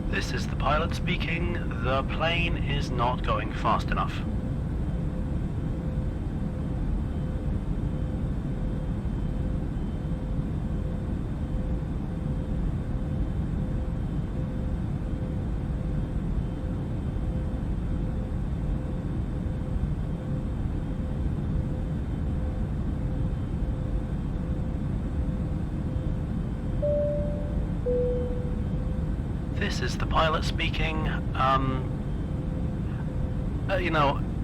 This is the pilot speaking. The plane is not going fast enough. This is the pilot speaking.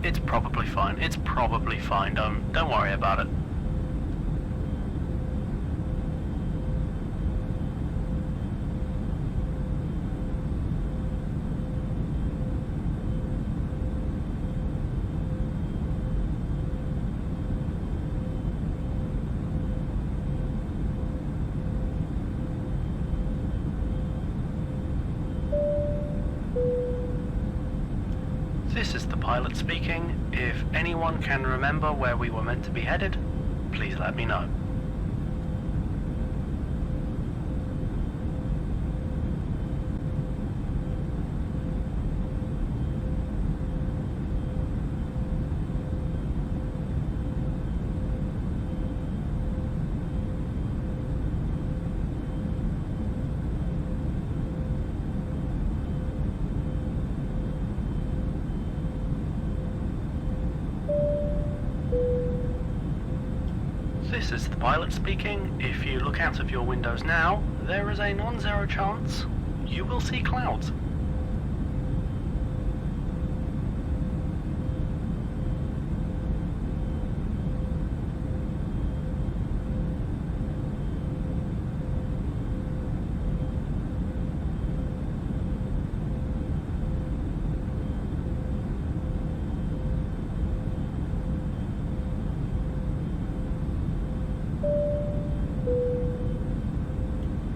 It's probably fine. It's probably fine. Don't worry about it. This is the pilot speaking. If anyone can remember where we were meant to be headed, please let me know. This is the pilot speaking. If you look out of your windows now, there is a non-zero chance you will see clouds.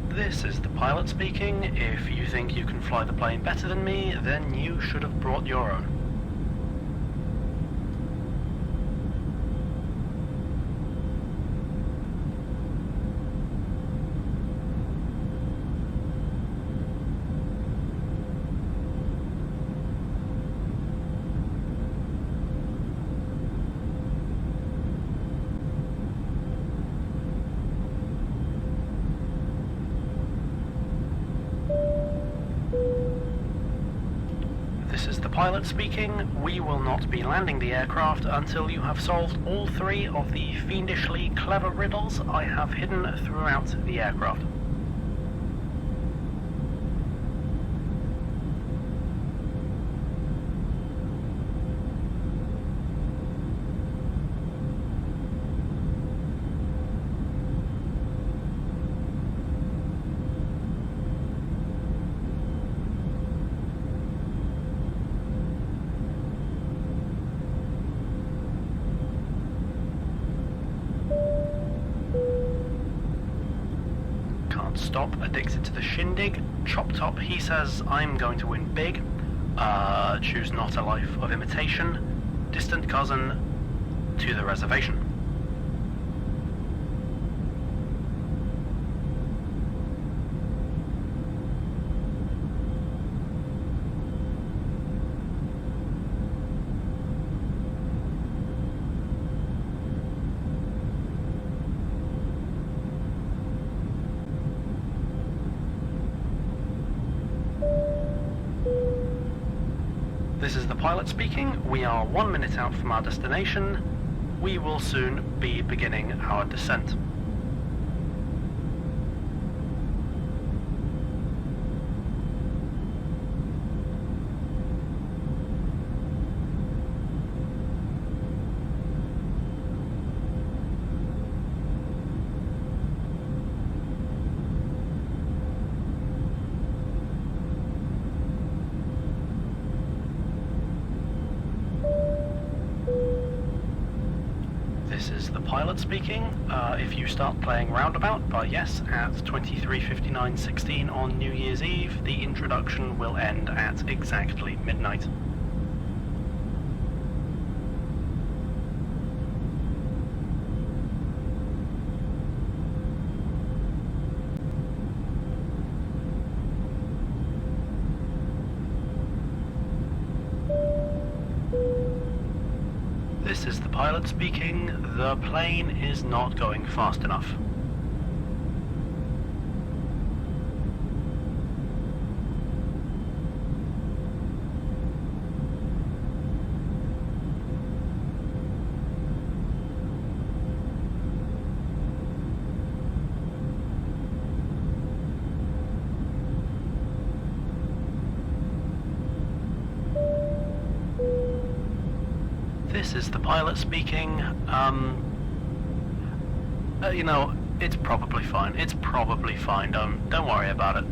This is the pilot speaking. If you think you can fly the plane better than me, then you should have brought your own. This is the pilot speaking. We will not be landing the aircraft until you have solved all three of the fiendishly clever riddles I have hidden throughout the aircraft. Stop, addicted to the shindig. Chop top, he says, I'm going to win big. Choose not a life of imitation. Distant cousin, to the reservation. This is the pilot speaking. We are 1 minute out from our destination. We will soon be beginning our descent. This is the pilot speaking. If you start playing Roundabout by Yes at 23:59:16 on New Year's Eve, the introduction will end at exactly midnight. This is the pilot speaking. The plane is not going fast enough. This is the pilot speaking. You know, it's probably fine. It's probably fine. Don't worry about it.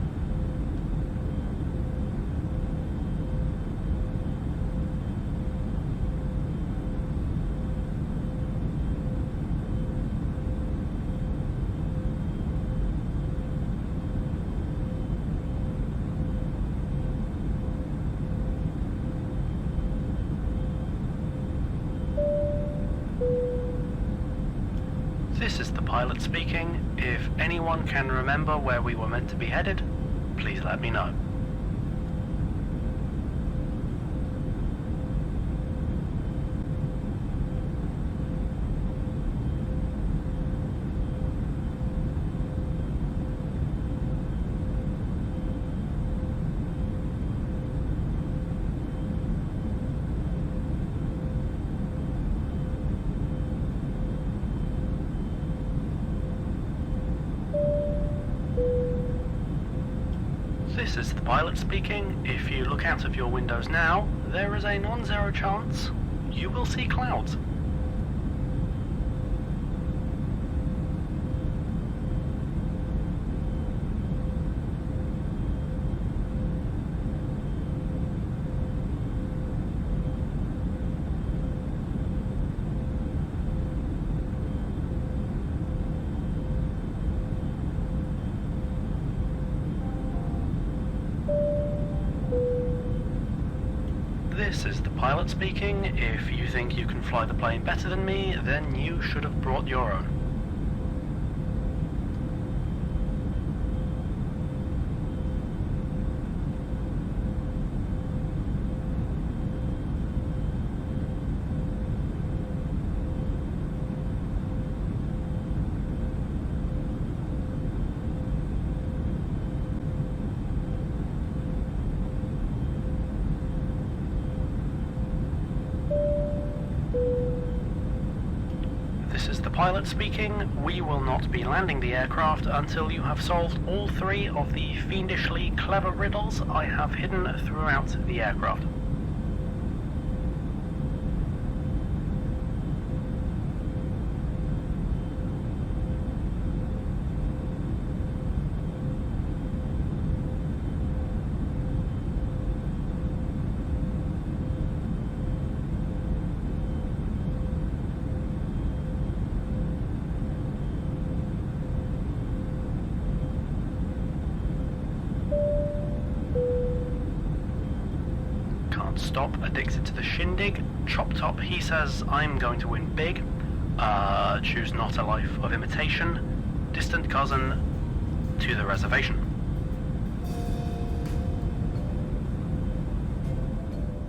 This is the pilot speaking. If anyone can remember where we were meant to be headed, please let me know. This is the pilot speaking. If you look out of your windows now, there is a non-zero chance you will see clouds. This is the pilot speaking. If you think you can fly the plane better than me, then you should have brought your own. This is the pilot speaking. We will not be landing the aircraft until you have solved all 3 of the fiendishly clever riddles I have hidden throughout the aircraft. Stop, addicted to the shindig. Chop top, he says, I'm going to win big. Choose not a life of imitation. Distant cousin, to the reservation.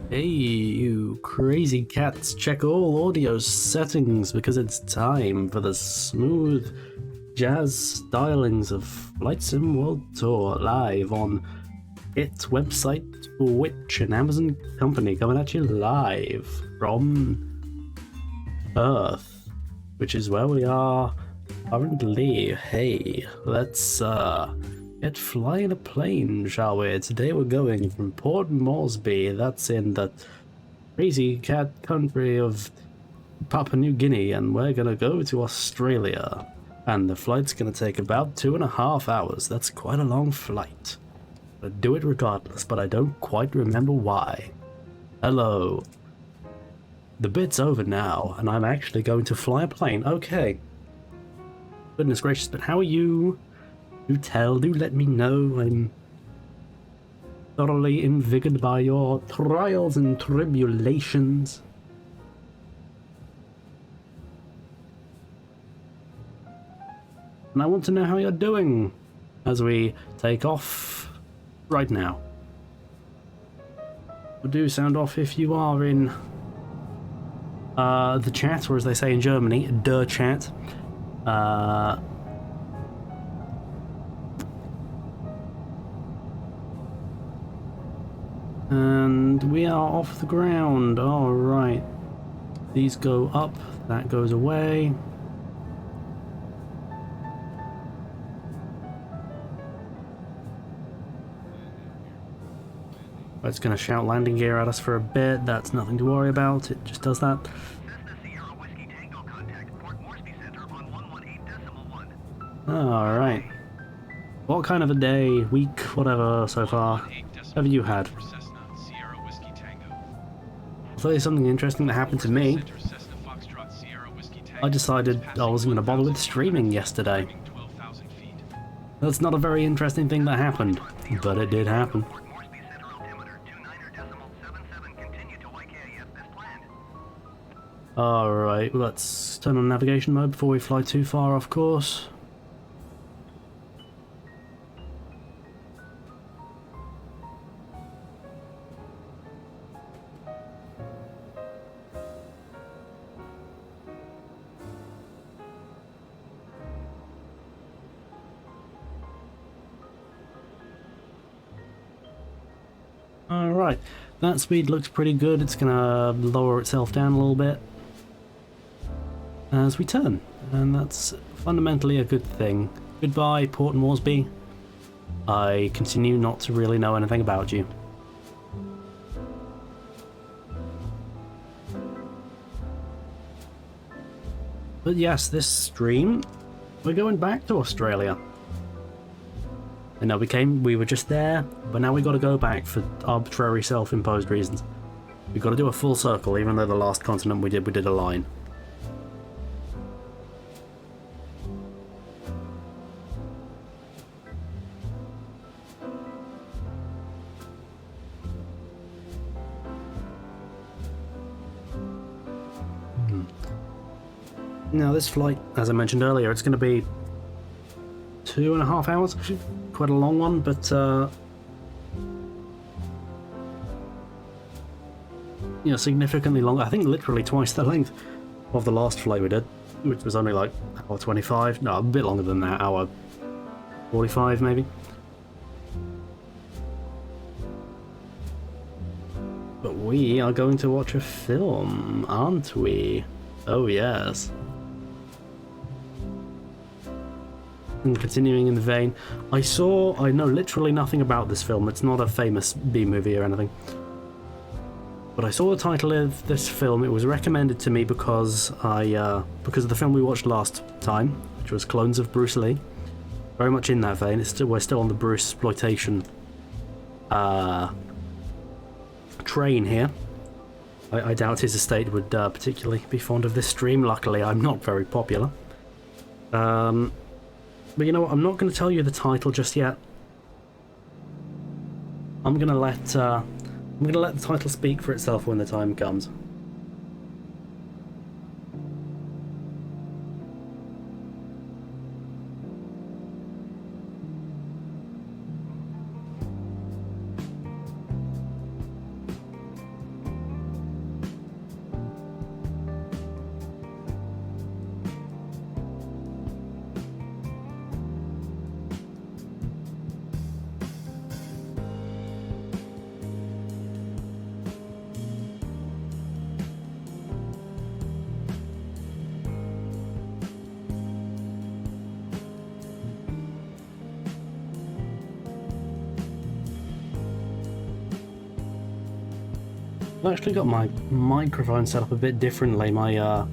Hey, you crazy cats, check all audio settings because it's time for the smooth jazz stylings of Flight Sim World Tour live on its website, Twitch, an Amazon company coming at you live from Earth, which is where we are currently. Hey, let's get flying a plane, shall we? Today we're going from Port Moresby, that's in the crazy cat country of Papua New Guinea, and we're gonna go to Australia. And the flight's gonna take about 2.5 hours. That's quite a long flight. I'd do it regardless, but I don't quite remember why. Hello. The bit's over now, and I'm actually going to fly a plane. Okay. Goodness gracious, but how are you? Do tell, do let me know. I'm thoroughly invigorated by your trials and tribulations. And I want to know how you're doing as we take off right now. Do sound off if you are in the chat, or as they say in Germany, der Chat. And we are off the ground. Alright. These go up, that goes away. It's going to shout landing gear at us for a bit. That's nothing to worry about. It just does that. Alright. What kind of a day, week, whatever so far have you had? I'll tell you something interesting that happened to me. I decided I wasn't going to bother with streaming yesterday. That's not a very interesting thing that happened, but it did happen. Alright, let's turn on navigation mode before we fly too far off course. Alright, that speed looks pretty good. It's gonna lower itself down a little bit as we turn, and that's fundamentally a good thing. Goodbye, Port Moresby. I continue not to really know anything about you. But yes, this stream, we're going back to Australia. I know we were just there, but now we got to go back for arbitrary self-imposed reasons. We got to do a full circle, even though the last continent we did a line. Now this flight, as I mentioned earlier, it's going to be 2.5 hours. Quite a long one, but you know, significantly longer. I think literally twice the length of the last flight we did, which was only like hour 25. No, a bit longer than that, hour 45 maybe. But we are going to watch a film, aren't we? Oh yes. And continuing in the vein, I know literally nothing about this film. It's not a famous B movie or anything. But I saw the title of this film. It was recommended to me because because of the film we watched last time, which was Clones of Bruce Lee. Very much in that vein. We're still on the Bruce exploitation train here. I doubt his estate would particularly be fond of this stream. Luckily, I'm not very popular. But you know what? I'm not going to tell you the title just yet. I'm going to let the title speak for itself when the time comes. I've actually got my microphone set up a bit differently. My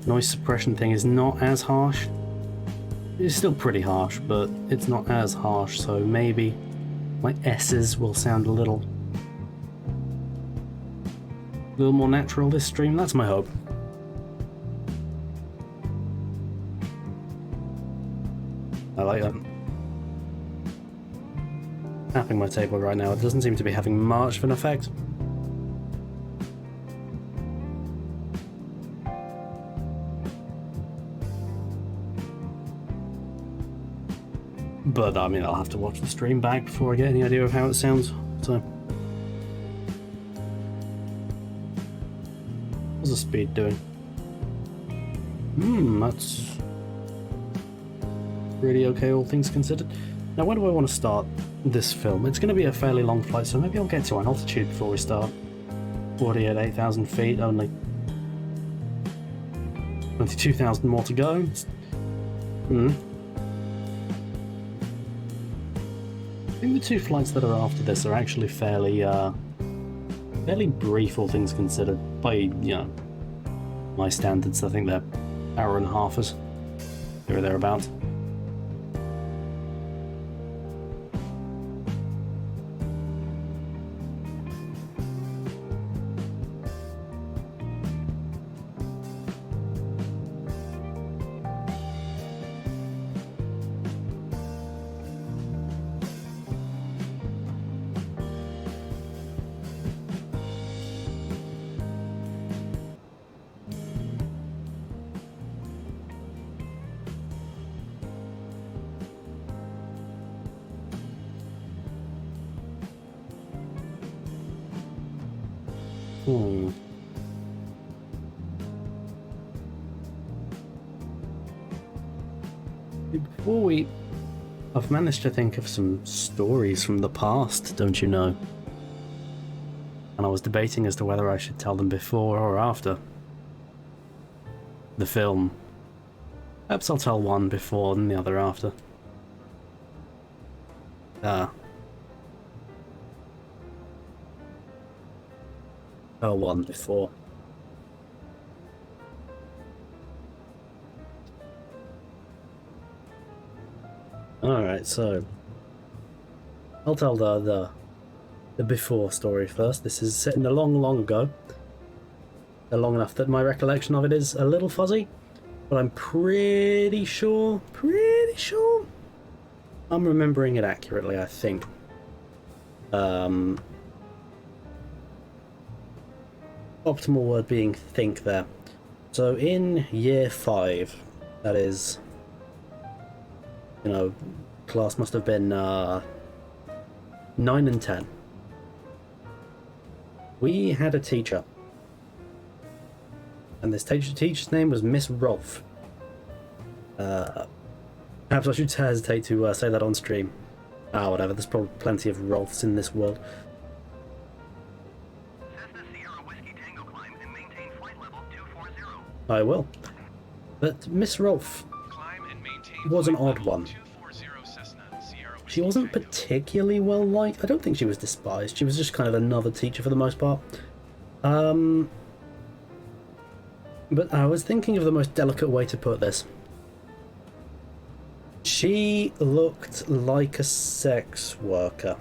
noise suppression thing is not as harsh. It's still pretty harsh, but it's not as harsh, so maybe my S's will sound a little more natural this stream. That's my hope. I like that. Tapping my table right now, it doesn't seem to be having much of an effect. But I mean, I'll have to watch the stream back before I get any idea of how it sounds. So How's the speed doing? That's really okay, all things considered. Now, when do I want to start this film? It's going to be a fairly long flight, so maybe I'll get to an altitude before we start. Already at 8,000 feet, only 22,000 more to go. I think the two flights that are after this are actually fairly brief, all things considered. By, my standards, I think they're hour and a halfers, or thereabouts. I've managed to think of some stories from the past, don't you know? And I was debating as to whether I should tell them before or after the film. Perhaps I'll tell one before and the other after. Tell one before. Alright, so I'll tell the before story first. This is set in a long, long ago. Long enough that my recollection of it is a little fuzzy, but I'm pretty sure I'm remembering it accurately, I think. Optimal word being think there. So in year 5, that is, class must have been 9 and 10. We had a teacher. And this teacher's name was Miss Rolfe. Perhaps I should hesitate to say that on stream. Whatever, there's probably plenty of Rolfes in this world. Cessna Sierra Whiskey Tango climb and maintain flight level 240. I will. But Miss Rolfe was an odd one. She wasn't particularly well liked. I don't think she was despised. She was just kind of another teacher for the most part. But I was thinking of the most delicate way to put this. She looked like a sex worker.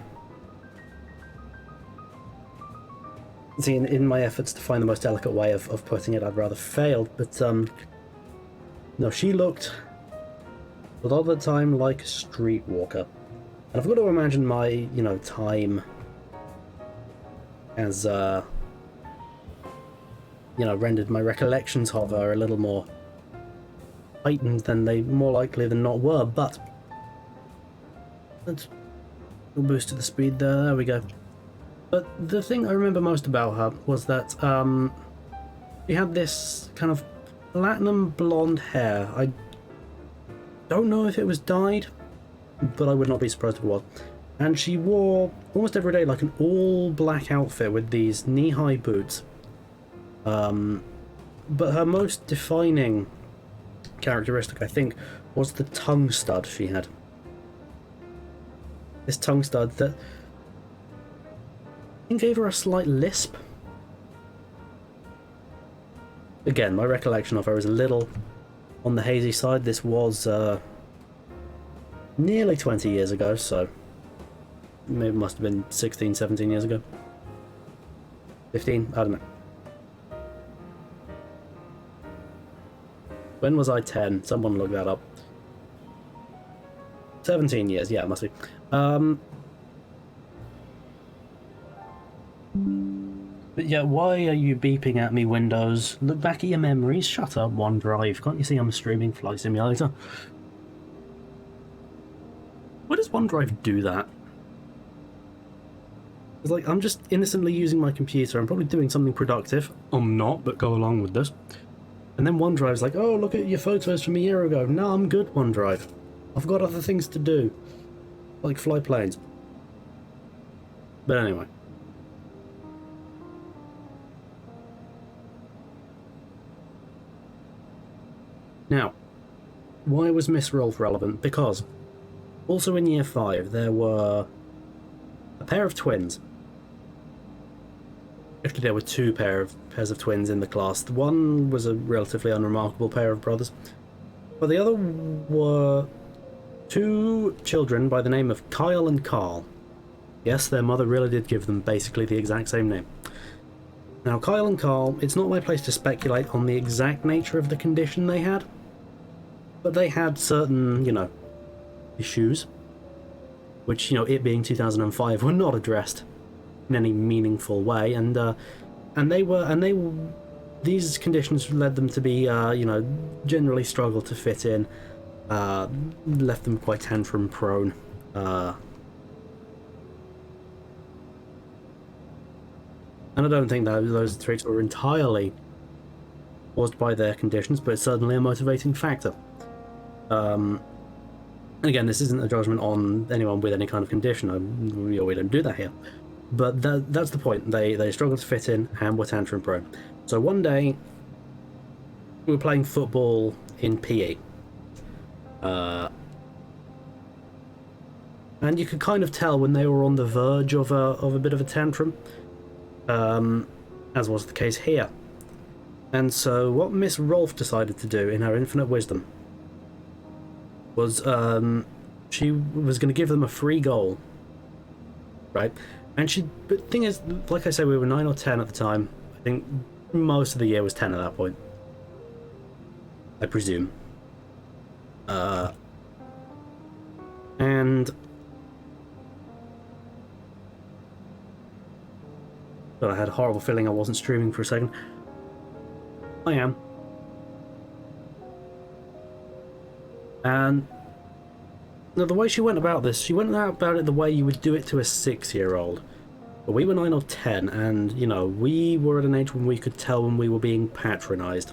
See, in my efforts to find the most delicate way of putting it, I'd rather failed, but no, she looked a lot of the time like a streetwalker. And I've got to imagine my, time as, rendered my recollections of her a little more heightened than they more likely than not were, but let's boost to the speed there we go. But the thing I remember most about her was that she had this kind of platinum blonde hair. I don't know if it was dyed, but I would not be surprised if it was. And she wore almost every day like an all black outfit with these knee-high boots. But her most defining characteristic, I think, was the tongue stud she had. This tongue stud that I think gave her a slight lisp. Again, my recollection of her is a little on the hazy side. This was nearly 20 years ago, so maybe it must have been 16, 17 years ago. 15? I don't know. When was I 10? Someone look that up. 17 years, yeah, it must be. But yeah, why are you beeping at me, Windows? Look back at your memories. Shut up, OneDrive. Can't you see I'm streaming Flight Simulator? Why does OneDrive do that? It's like, I'm just innocently using my computer. I'm probably doing something productive. I'm not, but go along with this. And then OneDrive's like, oh, look at your photos from a year ago. No, I'm good, OneDrive. I've got other things to do. Like fly planes. But anyway. Now, why was Miss Rolfe relevant? Because also in year 5 there were a pair of twins. Actually, there were two pairs of twins in the class. One was a relatively unremarkable pair of brothers, but the other were two children by the name of Kyle and Carl. Yes, their mother really did give them basically the exact same name. Now, Kyle and Carl, it's not my place to speculate on the exact nature of the condition they had, but they had certain, issues, which, it being 2005, were not addressed in any meaningful way, and these conditions led them to be, generally struggle to fit in, left them quite tantrum prone, and I don't think that those traits were entirely caused by their conditions, but it's certainly a motivating factor. And again, this isn't a judgment on anyone with any kind of condition. We don't do that here. But that's the point. They struggled to fit in and were tantrum prone. So one day, we were playing football in PE. And you could kind of tell when they were on the verge of a bit of a tantrum. As was the case here. And so what Miss Rolfe decided to do in her infinite wisdom was she was going to give them a free goal, right? And but the thing is, like I said, we were 9 or 10 at the time. I think most of the year was 10 at that point, I presume. And but I had a horrible feeling I wasn't streaming for a second. I am. And now the way she went about this, she went about it the way you would do it to a 6-year-old. But we were 9 or 10, and we were at an age when we could tell when we were being patronized.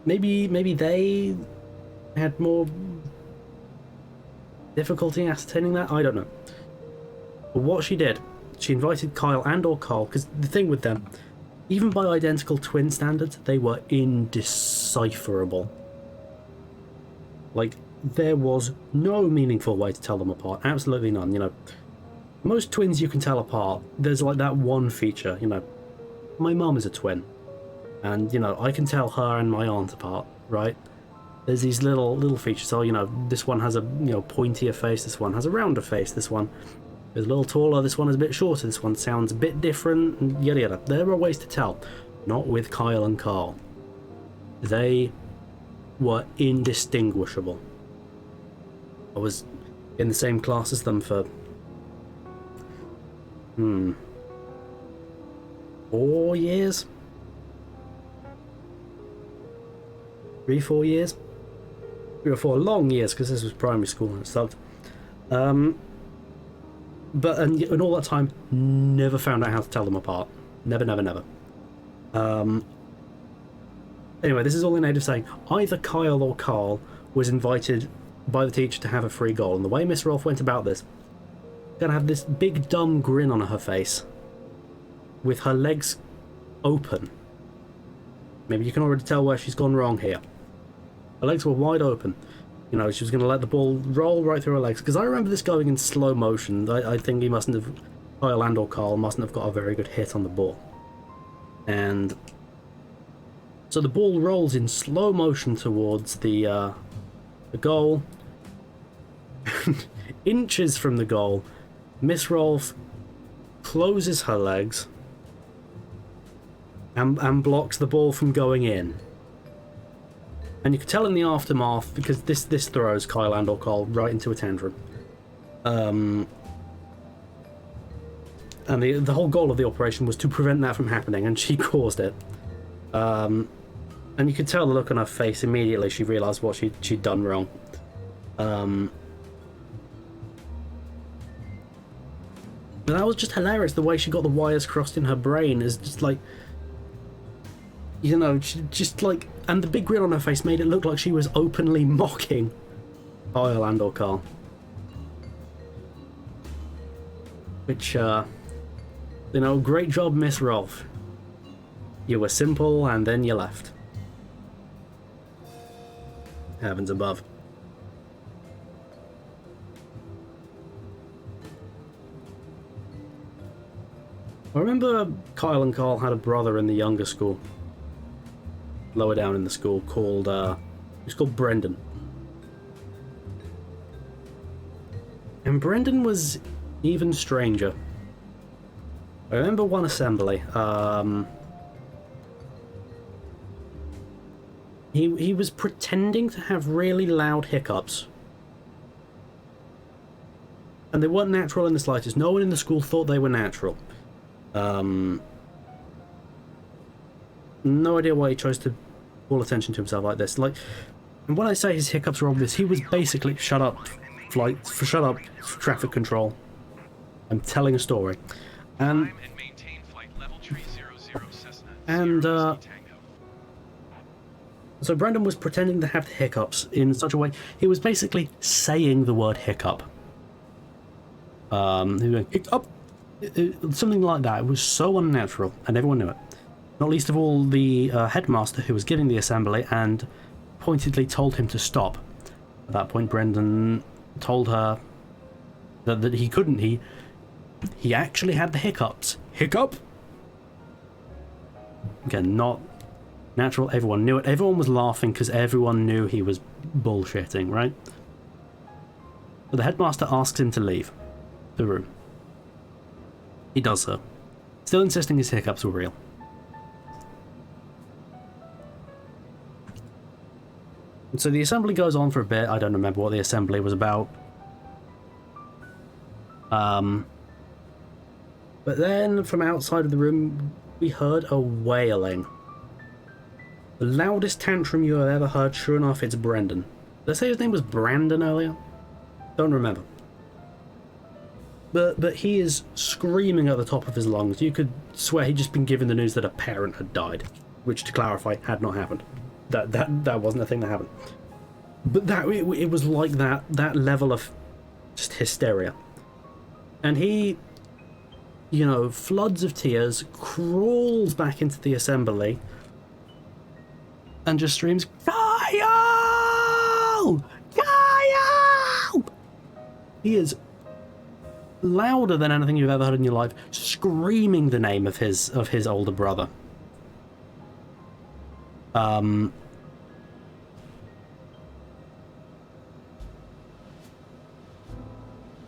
Maybe they had more difficulty ascertaining that. I don't know. But what she did, she invited Kyle and or Carl, because the thing with them, even by identical twin standards, they were indecipherable. Like, there was no meaningful way to tell them apart. Absolutely none, Most twins you can tell apart, there's like that one feature, My mum is a twin. And, I can tell her and my aunt apart, right? There's these little features. So, this one has a, pointier face, this one has a rounder face, this one is a little taller, this one is a bit shorter, this one sounds a bit different, and yada yada. There are ways to tell. Not with Kyle and Carl. They were indistinguishable. I was in the same class as them for 4 years? 3-4 years? 3 or 4 long years, because this was primary school and it sucked. But and all that time, never found out how to tell them apart. Never. Anyway, this is all in aid of saying either Kyle or Carl was invited by the teacher to have a free goal, and the way Miss Rolfe went about this, gonna have this big dumb grin on her face, with her legs open. Maybe you can already tell where she's gone wrong here. Her legs were wide open. She was going to let the ball roll right through her legs. Because I remember this going in slow motion. I think Kyle and or Carl mustn't have got a very good hit on the ball. And so the ball rolls in slow motion towards the goal. Inches from the goal, Miss Rolfe closes her legs and blocks the ball from going in. And you can tell in the aftermath, because this throws Kyle and or Carl right into a tantrum. And the whole goal of the operation was to prevent that from happening, and she caused it. And you could tell the look on her face immediately. She realised what she'd done wrong. But that was just hilarious, the way she got the wires crossed in her brain is just like, you know, she just like, and the big grin on her face made it look like she was openly mocking Kyle and or Carl. Which, you know, great job, Miss Rolfe. You were simple and then you left. Heavens above. I remember Kyle and Carl had a brother in the younger school, lower down in the school, called, he's called Brendan. And Brendan was even stranger. I remember one assembly, he was pretending to have really loud hiccups. And they weren't natural in the slightest. No one in the school thought they were natural. No idea why he chose to call attention to himself like this. Like, and when I say his hiccups were obvious, he was basically shut up traffic control. I'm telling a story. So Brendan was pretending to have the hiccups in such a way, he was basically saying the word hiccup. He went, hiccup! Something like that. It was so unnatural, and everyone knew it. Not least of all the headmaster who was giving the assembly and pointedly told him to stop. At that point, Brendan told her that he couldn't. He actually had the hiccups. Hiccup? Again, not natural. Everyone knew it. Everyone was laughing because everyone knew he was bullshitting, right? But the headmaster asks him to leave the room. He does so, still insisting his hiccups were real. And so the assembly goes on for a bit. I don't remember what the assembly was about. But then from outside of the room, we heard a wailing. The loudest tantrum you have ever heard. Sure enough, it's Brendan. Did I say his name was Brandon earlier? Don't remember. But he is screaming at the top of his lungs. You could swear he'd just been given the news that a parent had died, which, to clarify, had not happened. That wasn't a thing that happened. But it was like that level of just hysteria. And he, you know, floods of tears, crawls back into the assembly, and just screams, Kyle! Kyle! He is louder than anything you've ever heard in your life, screaming the name of his older brother.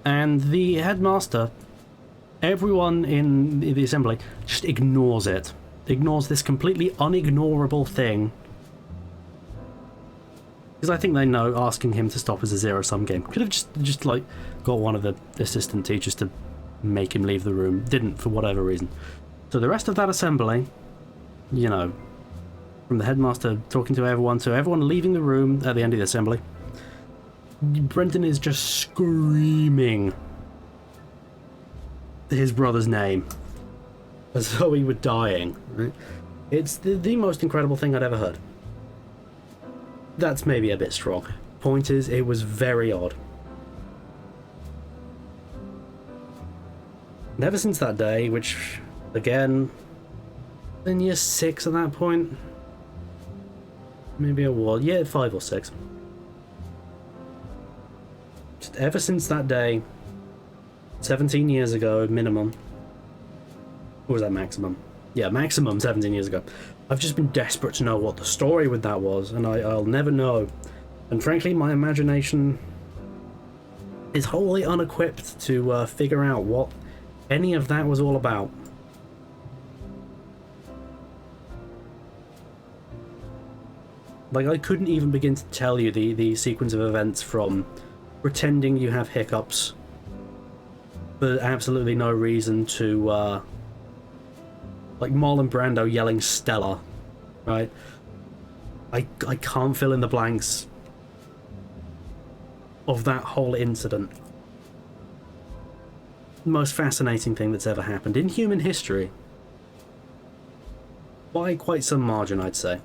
And the headmaster, everyone in the assembly, just ignores it. Ignores this completely unignorable thing. Because I think they know asking him to stop is a zero-sum game. Could have just like got one of the assistant teachers to make him leave the room. Didn't, for whatever reason. So the rest of that assembly, you know, from the headmaster talking to everyone leaving the room at the end of the assembly, Brendan is just screaming his brother's name as though he were dying. Right? It's the most incredible thing I'd ever heard. That's maybe a bit strong. Point is, it was very odd. And ever since that day, which, again, in year 6 at that point, maybe I was, yeah, 5 or 6. Just ever since that day, 17 years ago, minimum. Or was that maximum? Yeah, maximum 17 years ago. I've just been desperate to know what the story with that was, and I'll never know. And frankly, my imagination is wholly unequipped to figure out what any of that was all about. Like, I couldn't even begin to tell you the sequence of events from pretending you have hiccups for absolutely no reason to, like Marlon Brando yelling Stella, right? I can't fill in the blanks of that whole incident. most fascinating thing that's ever happened in human history. By quite some margin, I'd say.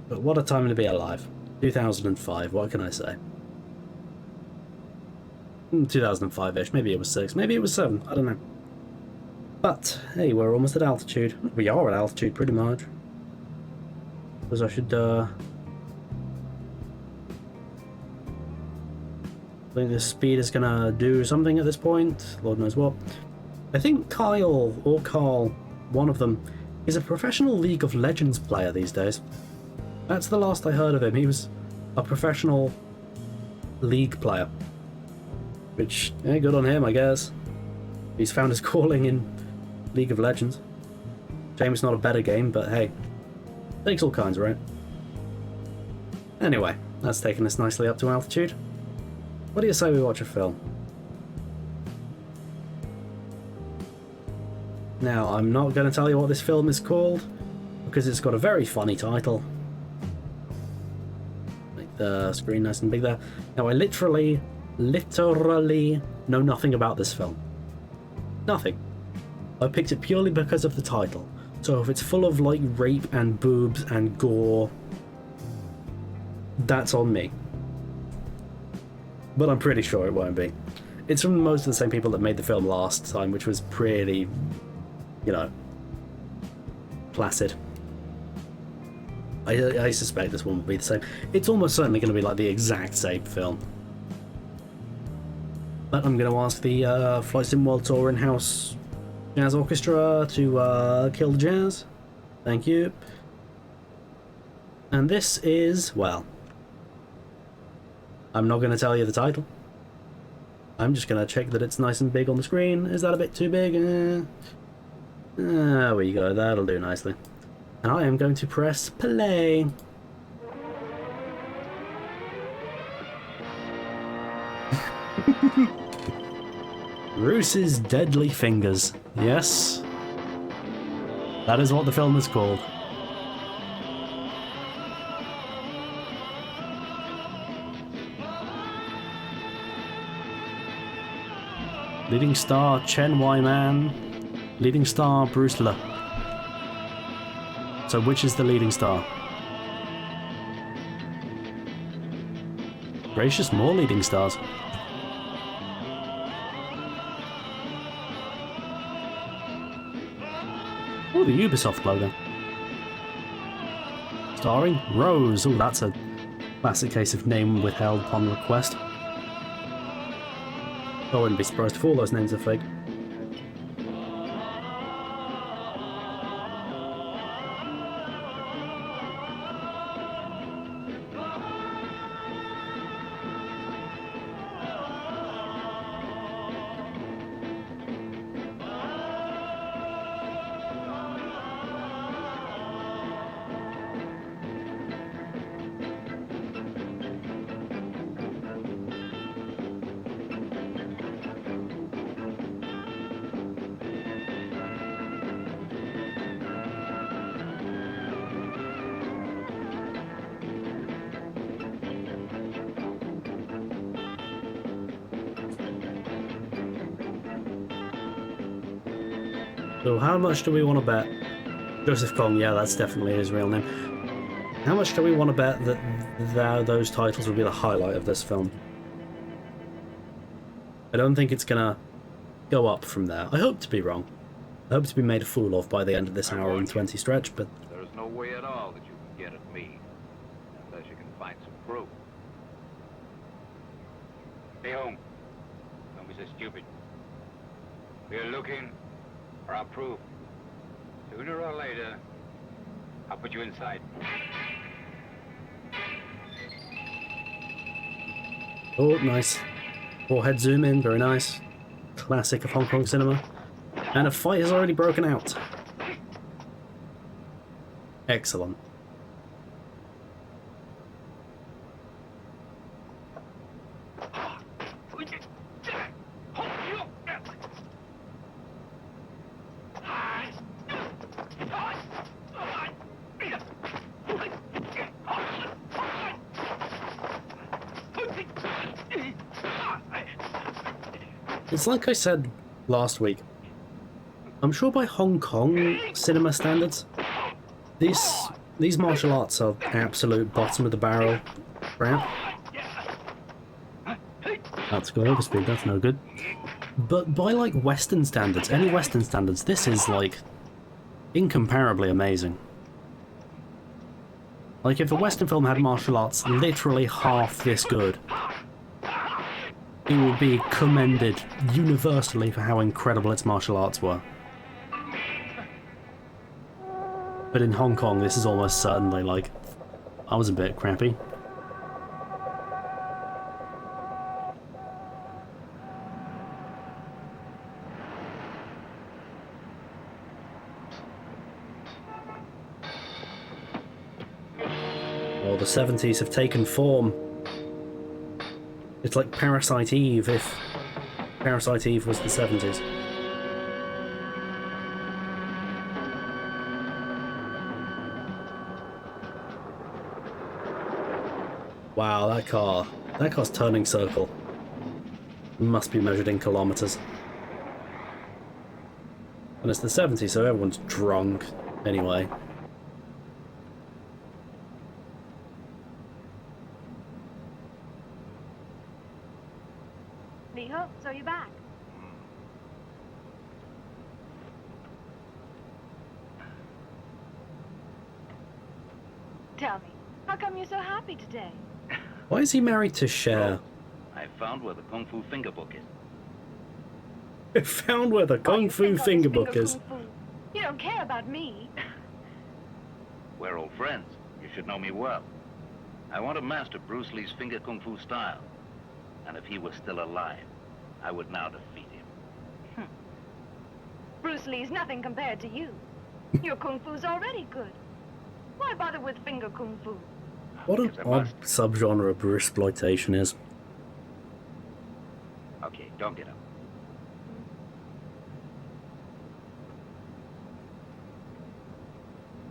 But what a time to be alive. 2005, what can I say? 2005-ish, maybe it was 6, maybe it was 7, I don't know. But, hey, we're almost at altitude. We are at altitude, pretty much. Because I should, I think this speed is gonna do something at this point, Lord knows what. I think Kyle, or Carl, one of them, is a professional League of Legends player these days. That's the last I heard of him. He was a professional League player. Which, yeah, good on him, I guess. He's found his calling in League of Legends. Shame it's not a better game, but hey. Takes all kinds, right? Anyway, that's taken us nicely up to altitude. What do you say we watch a film? Now, I'm not going to tell you what this film is called, because it's got a very funny title. Make the screen nice and big there. Now, I literally know nothing about this film. Nothing. I picked it purely because of the title. So if it's full of, like, rape and boobs and gore, that's on me. But I'm pretty sure it won't be. It's from most of the same people that made the film last time, which was pretty, you know, placid. I suspect this one will be the same. It's almost certainly going to be like the exact same film. But I'm going to ask the Flight Sim World Tour in-house jazz orchestra to kill the jazz. Thank you. And this is, well, I'm not going to tell you the title. I'm just going to check that it's nice and big on the screen. Is that a bit too big? There we go, that'll do nicely. And I am going to press play. Bruce's Deadly Fingers. Yes. That is what the film is called. Leading star Chen Wyman. Leading star Bruce Lee. So which is the leading star? Gracious, more leading stars. Oh, the Ubisoft logo. Starring Rose. Oh, that's a classic case of name withheld upon request. I wouldn't be surprised if all those names are fake. So how much do we want to bet? Joseph Kong, yeah, that's definitely his real name. How much do we want to bet that those titles will be the highlight of this film? I don't think it's gonna go up from there. I hope to be wrong. I hope to be made a fool of by the end of this hour and 20 stretch, but... There's no way at all that you can get at me, unless you can find some proof. Stay home. Don't be so stupid. We're looking for our proof. Sooner or later, I'll put you inside. Oh, nice. Forehead zoom in, very nice. Classic of Hong Kong cinema. And a fight has already broken out. Excellent. It's like I said last week. I'm sure by Hong Kong cinema standards, these martial arts are absolute bottom of the barrel crap. That's got overspeed, that's no good. But by like Western standards, any Western standards, this is like incomparably amazing. Like if a Western film had martial arts literally half this good, it would be commended universally for how incredible its martial arts were. But in Hong Kong, this is almost certainly like, I was a bit crappy. Well, the 70s have taken form. It's like Parasite Eve if Parasite Eve was the 70s. Wow, that car's turning circle. It must be measured in kilometers. And it's the 70s, so everyone's drunk anyway. Mijo, so you're back. Tell me, how come you're so happy today? Why is he married to Cher? I found where the Kung Fu finger book is. Found where the Kung Fu finger book is. Kung Fu. You don't care about me. We're old friends. You should know me well. I want to master Bruce Lee's finger Kung Fu style. And if he was still alive, I would now defeat him. Bruce Lee's nothing compared to you. Your Kung Fu's already good. Why bother with finger Kung Fu? What an Because I odd must. subgenre of exploitation is. Okay, don't get up.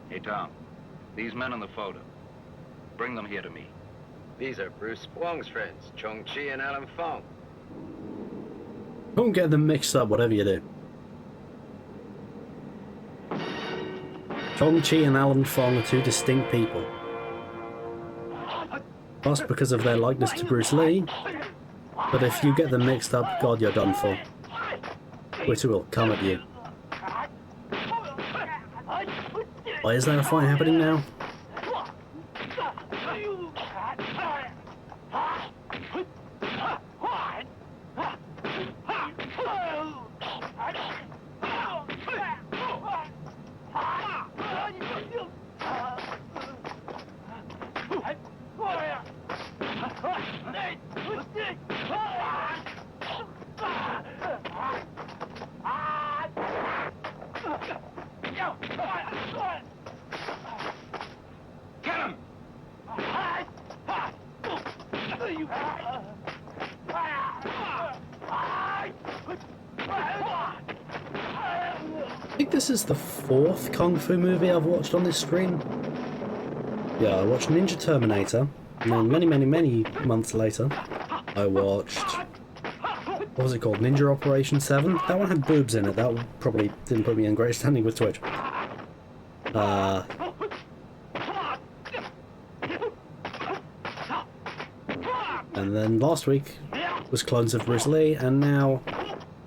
Hey, Tom. These men in the photo. Bring them here to me. These are Bruce Wong's friends, Chong Chi and Alan Fong. Don't get them mixed up, whatever you do. Chong Chi and Alan Fong are two distinct people. Plus because of their likeness to Bruce Lee, but if you get them mixed up, God, you're done for. Twitter will come at you. Why is there a fight happening now? Get him! I think this is the fourth Kung Fu movie I've watched on this stream. Yeah, I watched Ninja Terminator, and then many months later, I watched... what was it called? Ninja Operation 7? That one had boobs in it. That one probably didn't put me in great standing with Twitch. And then last week was clones of Bruce Lee, and now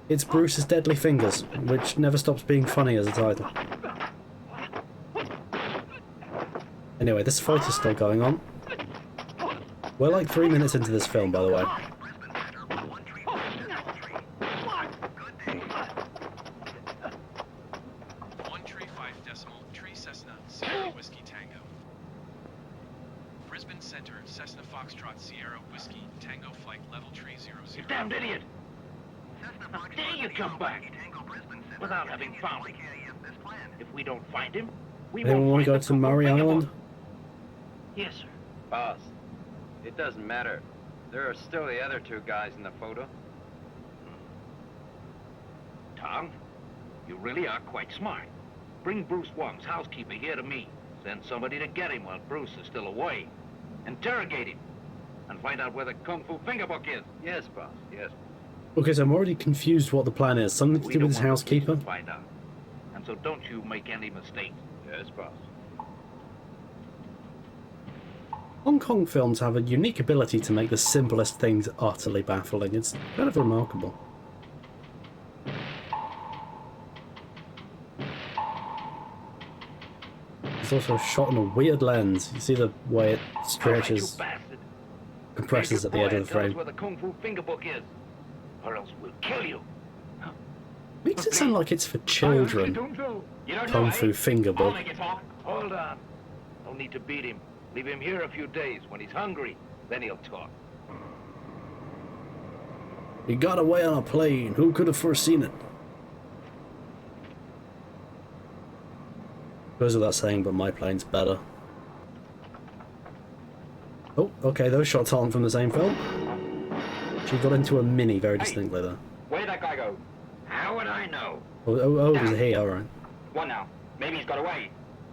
it's Bruce's Deadly Fingers, which never stops being funny as a title. Anyway, this fight is still going on. We're like 3 minutes into this film, by the way. You damned idiot! How dare you come back without having found him? If we don't find him, we Anyone won't want to find go the to Kung Fu Murray finger Island? book. Yes, sir. Boss, it doesn't matter. There are still the other two guys in the photo. Tom, you really are quite smart. Bring Bruce Wong's housekeeper here to me. Send somebody to get him while Bruce is still away. Interrogate him. And find out where the Kung Fu finger book is. Yes, boss, yes. Okay, so I'm already confused what the plan is. Something to We do don't with his want the police housekeeper? to find out. And so don't you make any mistakes. Yes, boss. Hong Kong films have a unique ability to make the simplest things utterly baffling. It's kind of remarkable. It's also shot on a weird lens. You see the way it stretches, All right, you bastard. compresses at the edge of the Tell us frame. where the Kung Fu Finger Book is, or else we'll kill you. Makes it sound like it's for children. You don't Kung know, Fu eh? Finger I'll Book. make it talk. Hold on. No need to beat him. Leave him here a few days. When he's hungry, then he'll talk. He got away on a plane. Who could have foreseen it? Goes without saying, but my plane's better. Oh, okay, those shots aren't from the same film. She got into a Mini very distinctly there. Where'd that guy go? How would I know? Oh, it was he, alright. What now? Maybe he's got away.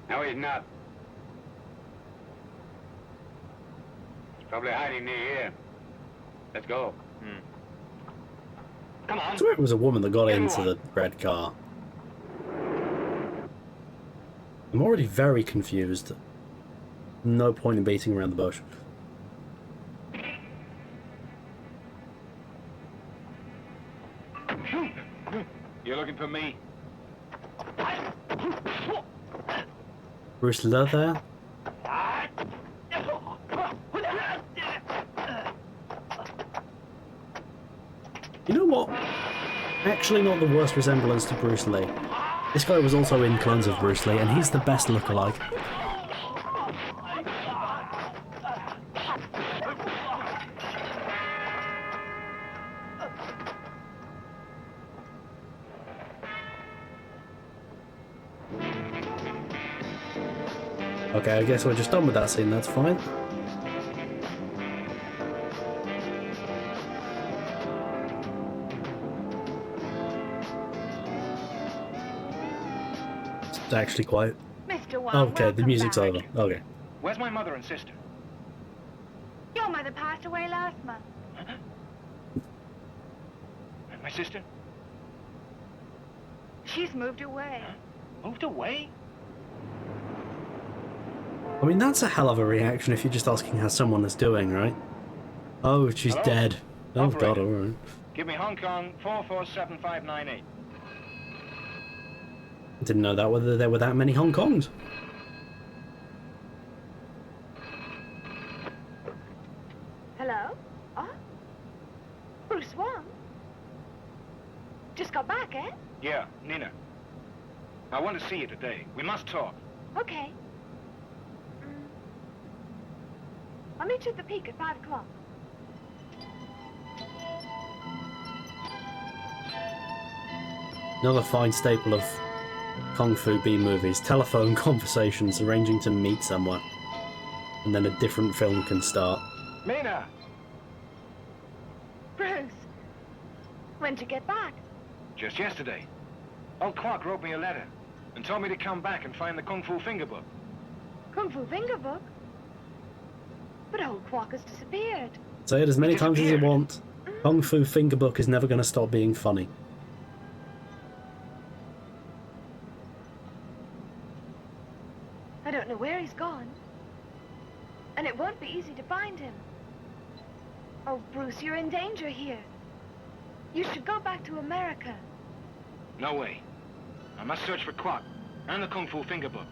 No, he's not. He's probably hiding near here. Let's go. Come on. I swear it was a woman that got into the red car. I'm already very confused. No point in beating around the bush. You're looking for me? Bruce Lee there? You know what? Actually not the worst resemblance to Bruce Lee. This guy was also in clones of Bruce Lee, and he's the best lookalike. Okay, I guess we're just done with that scene, that's fine. It's actually quite... Mr. Wong, Okay, the welcome music's back. over. Okay. Where's my mother and sister? Your mother passed away last month. And my sister? She's moved away. Moved away? I mean, that's a hell of a reaction if you're just asking how someone is doing, right? Oh, she's Hello? dead. Oh god, Operator. alright. Give me Hong Kong 447598. Didn't know that, whether there were that many Hong Kongs. Hello? Oh? Bruce Wong? Just got back, eh? Yeah, Nina. I want to see you today. We must talk. Okay. I'll meet you at the Peak at 5 o'clock. Another fine staple of Kung Fu B movies. Telephone conversations, arranging to meet someone. And then a different film can start. Nina! Bruce, when'd you get back? Just yesterday. Old Quark wrote me a letter and told me to come back and find the Kung Fu Finger Book. Kung Fu Finger Book? But old Quark has disappeared. Say it as many times as you want. Kung Fu Finger Book is never going to stop being funny. I don't know where he's gone. And it won't be easy to find him. Oh, Bruce, you're in danger here. You should go back to America. No way. I must search for Quark and the Kung Fu Finger Book.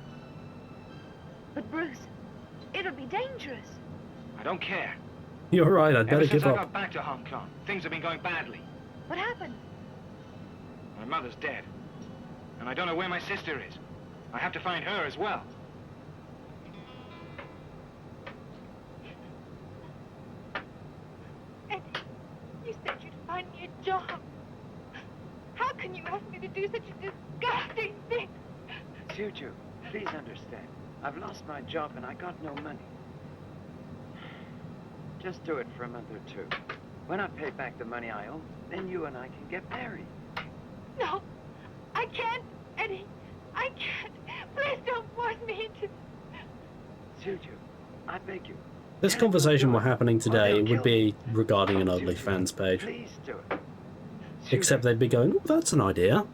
But Bruce, it'll be dangerous. I don't care. You're right, I'd Ever better since give I up. got back to Hong Kong, things have been going badly. What happened? My mother's dead. And I don't know where my sister is. I have to find her as well. Eddie, you said you'd find me a job. How can you ask me to do such a disgusting thing? Juju, please understand. I've lost my job and I got no money. Just do it for a month or two. When I pay back the money I owe, then you and I can get married. No, I can't, Eddie. I can't. Please don't force me into... Juju, I beg you. This conversation were happening today would be regarding an OnlyFans page. Please do it. Except they'd be going, oh, that's an idea.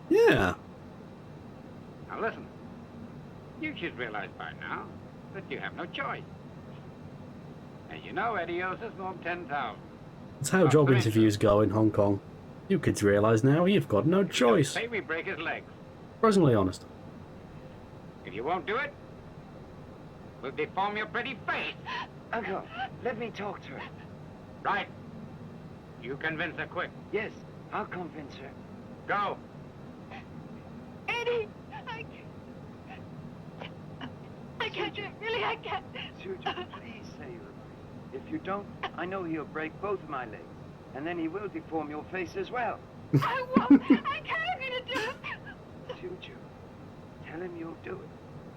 Yeah. Now listen. You should realize by now that you have no choice. And you know Eddie owes us more than 10,000. That's how job interviews go in Hong Kong. You kids realise now you've got no choice. Say we break his legs. Surprisingly honest. If you won't do it, we'll deform your pretty face. Uncle, let me talk to her. Right. You convince her quick. Yes, I'll convince her. Go. Eddie, I can't do it. Really, I can't. Susan, please say you'll agree. If you don't, I know he'll break both my legs. And then he will deform your face as well. I won't. I can't. I'm going to do it. Juju, tell him you'll do it.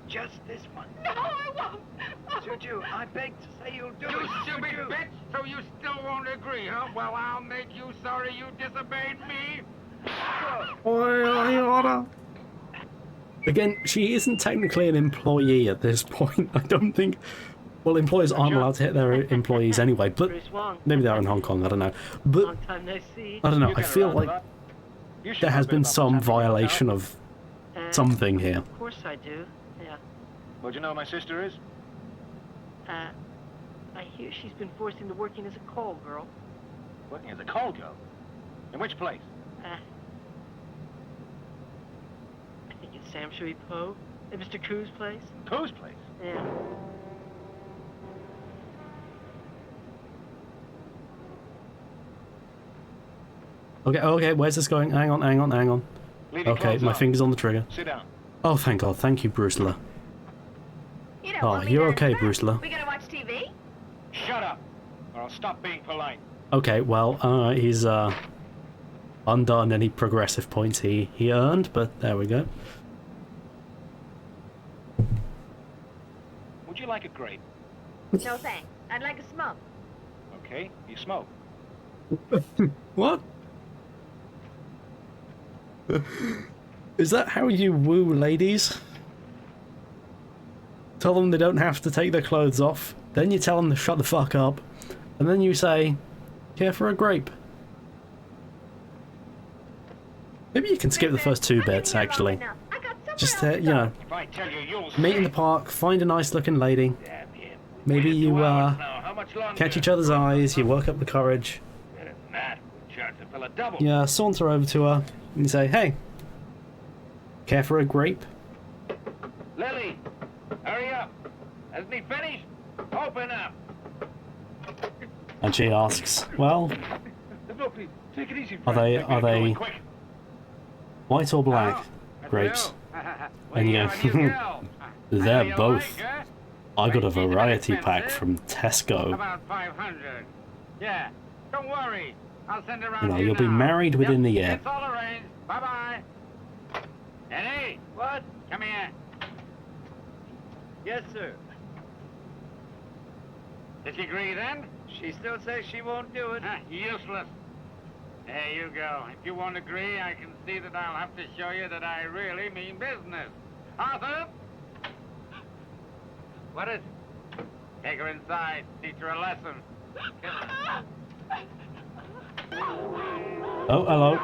Just this one. No, I won't. Juju, I beg to say you'll do You it. stupid Juju. bitch! So you still won't agree, huh? Well, I'll make you sorry you disobeyed me. Again, she isn't technically an employee at this point. I don't think... Well, employers aren't allowed to hit their employees anyway, but Bruce Wong. maybe they are in Hong Kong, I don't know. But, Long time no see. I don't know, You I get feel around like that. You should there know has a bit been about some what's happening violation now. of something here. Of course I do. Yeah. What'd you know my sister is? I hear she's been forced into working as a call girl. Working as a call girl. In which place? I think it's Sam Shui Po at Mr. Crew's place. Co's place. Yeah. Okay, where's this going? Hang on. Leave your Okay, clothes my on. finger's on the trigger. Sit down. Oh, thank God. Thank you, Brucela. You don't Oh, want me you're there okay, in front. Brucela. We gonna watch TV? Shut up, or I'll stop being polite. Okay, well, he's undone any progressive points he earned, but there we go. Would you like a grape? No thanks. I'd like a smoke. Okay, you smoke. What? Is that how you woo ladies? Tell them they don't have to take their clothes off, then you tell them to shut the fuck up, and then you say, care for a grape. Maybe you can skip the first two bits, actually. I got somewhere Just, else to you go. know, If I tell you, you'll meet in the park, find a nice looking lady, Damn him. maybe Waited you, 2 hours now. How much longer? catch each other's eyes, you work up the courage, Better than that. We'll charge the fella double. you saunter over to her, and you say, hey, care for a grape? Lily, hurry up. Hasn't he finished? Open up. And she asks, well, Look, please, take it easy. Are friend. they- Get are going, they- quick. white or black? Now, Grapes. what And do you you go, have, a new girl? They're How you both. like, huh? I got a Right, these are variety expensive. pack from Tesco. About 500. Yeah. Don't worry. I'll send it around You know, to you'll be now. married within the year. It's all arranged. Bye-bye. Eddie. What? Come here. Yes, sir. Did you agree then? She still says she won't do it. Useless. There you go. If you won't agree, I can see that I'll have to show you that I really mean business. Arthur? What is it? Take her inside. Teach her a lesson. Kiss her. Oh, hello.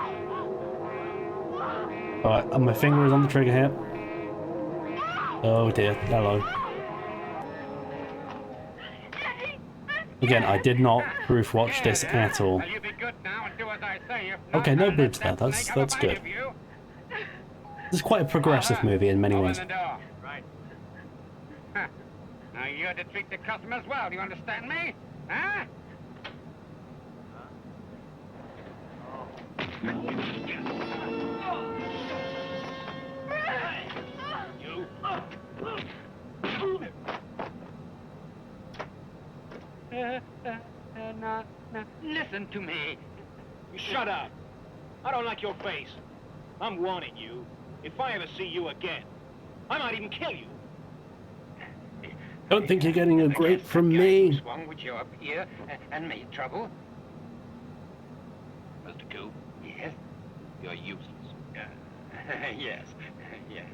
Alright, my finger is on the trigger here. Oh dear, hello. Again, I did not proof watch this at all. Now you be good now and do as I say. If Okay, not, no I'll boobs let there, that that's snake have a bite good. of you. This is quite a progressive movie in many Open ways. the door. Right. Now you're to treat the customers well. Do you understand me? Huh? You. No. Listen to me. You shut up. I don't like your face. I'm warning you. If I ever see you again, I might even kill you. Don't think you're getting a grape from me. Swung with you up here and made trouble. Mr. Koo, Yes. you're useless. Yes. Yes.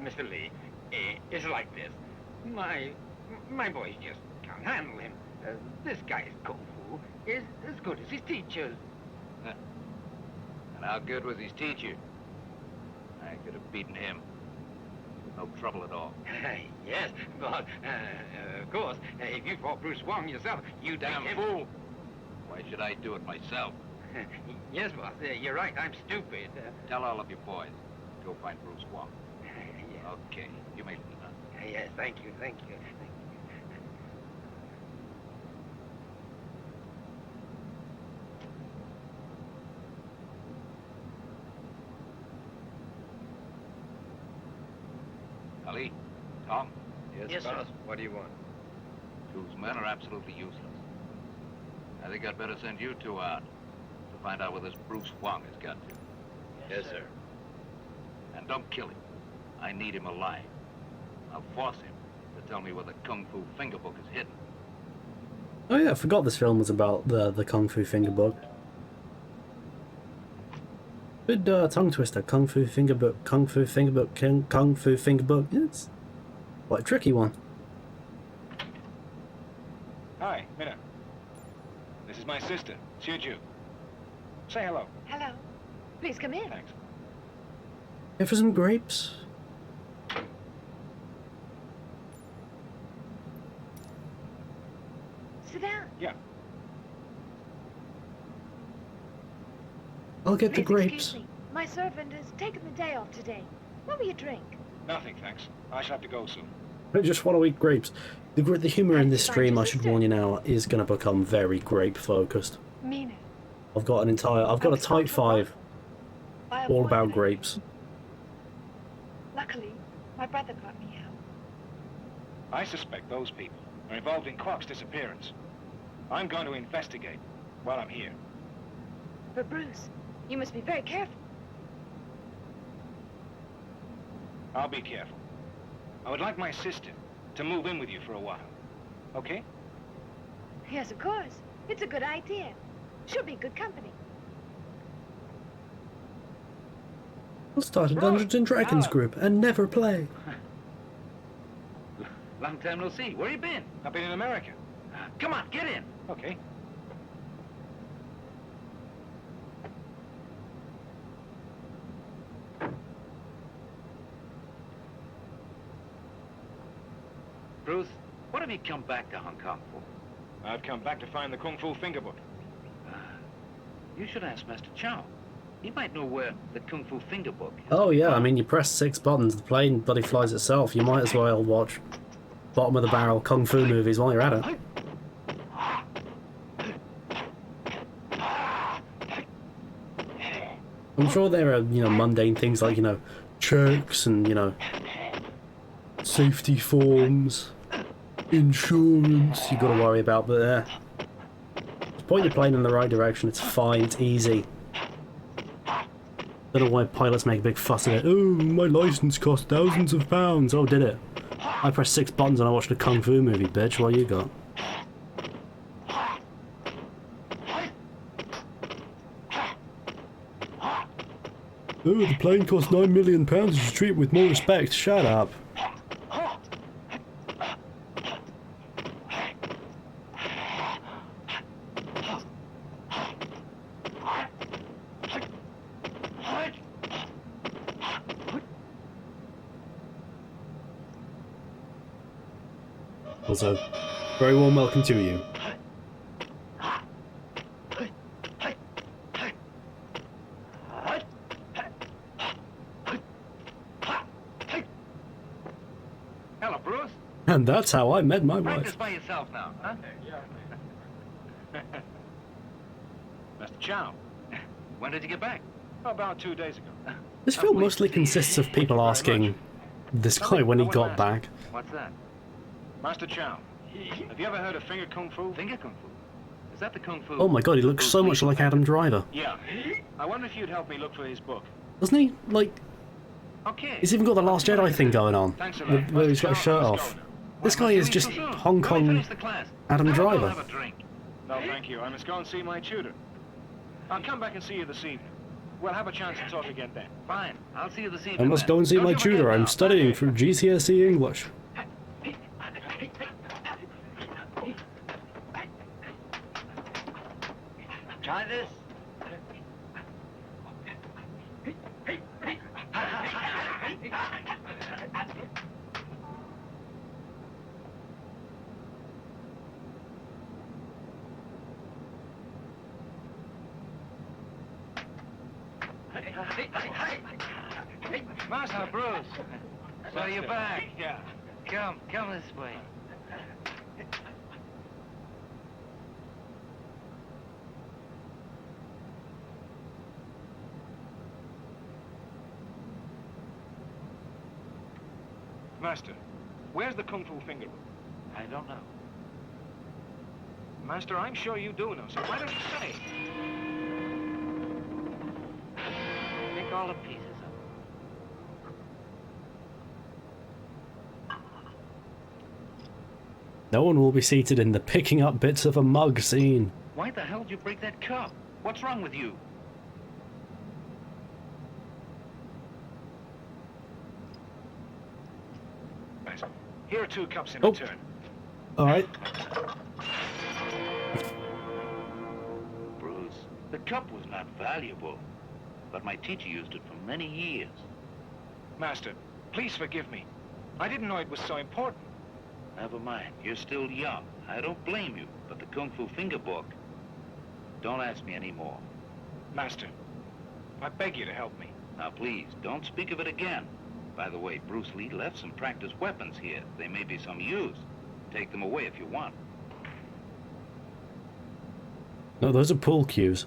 Mr. Lee, it's like this. My boys just can't can't handle him. This guy's kung fu is as good as his teacher's. And how good was his teacher? I could have beaten him. With no trouble at all. Yes, but, of course, if you fought Bruce Wong yourself, you'd Damn fool! Why should I do it myself? Yes, boss, you're right, I'm stupid. Tell all of your boys. Go find Bruce Wong. Yeah. Okay, you may leave now. Yes, thank you, thank you. Ali, Tom, Yes, sir. boss, what do you want? Chu's men are absolutely useless. I think I'd better send you two out to find out where this Bruce Wong has got to. Yes, sir. And don't kill him. I need him alive. I'll force him to tell me where the Kung Fu Finger Book is hidden. Oh yeah, I forgot this film was about the Kung Fu Finger Book. Good tongue twister. Kung Fu Finger Book, Kung Fu Finger Book, Kung Fu Finger Book. It's quite a tricky one. Hi, Minna. This is my sister, Ju. Say hello. Hello. Please come in. Thanks. Here for some grapes? Sit down. Yeah. I'll get the Please grapes. excuse me. My servant has taken the day off today. What will you drink? Nothing, thanks. I shall have to go soon. I just want to eat grapes. The humour in this Find stream, your I should sister. warn you now, is going to become very grape focused. Meaner. I've got a type 5 By a all boy about that I- grapes. Luckily, my brother got me out. I suspect those people are involved in Kwok's disappearance. I'm going to investigate while I'm here. But Bruce, you must be very careful. I'll be careful. I would like my sister to move in with you for a while. Okay? Yes, of course. It's a good idea. She'll be good company. We'll start a Dungeons and Dragons Ah. group and never play. Long time no see. Where you been? I've been in America. Come on, get in. Okay. Bruce, what have you come back to Hong Kong for? I've come back to find the Kung Fu Finger Book. You should ask Master Chow. He might know where the Kung Fu Finger Book is. Oh yeah, I mean you press 6 buttons, the plane bloody flies itself. You might as well watch bottom of the barrel Kung Fu movies while you're at it. I'm sure there are, mundane things like, checks and, safety forms, insurance you gotta worry about, but just point your plane in the right direction, it's fine, it's easy. Don't know why pilots make a big fuss of it. Oh, my license cost thousands of pounds. Oh, did it? I pressed 6 buttons and I watched a Kung Fu movie, bitch. What you got? Oh, the plane cost £9 million. You should treat it with more respect. Shut up. Also, very warm welcome to you. Hello, Bruce. And that's how I met my Practice wife. by yourself now, huh? Master Chow. When did you get back? About 2 days ago. This film mostly consists of people asking this guy when he got back. What's that? Master Chow, have you ever heard of Finger Kung Fu? Finger Kung Fu. Is that the Kung Fu? Oh my god, he looks so much like Adam Driver. Yeah. I wonder if you'd help me look for his book. Doesn't he? Like, Okay. he's even got the Last Jedi thing going on. Thanks a Where lot. he's got his shirt off. This guy is just Hong Kong Adam Driver. Have a drink. No, thank you. I must go and see my tutor. I'll come back and see you this evening. We'll have a chance to talk again then. Fine. I'll see you this evening. I must then. go and see Don't my you forget tutor. I'm now. studying for GCSE English. Try this. Master Bruce. So you're back. Yeah. Come this way. Master, where's the Kung Fu Finger Room? I don't know. Master, I'm sure you do know, so why don't you say? Pick all the pieces up. No one will be seated in the picking up bits of a mug scene. Why the hell did you break that cup? What's wrong with you? Master, here are 2 cups in Oh. return. Alright. Bruce, the cup was not valuable, but my teacher used it for many years. Master, please forgive me. I didn't know it was so important. Never mind, you're still young. I don't blame you, but the Kung Fu Finger Book... Don't ask me any more. Master, I beg you to help me. Now please, don't speak of it again. By the way, Bruce Lee left some practice weapons here. They may be some use. Take them away if you want. No, those are pool cues.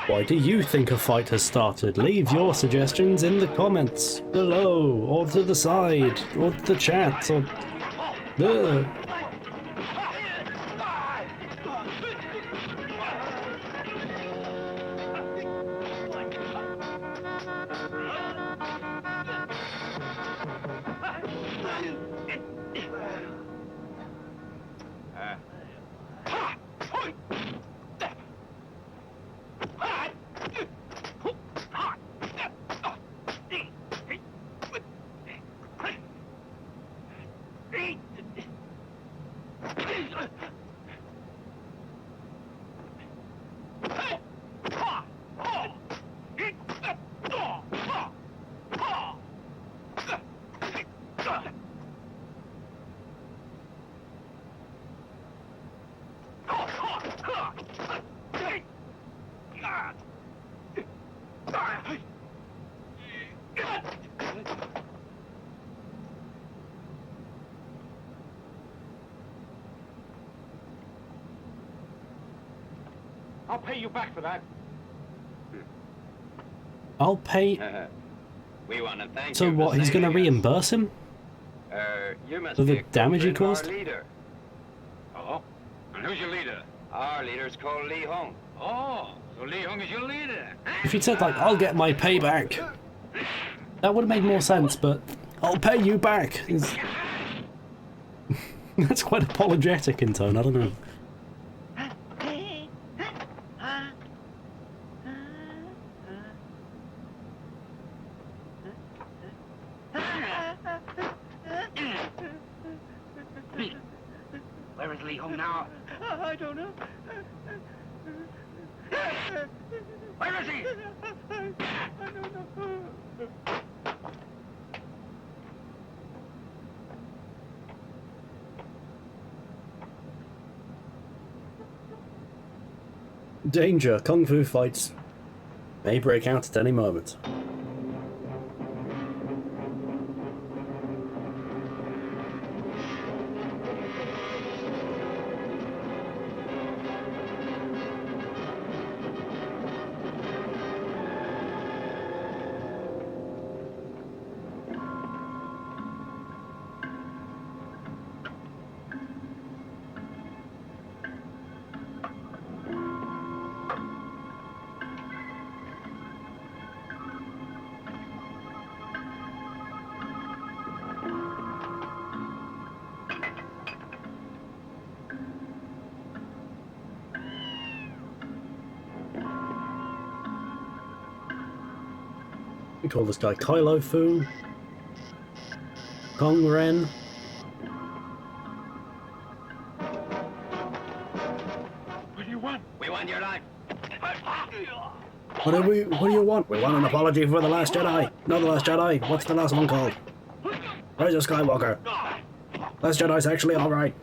Why do you think a fight has started? Leave your suggestions in the comments below, or to the side, or the chat, or... Ugh. I'll pay you back for that. I'll pay... We want to thank So you for what, he's gonna saving us. reimburse him? You must For the be a damage he culprit, caused? Our leader. Oh? And who's your leader? Our leader's called Li Hong. Oh, so Li Hong is your leader. If he'd said, like, I'll get my payback, that would have made more sense, but I'll pay you back is... That's quite apologetic in tone, I don't know. Where is Li Hong now? I don't know. Where is he? I don't know. Danger, kung fu fights may break out at any moment. We call this guy Kylo Fu. Kong Ren. What do you want? We want your life. What do you want? We want an apology for The Last Jedi. Not The Last Jedi. What's the last one called? Rise of Skywalker. Last Jedi's actually alright.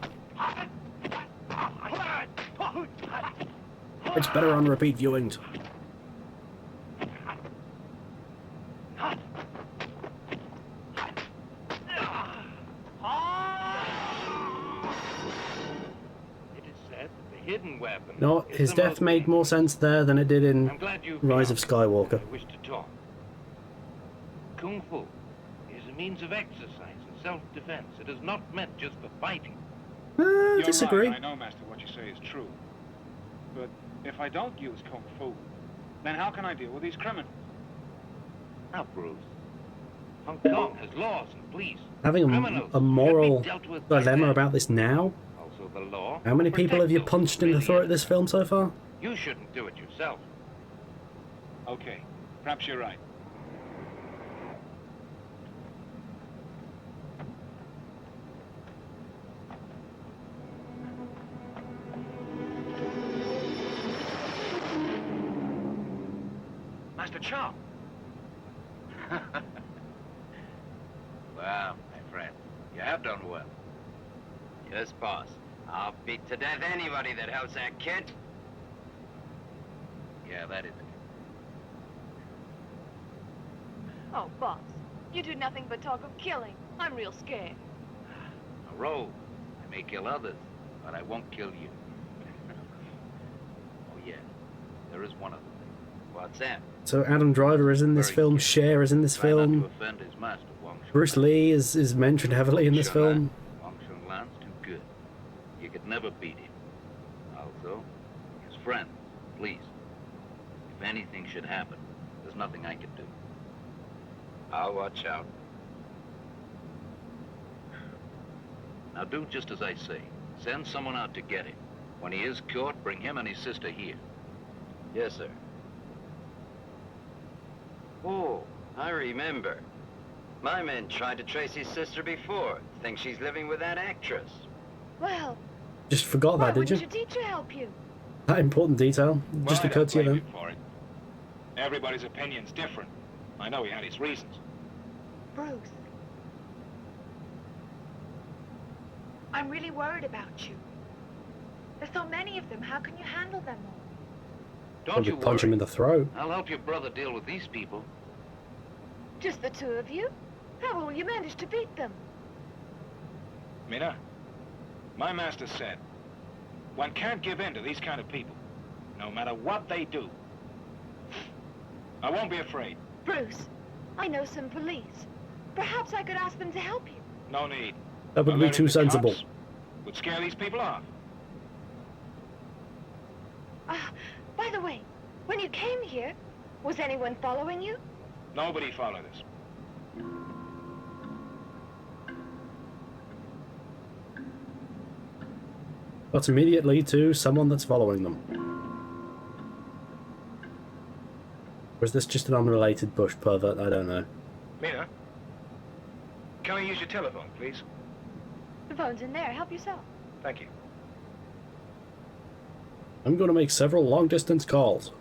It's better on repeat viewings. It is said that the hidden weapon. No, is his the death most made more sense there than it did in I'm glad you Rise of Skywalker. I wish to talk. Kung Fu is a means of exercise and self-defense. It is not meant just for fighting. You're Disagree. right. I know, Master, what you say is true. But if I don't use Kung Fu, then how can I deal with these criminals? Now, Bruce, Hong Kong has laws and police. Having Criminals a should moral be dealt with by dilemma them. about this now? Also, the law. How many people have you protects punched those in the who throat really this film so far? You shouldn't do it yourself. Okay, perhaps you're right. Master Chow. Well, my friend, you have done well. Yes, boss. I'll beat to death anybody that helps that kid. Yeah, that is it. Oh, boss, you do nothing but talk of killing. I'm real scared. A rogue. I may kill others, but I won't kill you. Oh, yes. There is one other thing. What's that? So Adam Driver is in this Very film, good. Cher is in this Try not film, to offend his master, Wang Shun Bruce Lan. Lee is mentioned heavily in this Shun Lan. film. Wang Shun Lan's too good. You could never beat him. Also, his friend, please. If anything should happen, there's nothing I can do. I'll watch out. Now do just as I say. Send someone out to get him. When he is caught, bring him and his sister here. Yes, sir. Oh, I remember. My men tried to trace his sister before. Think she's living with that actress. Well, Just forgot why that, did wouldn't you? your teacher help you? That important detail just Well, I occurred to you don't then. blame him for it. Everybody's opinion's different. I know he had his reasons. Bruce. I'm really worried about you. There's so many of them. How can you handle them all? Don't Probably you punch worry. him in the throat. I'll help your brother deal with these people. Just the two of you? How will you manage to beat them? Mina, my master said, one can't give in to these kind of people, no matter what they do. I won't be afraid. Bruce, I know some police. Perhaps I could ask them to help you. No need. That would be Alerting too the sensible. cops would scare these people off. By the way, when you came here, was anyone following you? Nobody followed us. But immediately to someone that's following them. Or is this just an unrelated bush pervert? I don't know. Mina, can I use your telephone, please? The phone's in there. Help yourself. Thank you. I'm going to make several long-distance calls.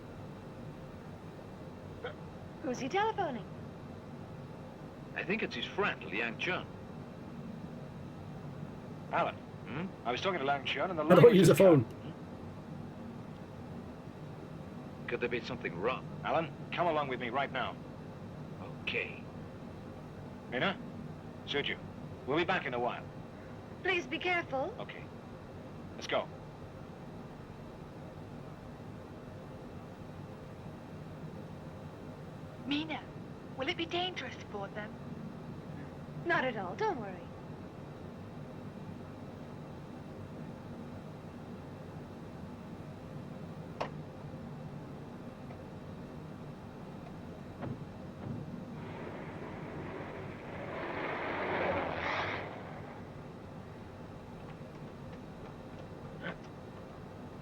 Who's he telephoning? I think it's his friend, Liang Chun. Alan, Hmm? I was talking to Lang Chun and the How line do I was use a just cut. phone? Could there be something wrong? Alan, come along with me right now. Okay. Mina, suit you. We'll be back in a while. Please be careful. Okay. Let's go. Mina, will it be dangerous for them? Not at all. Don't worry.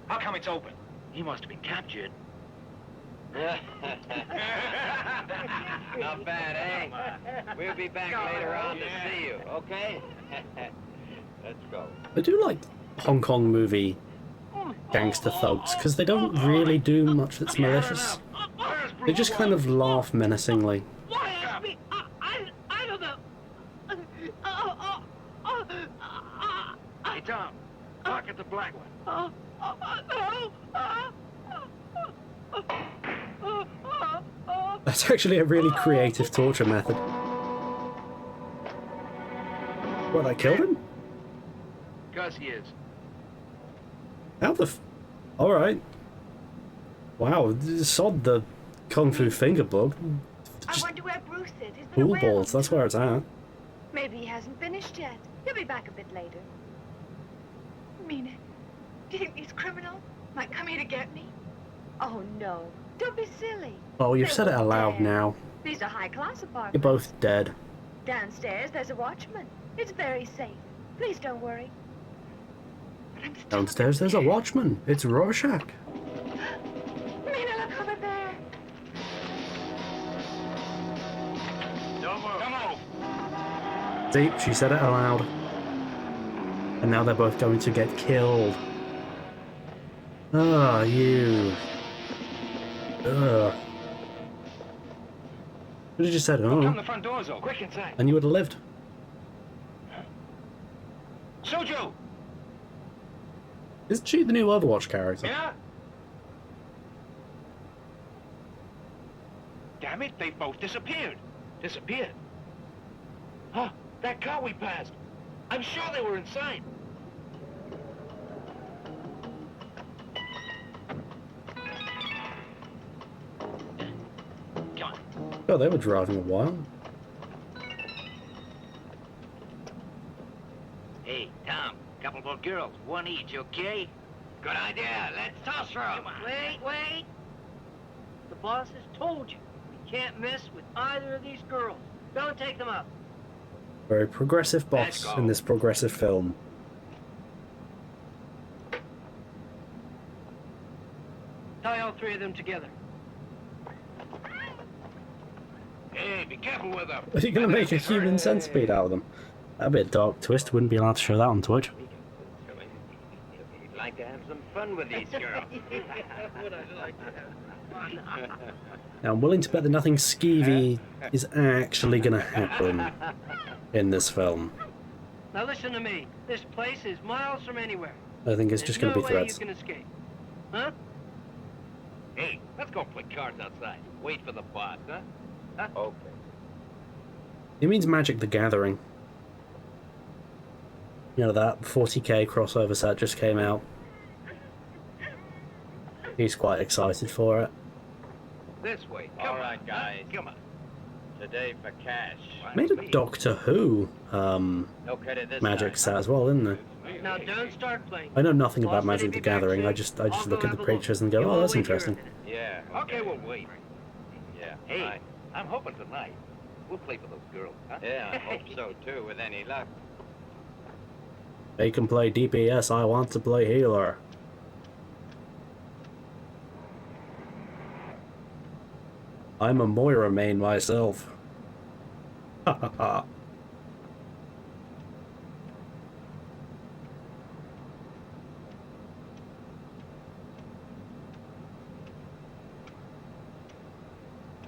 How come it's open? He must have been captured. Not bad, eh? We'll be back later on to see you, okay? Let's go. I do like Hong Kong movie gangster thugs because they don't really do much that's malicious. They just kind of laugh menacingly. Why ask me? I don't know. Hey, Tom, look at the black one. That's actually a really creative torture method. What, I killed him? Because he is. How the Alright. Wow, sod the Kung Fu Finger Bug. I Just wonder where Bruce is. He's been pool away a balls, long that's where it's at. Maybe he hasn't finished yet. He'll be back a bit later. Mina, do you think these criminals might come here to get me? Oh, no. Don't be silly. Oh, you've They said it won't aloud dare. now. These are high-class apartments. You're both dead. Downstairs, there's a watchman. It's very safe. Please don't worry. But I'm still Downstairs there's a watchman. It's Rorschach. Mina, look over there. Don't move. See, she said it aloud. And now they're both going to get killed. Ah, you. Ugh. What did you say? Come, Oh, the front door's open. Quick inside. and you would have lived. Suju! Isn't she the new Overwatch character? Yeah? Damn it, they both disappeared. Disappeared. Huh, that car we passed. I'm sure they were inside. Come on. Oh, they were driving a while. Hey, Tom, couple more girls, one each, okay? Good idea. Let's toss her up. Wait. The boss has told you. You can't mess with either of these girls. Don't take them up. Very progressive Let's boss go. in this progressive film. Tie all three of them together. Hey, be careful with them. Are you going to make a human centipede out of them? That'd be a dark twist. Wouldn't be allowed to show that on Twitch. You'd like to have some fun with these girls. Would I like to have fun? Now, I'm willing to bet that nothing skeevy is actually going to happen in this film. Now listen to me. This place is miles from anywhere. I think it's just going to be There's no way threats. you can escape. Huh? Hey, let's go play cards outside. Wait for the boss, huh? Okay. It means Magic the Gathering. You know, that 40k crossover set just came out. He's quite excited for it. This way. All right, guys. Come on. Today for cash. Made a Doctor Who No credit this Magic time. set as well, didn't they? Now don't start playing. I know nothing about Boss said Magic he'd the be back Gathering. soon. I just I'll look go at the have a look. pictures and go, You oh, all that's wait here a interesting. minute. Yeah. Okay, we'll wait. Yeah. Hey, I'm hoping tonight we'll play for those girls, huh? Yeah, I hope so too. With any luck. They can play DPS. I want to play healer. I'm a Moira main myself. Ha ha ha.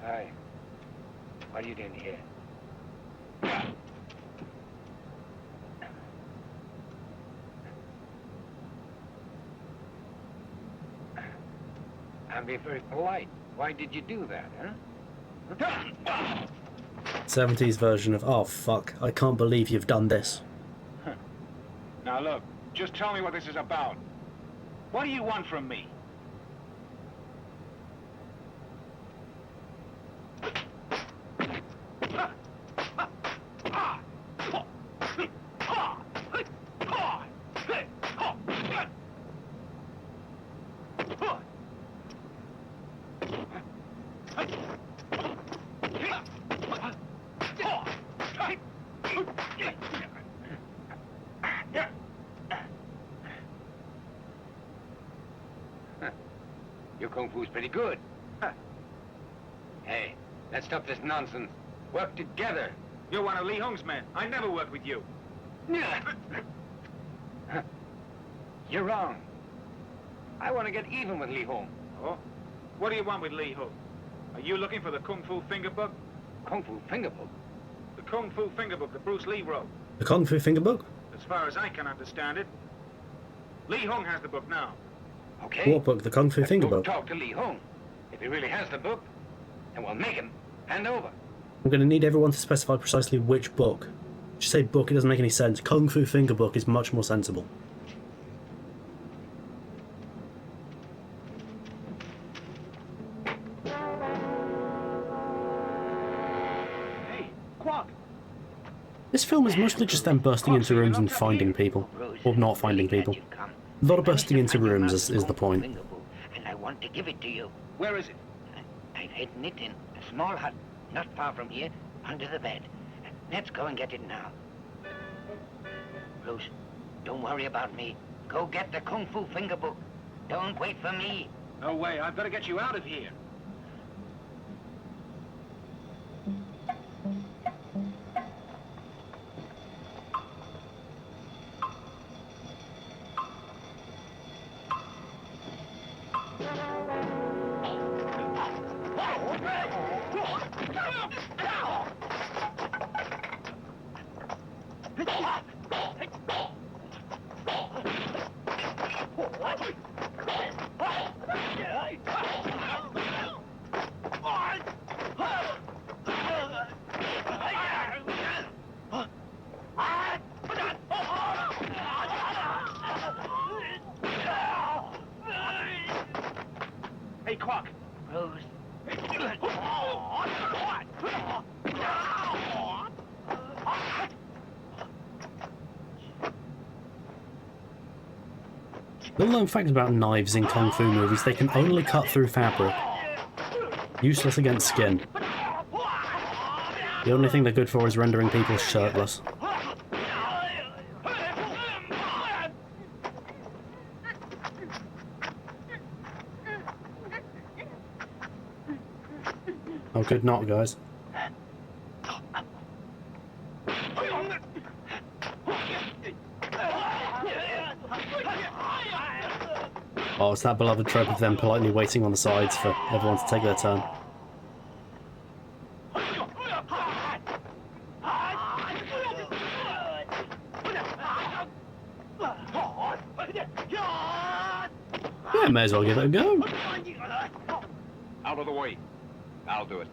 Hi. What are you doing here? I'm being very polite. Why did you do that, huh? 70s version of, oh fuck, I can't believe you've done this. Now look, just tell me what this is about. What do you want from me? Your kung fu's pretty good. Huh. Hey, let's stop this nonsense. Work together. You're one of Li Hong's men. I never work with you. You're wrong. I want to get even with Li Hong. Oh? What do you want with Li Hong? Are you looking for the Kung Fu Finger Book? Kung Fu Finger Book? The Kung Fu Finger Book that Bruce Lee wrote. The Kung Fu Finger Book? As far as I can understand it. Li Hong has the book now. Okay. What book? The Kung Fu Finger We'll Book? talk to Li Hong. If he really has the book, then we'll make him hand over. I'm going to need everyone to specify precisely which book. Just say book, it doesn't make any sense. Kung Fu Finger Book is much more sensible. Hey, Quack! This film is mostly just them bursting into rooms and finding people. Or not finding people. A lot of bursting into rooms is the point. And I want to give it to you. Where is it? I've hidden it in a small hut, not far from here, under the bed. Let's go and get it now. Bruce, don't worry about me. Go get the Kung Fu Finger Book. Don't wait for me. No way, I've got to get you out of here. Hey, Quack! Bruce. Little known fact about knives in Kung Fu movies, they can only cut through fabric. Useless against skin. The only thing they're good for is rendering people shirtless. Oh, good knock, guys. Oh, it's that beloved trope of them politely waiting on the sides for everyone to take their turn. Yeah, may as well give it a go. Out of the way. I'll do it.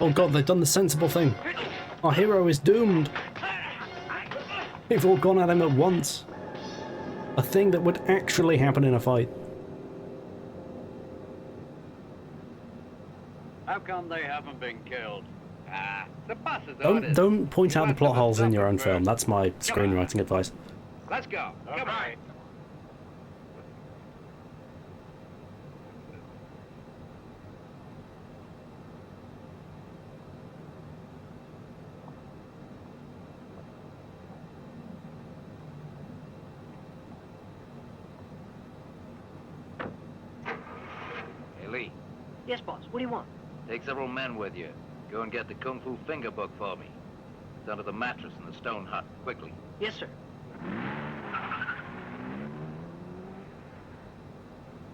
Oh god, they've done the sensible thing. Our hero is doomed. They've all gone at him at once. A thing that would actually happen in a fight. How come they haven't been killed? Ah, the boss's orders. Don't point out the want plot them to holes in stop your it own first. film. That's my screenwriting advice. Let's go. Come on. Hey, Lee, Yes, boss. What do you want? take several men with you. Go and get the Kung Fu Finger Book for me. It's under the mattress in the stone hut. Quickly. Yes, sir.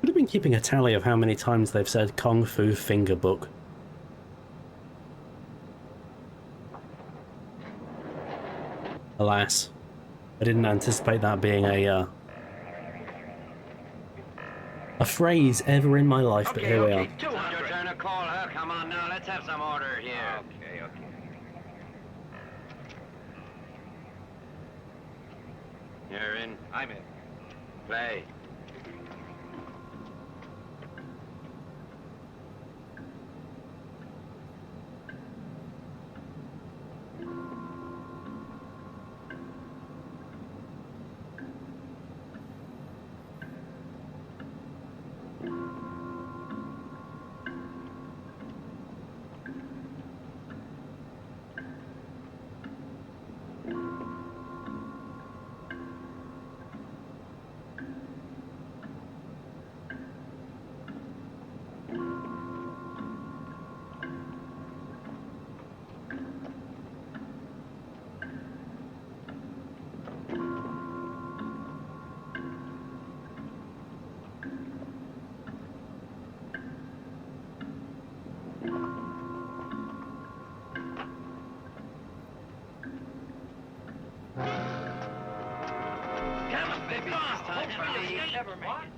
Would have been keeping a tally of how many times they've said Kung Fu Finger Book. Alas, I didn't anticipate that being a phrase ever in my life, but here we are. 200. Your turn to call her. Come on now, let's have some order here. Okay, okay. You're in. I'm in. Play.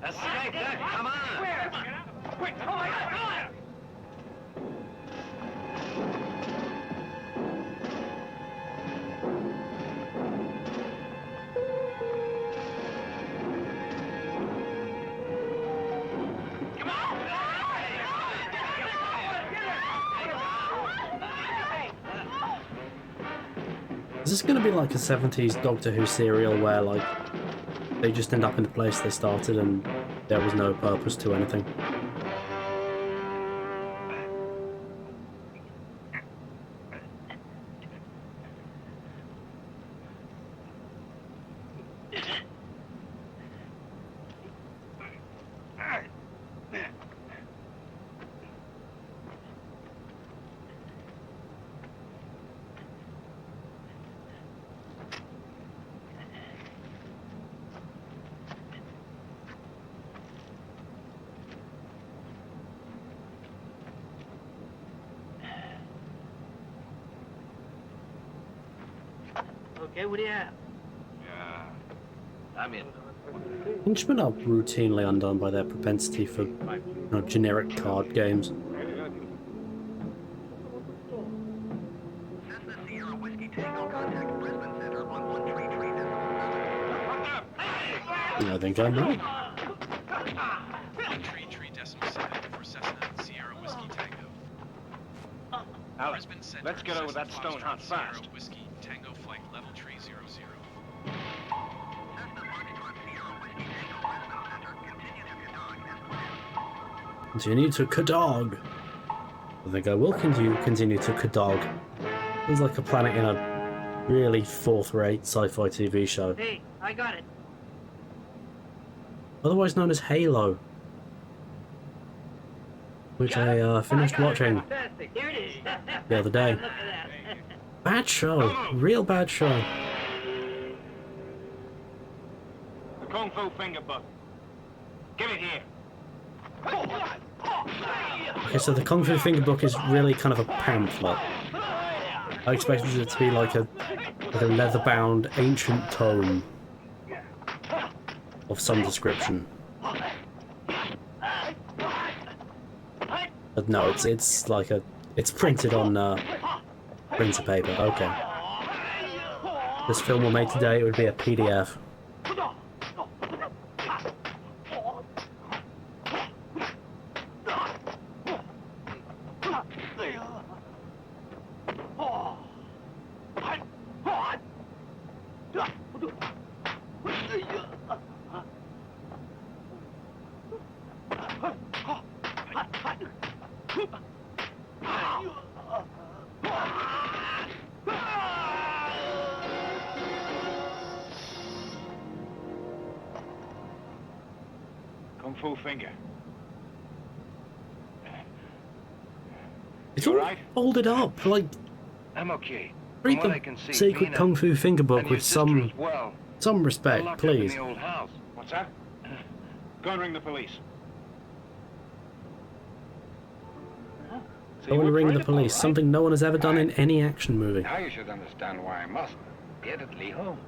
Escape that, come on! Where? Quick, oh my God! Is this going to be like a 70s Doctor Who serial where, like, they just end up in the place they started and there was no purpose to anything? Okay, what do you have? I'm in. Henchmen are routinely undone by their propensity for, generic card games. I think I'm right. 133.7 for Cessna Sierra Whiskey Tango. Alex, let's get over that stone hot fast. Sierra Whiskey Tango flight level 300. Continue to Kadog. I think I will continue to Kadog. Sounds like a planet in a really fourth-rate sci-fi TV show. Hey, I got it. Otherwise known as Halo. Which I finished watching Fantastic. Here it is. the other day. Look at that. Bad show. Real bad show. The Kung Fu finger book. Give it here. Okay, so the Kung Fu Finger Book is really kind of a pamphlet. I expected it to be like a leather-bound ancient tome of some description. But no, it's like it's printed on printer paper. Okay. This film were made today, it would be a PDF. Kung Fu finger. It's You all alright? folded up, like I'm okay. read From what I the can see, Sacred Mina Kung Fu Finger Book and your with sister some as well. respect, Locked please. up in the old house. What's that? Go and ring the police. See, Go and we're ring the afraid of police, all right. something no one has ever done in any action movie. Now you should understand why I must. Get it, Lee home.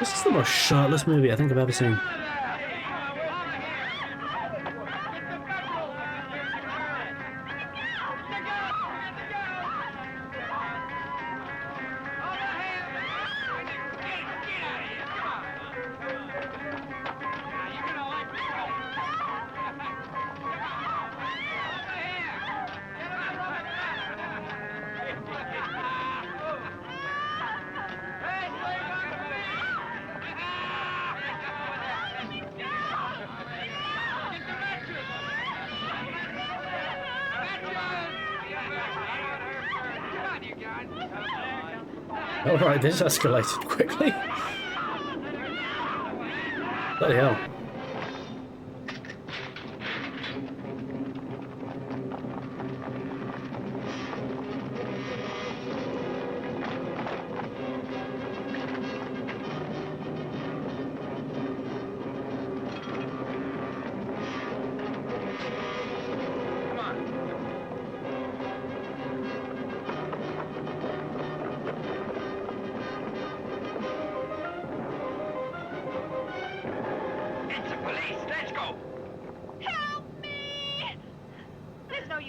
This is the most shirtless movie I think I've ever seen. Alright, this escalated quickly. Bloody hell.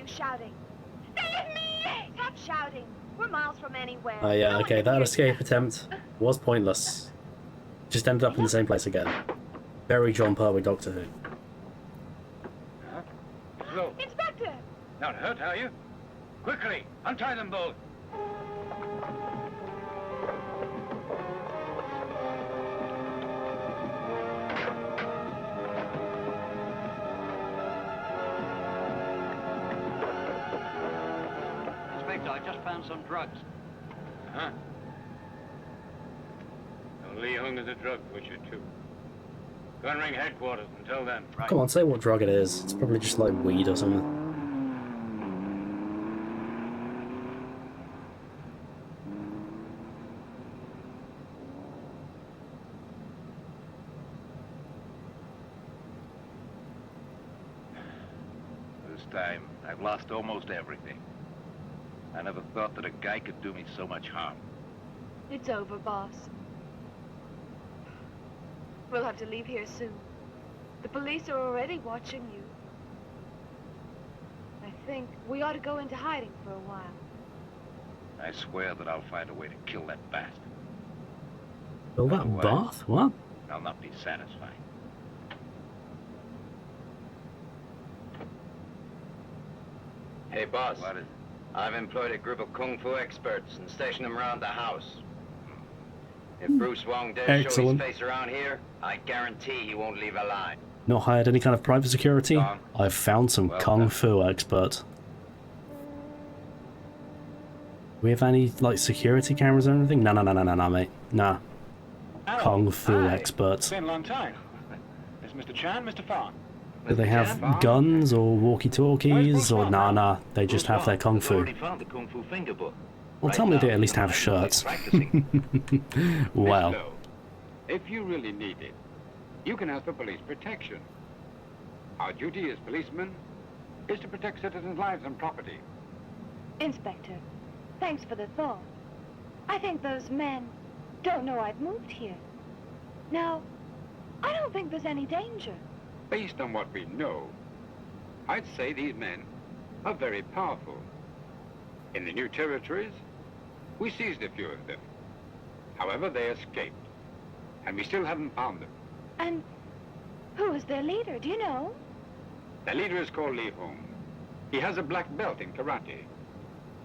Shouting. Save me! Stop shouting. We're miles from anywhere. Oh yeah, No one okay, can that hear escape you. attempt was pointless. Just ended up in the same place again. Very John Pertwee Doctor Who. Huh? Slow. Inspector! Not hurt, are you? Quickly, untie them both. Inspector, I just found some drugs. Huh? Well, Lee Hung is a drug pusher, too. Go and ring headquarters and tell them. Right. Come on, say what drug it is. It's probably just like weed or something. This time, I've lost almost everything. I never thought that a guy could do me so much harm. It's over, boss. We'll have to leave here soon. The police are already watching you. I think we ought to go into hiding for a while. I swear that I'll find a way to kill that bastard. Fill that Otherwise- bath? What? I'll not be satisfied. Hey, boss. What is it? I've employed a group of Kung Fu experts and stationed them around the house. If Bruce Wong dares show his Excellent. face around here, I guarantee he won't leave alive. Not hired any kind of private security? Gone. I've found some Well Kung done. Fu expert. We have any, like, security cameras or anything? No, mate. Nah. Oh, Kung Fu hi. experts. It's been a long time. Is Mr. Chan, Mr. Farn? Do they have guns or walkie-talkies or nah, they just have their Kung I've Fu? already found the Kung Fu finger book. Well, Right tell me now, they at least have I'm shirts. practicing. Well, Miss Lowe, if you really need it, you can ask for police protection. Our duty as policemen is to protect citizens' lives and property. Inspector, thanks for the thought. I think those men don't know I've moved here. Now, I don't think there's any danger. Based on what we know, I'd say these men are very powerful. In the new territories, we seized a few of them. However, they escaped, and we still haven't found them. And who is their leader, do you know? Their leader is called Lee Hung. He has a black belt in karate.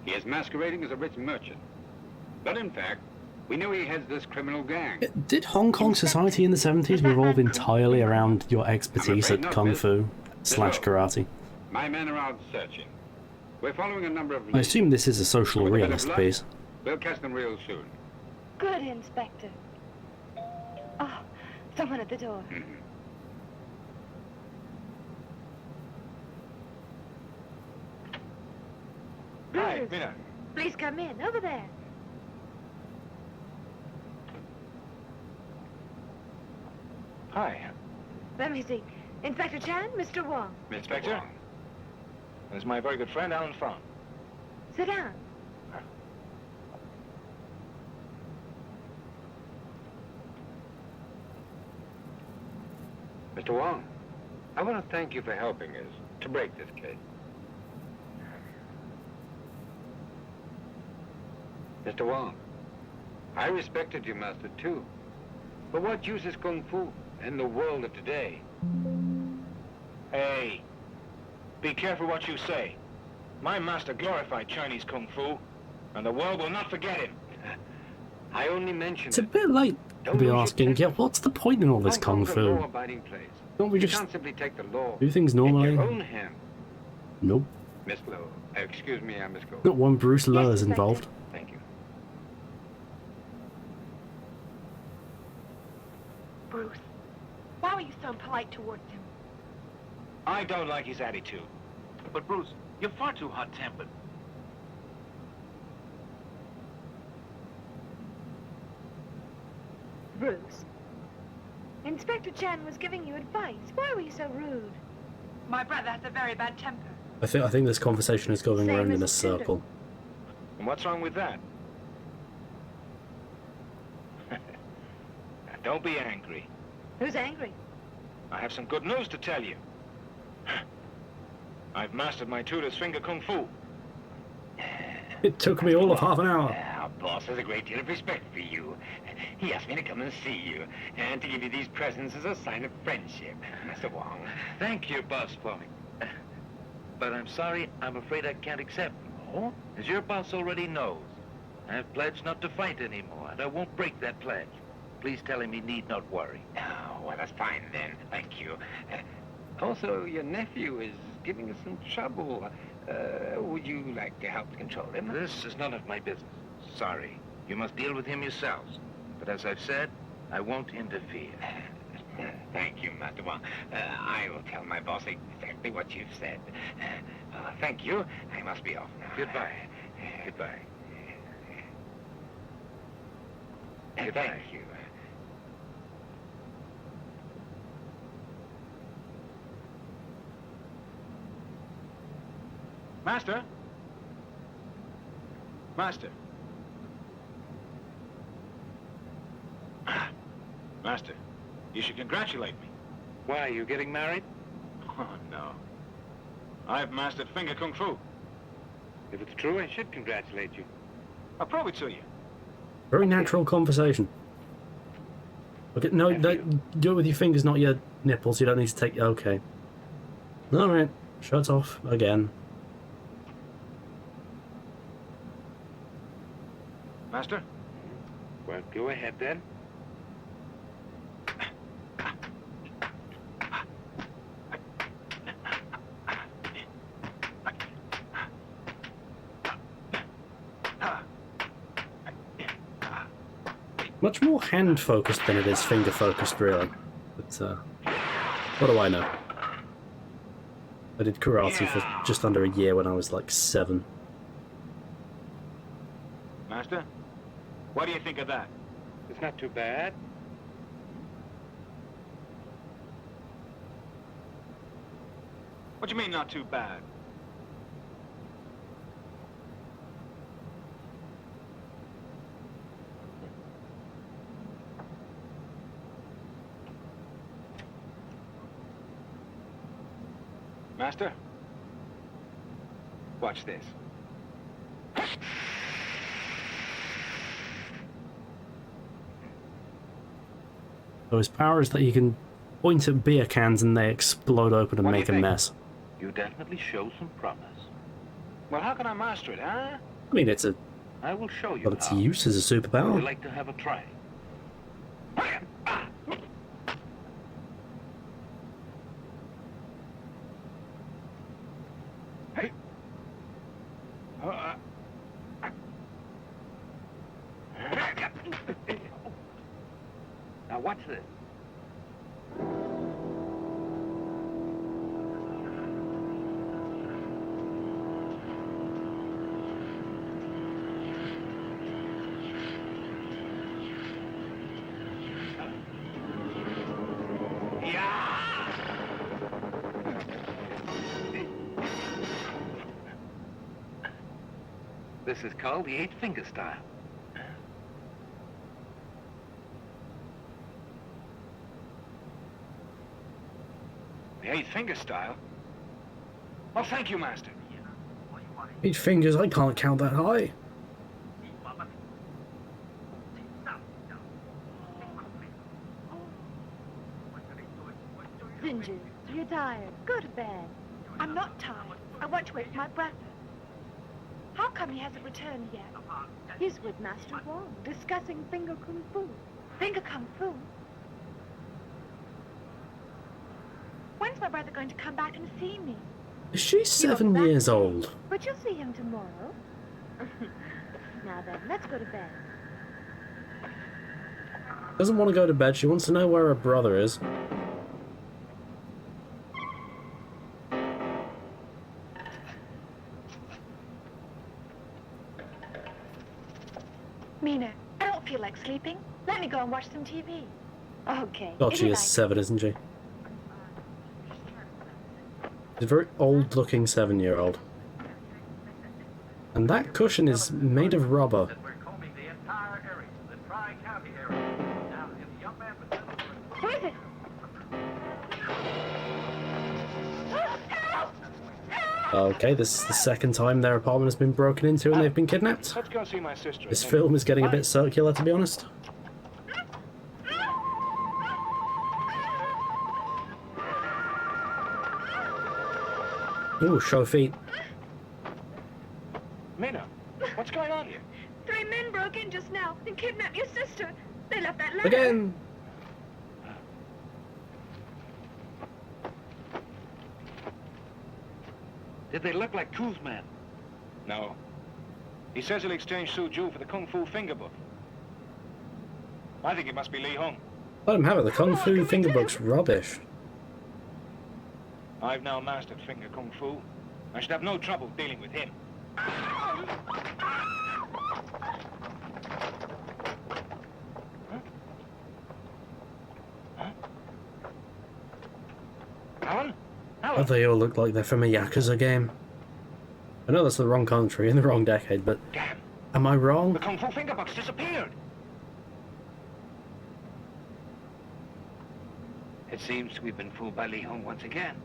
He is masquerading as a rich merchant. But in fact, we know he heads this criminal gang. did Hong Kong society in the 70s revolve entirely around your expertise at Kung Fu / karate? My men are out searching. We're following a number of I leads. assume this is a social With a bit of realist luck, piece. We'll catch them real soon. Good, Inspector. Oh, someone at the door. Hi, Bruce, Mina. please come in, over there. Hi. Let me see. Inspector Chan, Mr. Wong. Inspector? This is my very good friend, Alan Farn. Sit down. Mr. Wong, I want to thank you for helping us to break this case. Mr. Wong, I respected your master too. But what use is Kung Fu in the world of today? Hey, be careful what you say. My master glorified Chinese Kung Fu, and the world will not forget him. I only mentioned It's a bit late to be asking, yeah, what's the point in all this kung fu? law-abiding place. Don't we You just can't simply take the law do things in normally? your own hand. Nope. Miss Lowe. Excuse me, Miss Gold. Not one Bruce Lowe is involved. Thank you. Bruce, why were you so impolite towards him? I don't like his attitude. But Bruce, you're far too hot-tempered. Bruce, Inspector Chan was giving you advice. Why were you so rude? My brother has a very bad temper. I think this conversation is going Same around as in a the student. circle. And what's wrong with that? Don't be angry. Who's angry? I have some good news to tell you. I've mastered my tutor's finger kung fu. It took me all of half an hour. Our boss has a great deal of respect for you. He asked me to come and see you, and to give you these presents as a sign of friendship, Mr. Wong. Thank you, boss, for me. But I'm sorry, I'm afraid I can't accept them. Oh? As your boss already knows, I have pledged not to fight anymore, and I won't break that pledge. Please tell him he need not worry. Oh, well, that's fine then. Thank you. Also, your nephew is giving us some trouble. Would you like to help control him? This is none of my business. Sorry. You must deal with him yourselves. But as I've said, I won't interfere. Thank you, Master Wong. I will tell my boss exactly what you've said. Thank you. I must be off now. Goodbye. Goodbye. Thank you. Master? Master? Master, you should congratulate me. Why, are you getting married? Oh, no. I've mastered finger kung fu. If it's true, I should congratulate you. I'll prove it to you. Very natural conversation. Okay, no, do it with your fingers, not your nipples. You don't need to take. Okay. All right. Shut off again. Master? Well, go ahead then. Much more hand focused than it is finger focused, really. But what do I know? I did karate for just under a year when I was like 7. Master? What do you think of that? It's not too bad. What do you mean, not too bad? Master? Watch this. So his power is that he can point at beer cans and they explode open and What do you make a think? mess. You definitely show some promise. Well, how can I master it, huh? I mean, it's a I will show you well, its how. use as a Would you superpower. like to have a try? Hey. Now watch this. This is called the 8-finger style. The 8 finger style? Oh, thank you, Master. 8 fingers, I can't count that high. Ginger, you're tired. Go to bed. I'm not tired. I want to wait for my brother. How come he hasn't returned yet? He's with Master Wong, discussing finger kung fu. Finger kung fu? When's my brother going to come back and see me? Is she 7 years old? But you'll see him tomorrow. Now then, let's go to bed. Doesn't want to go to bed, she wants to know where her brother is. Mina, I don't feel like sleeping. Let me go and watch some TV. Okay. God, if she you is like. 7, isn't she? She's a very old-looking 7-year-old. And that cushion is made of rubber. Who is it? Okay, this is the second time their apartment has been broken into and they've been kidnapped. Let's go see my sister. This film is getting a bit circular, to be honest. Ooh, show feet. Mina, what's going on here? 3 men broke in just now and kidnapped your sister. They left that letter. Again! Did they look like Ku's men? No. He says he'll exchange Su Ju for the Kung Fu finger book. I think it must be Li Hong. Let him have it, the Kung Fu finger book's rubbish. I've now mastered finger Kung Fu. I should have no trouble dealing with him. Alan? Oh, they all look like they're from a Yakuza game. I know that's the wrong country in the wrong decade, but Damn. am I wrong? The Kung Fu finger book's disappeared. It seems we've been fooled by Li Hong once again.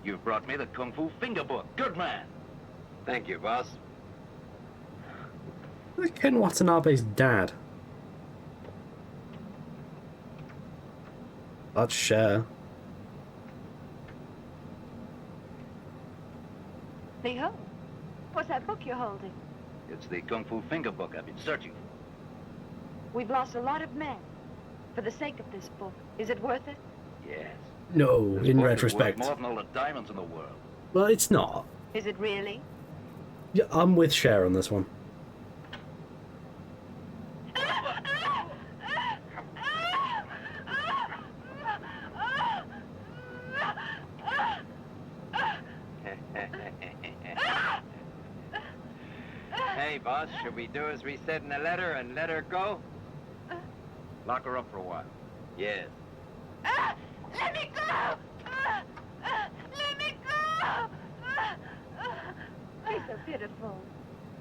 You've brought me the Kung Fu finger book. Good man. Thank you, boss. Who's Ken Watanabe's dad? That's Cher. Li Hong, what's that book you're holding? It's the Kung Fu finger book I've been searching for. We've lost a lot of men. For the sake of this book, is it worth it? Yes. No, This in book is retrospect. worth more than all the diamonds in the world. Well, it's not. Is it really? Yeah, I'm with Cher on this one. Hey, boss, should we do as we said in the letter and let her go? Lock her up for a while. Yes. Let me go! Let me go! She's so pitiful.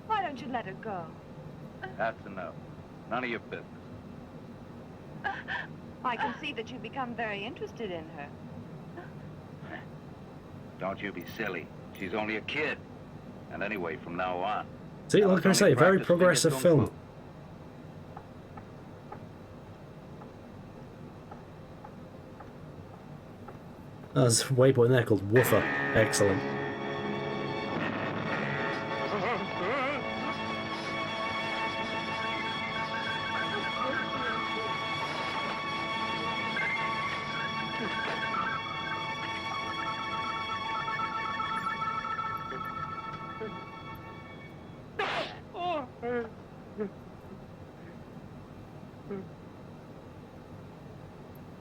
Why don't you let her go? That's enough. None of your business. I can see that you've become very interested in her. Don't you be silly. She's only a kid. And anyway, from now on. See, like I say, very progressive film. There's a waypoint there called Woofer. Excellent.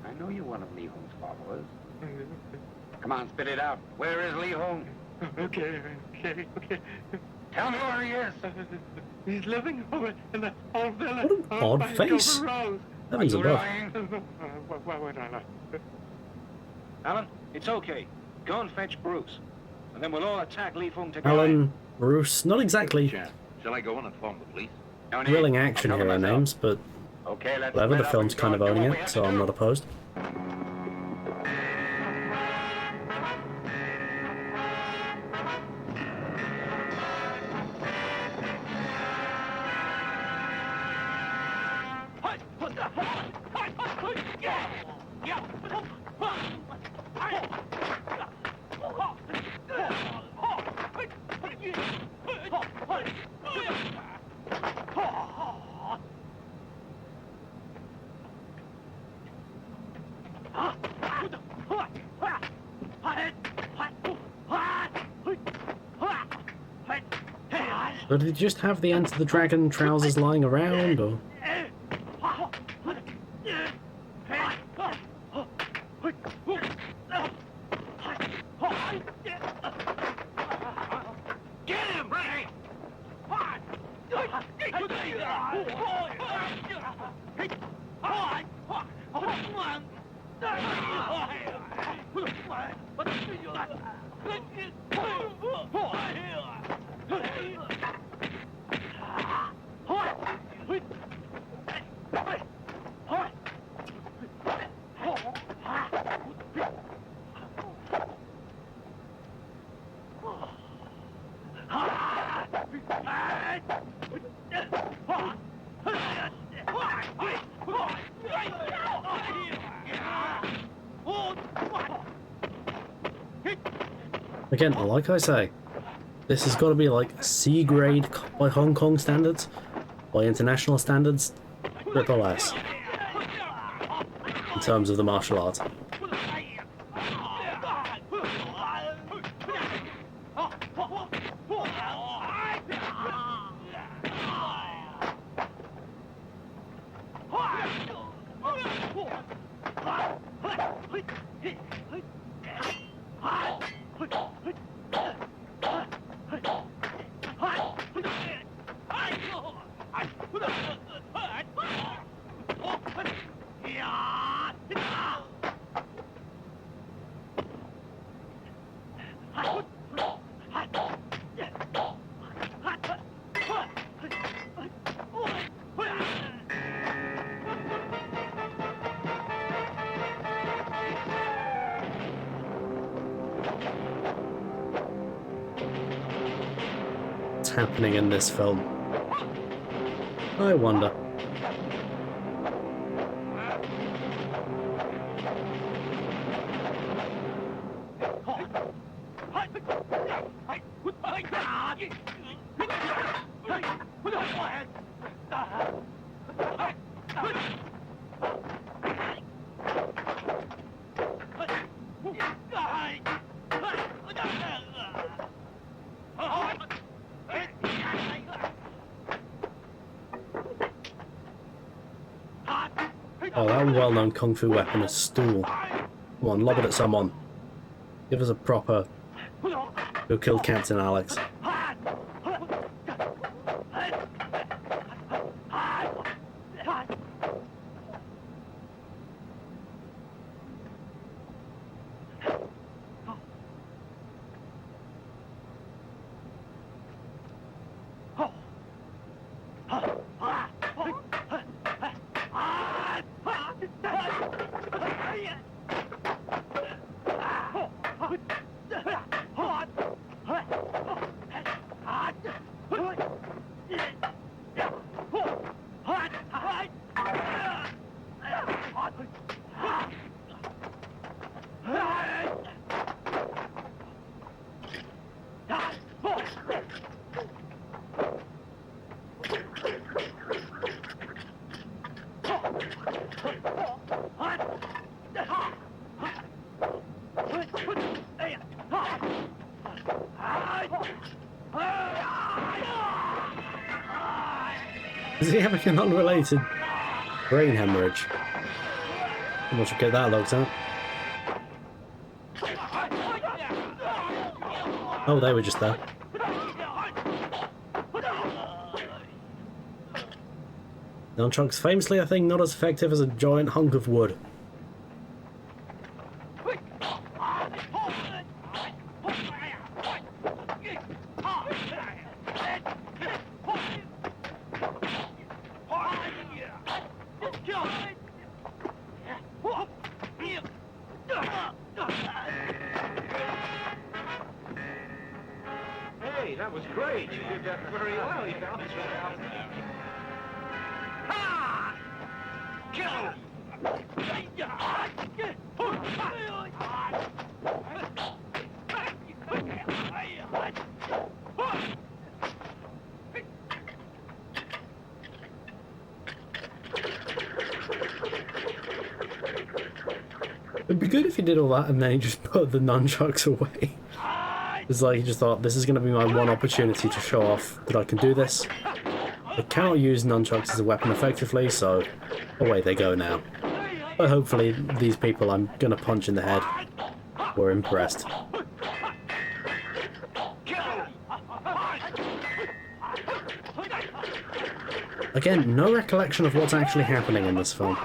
I know you're one of Li Hong's followers. Come on, spit it out. Where is Li Hong? Okay. Tell me where he is. He's living over in the old villa. What an odd by face. Dover Road. Heavens Are you above. lying? Why would I lie? Alan, it's okay. Go and fetch Bruce. And then we'll all attack Li Feng together. Alan, Bruce, not exactly. Chance. Shall I go and inform the police? No need. Thrilling action I'll cover hero myself. names, but Okay, let's whatever, the split up film's and kind go of and do owning what we it, have so to I'm do. not opposed. But did you just have the Enter the Dragon trousers lying around, or...? Again, like I say, this has got to be like C grade by Hong Kong standards, by international standards, triple S in terms of the martial arts. What's happening in this film? I wonder. Oh, that well-known kung fu weapon is stool. Come on, lob it at someone. Give us a proper... Who killed Captain Alex? Is he having an unrelated brain hemorrhage? I'm not sure get that looked at. Oh, they were just there. Nunchucks famously, I think, not as effective as a giant hunk of wood. He did that very well. He balanced it out. Kill! It'd be good if he did all that and then he just put the nunchucks away. It's like he just thought, this is going to be my one opportunity to show off that I can do this. I cannot use nunchucks as a weapon effectively, so away they go now. But hopefully these people I'm going to punch in the head were impressed. Again, no recollection of what's actually happening in this film.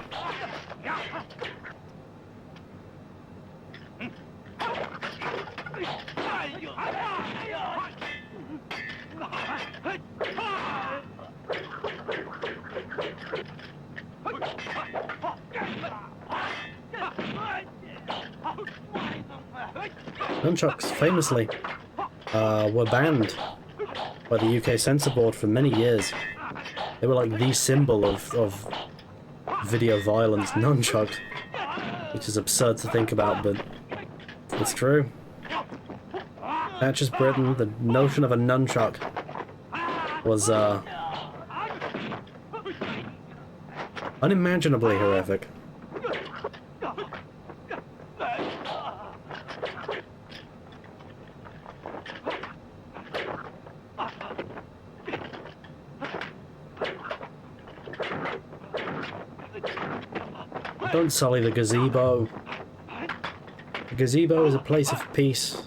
Nunchucks, famously, were banned by the UK censor board for many years. They were like the symbol of video violence, nunchucks, which is absurd to think about, but it's true. Thatcher's Britain, the notion of a nunchuck was unimaginably horrific. Don't sully the gazebo. The gazebo is a place of peace.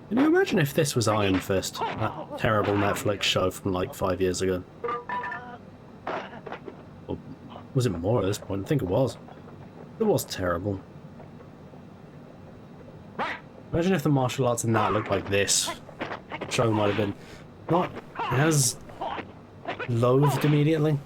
Can you imagine if this was Iron Fist, that terrible Netflix show from like 5 years ago? Or was it more at this point? I think it was. It was terrible. Imagine if the martial arts in that looked like this. The show might have been not as loathed immediately.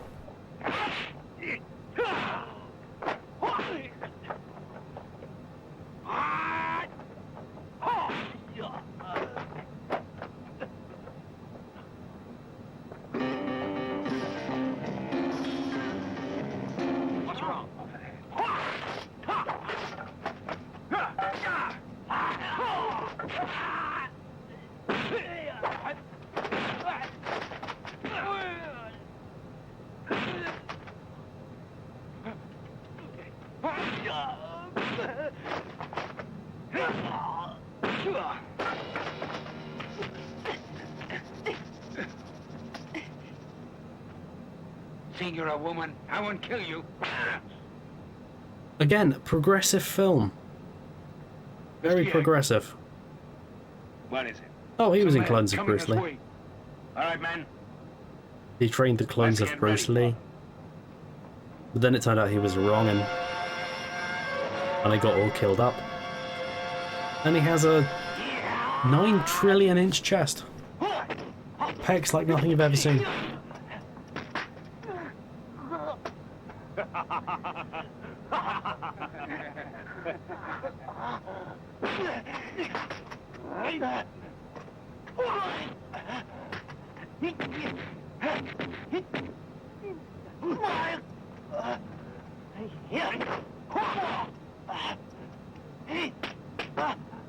Seeing you're a woman, I won't kill you. Again, progressive film. Very progressive. What is it? Oh, he was in clones of Bruce Lee. All right, men. He trained the clones of Bruce Lee. But then it turned out he was wrong and he got all killed up. And he has a 9 trillion inch chest. Pecs like nothing you've ever seen.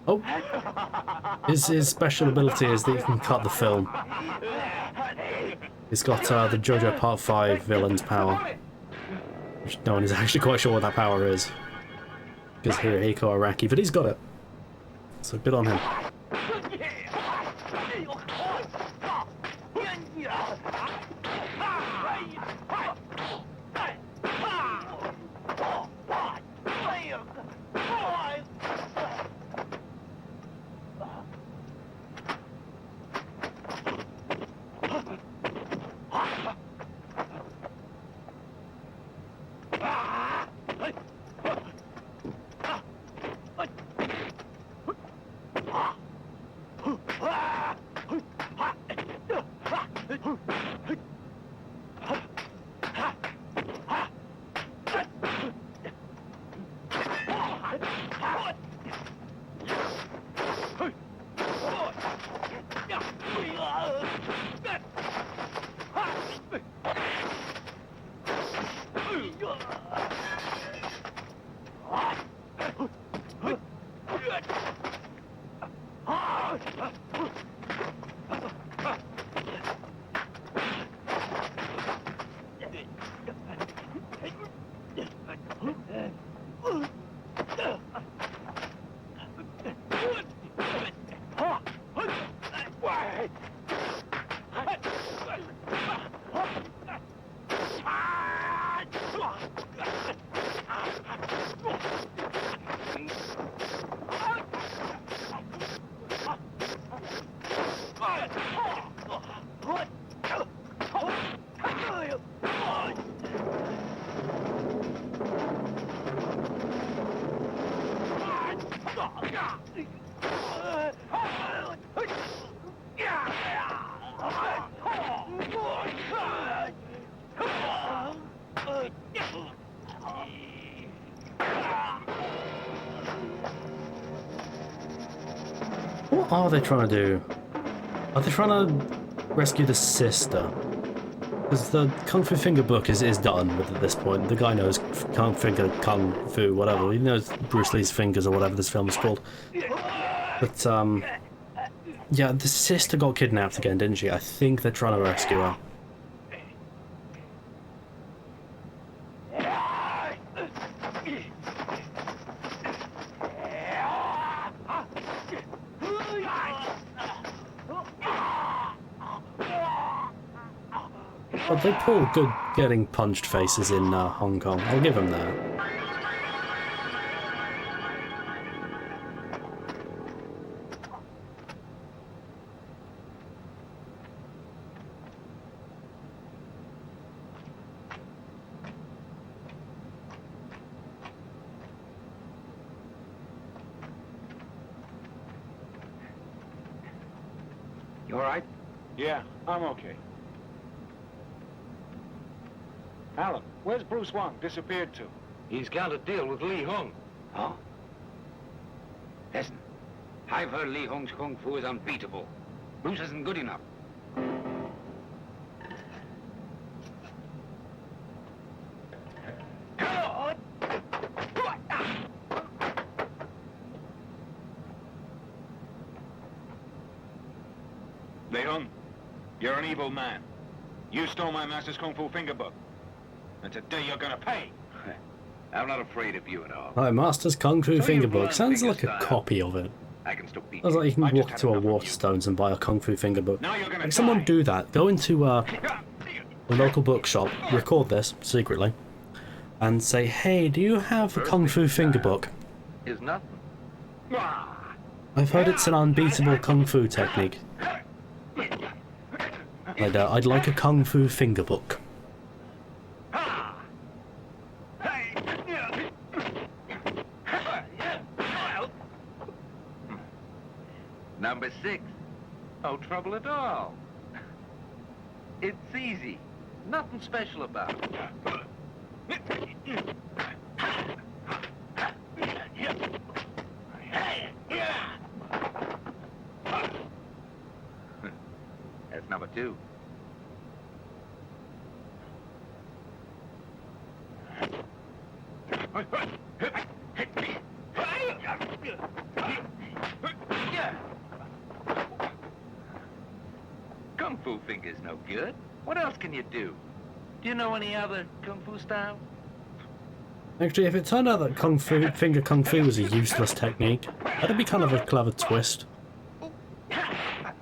Oh, his special ability is that he can cut the film. He's got the JoJo Part 5 villain's power, which no one is actually quite sure what that power is, because Hirohiko Araki, but he's got it, so good on him. What are they trying to do? Are they trying to rescue the sister? Because the Kung Fu Finger book is done with at this point. The guy knows Kung Fu, whatever. He knows Bruce Lee's fingers or whatever this film is called. But, yeah, the sister got kidnapped again, didn't she? I think they're trying to rescue her. But they pull good getting punched faces in Hong Kong. I'll give them that. You all right? Yeah, I'm okay. Alan, where's Bruce Wong disappeared to? He's got a deal with Li Hung. Huh? Listen, I've heard Li Hung's Kung Fu is unbeatable. Bruce isn't good enough. Li Hung, you're an evil man. You stole my master's Kung Fu Finger book. And today you're gonna pay. I'm not afraid of you at all. My Master's Kung Fu So Finger you've book learned sounds finger like a style. copy of it. I can still beat Sounds you. like you can I just walk had to a enough of you. Waterstones and buy a Kung Fu Finger book. Now you're gonna Like, someone die. do that. Go into a local bookshop, record this secretly, and say, "Hey, do you have a Kung Fu Finger book? Is nothing. I've heard it's an unbeatable Kung Fu technique. I'd like a Kung Fu Finger book." Number 6. No trouble at all. It's easy. Nothing special about it. That's number 2. Kung Fu finger's no good. What else can you do? Do you know any other Kung Fu style? Actually, if it turned out that finger Kung Fu was a useless technique, that'd be kind of a clever twist.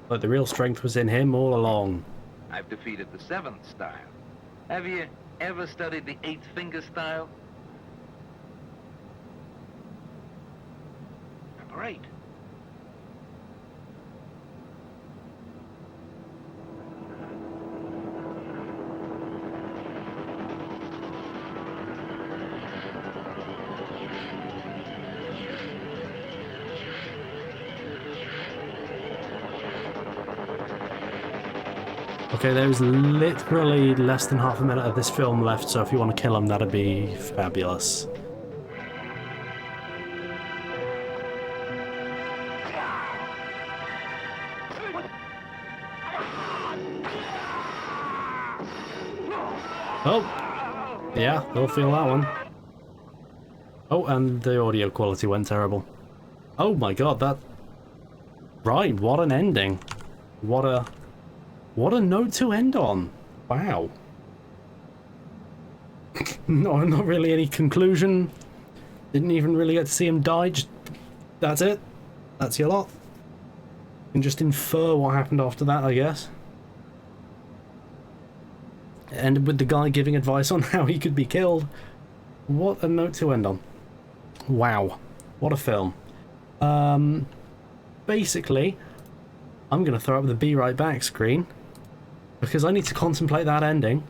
But the real strength was in him all along. I've defeated the 7th style. Have you ever studied the 8th finger style? Great. Okay, there's literally less than half a minute of this film left, so if you want to kill him, that'd be fabulous. Oh! Yeah, they'll feel that one. Oh, and the audio quality went terrible. Oh my god, that... Right, what an ending. What a note to end on. Wow. No, not really any conclusion. Didn't even really get to see him die. Just, that's it. That's your lot. You can just infer what happened after that, I guess. It ended with the guy giving advice on how he could be killed. What a note to end on. Wow. What a film. Basically, I'm going to throw up the Be Right Back screen because I need to contemplate that ending.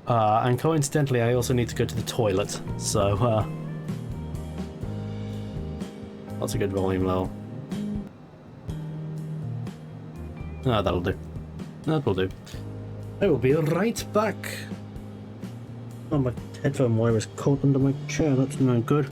And coincidentally, I also need to go to the toilet. So, that's a good volume level. Ah, that'll do. That will do. I will be right back. Oh, my headphone wire is caught under my chair. That's no good.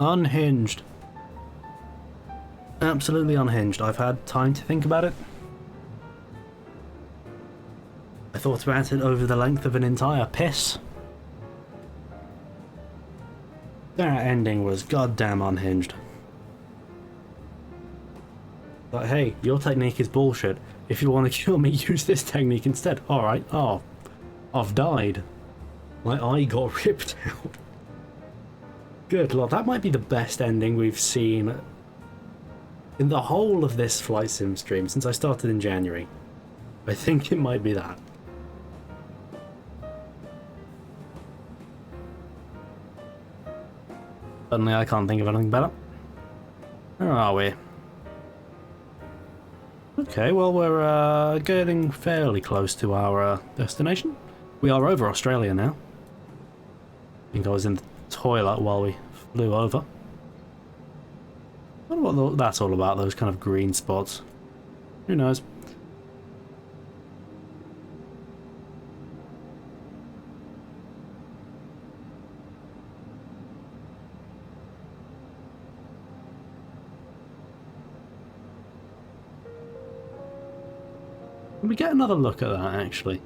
Unhinged. Absolutely unhinged. I've had time to think about it. I thought about it over the length of an entire piss. That ending was goddamn unhinged. But hey, your technique is bullshit. If you want to kill me, use this technique instead. Alright, oh. I've died. My eye got ripped out. Good lord, that might be the best ending we've seen in the whole of this Flight Sim stream since I started in January. I think it might be that. Suddenly I can't think of anything better. Where are we? Okay, well we're getting fairly close to our destination. We are over Australia now. I think I was in the toilet while we flew over. I wonder what that's all about, those kind of green spots. Who knows? Let me get another look at that, actually.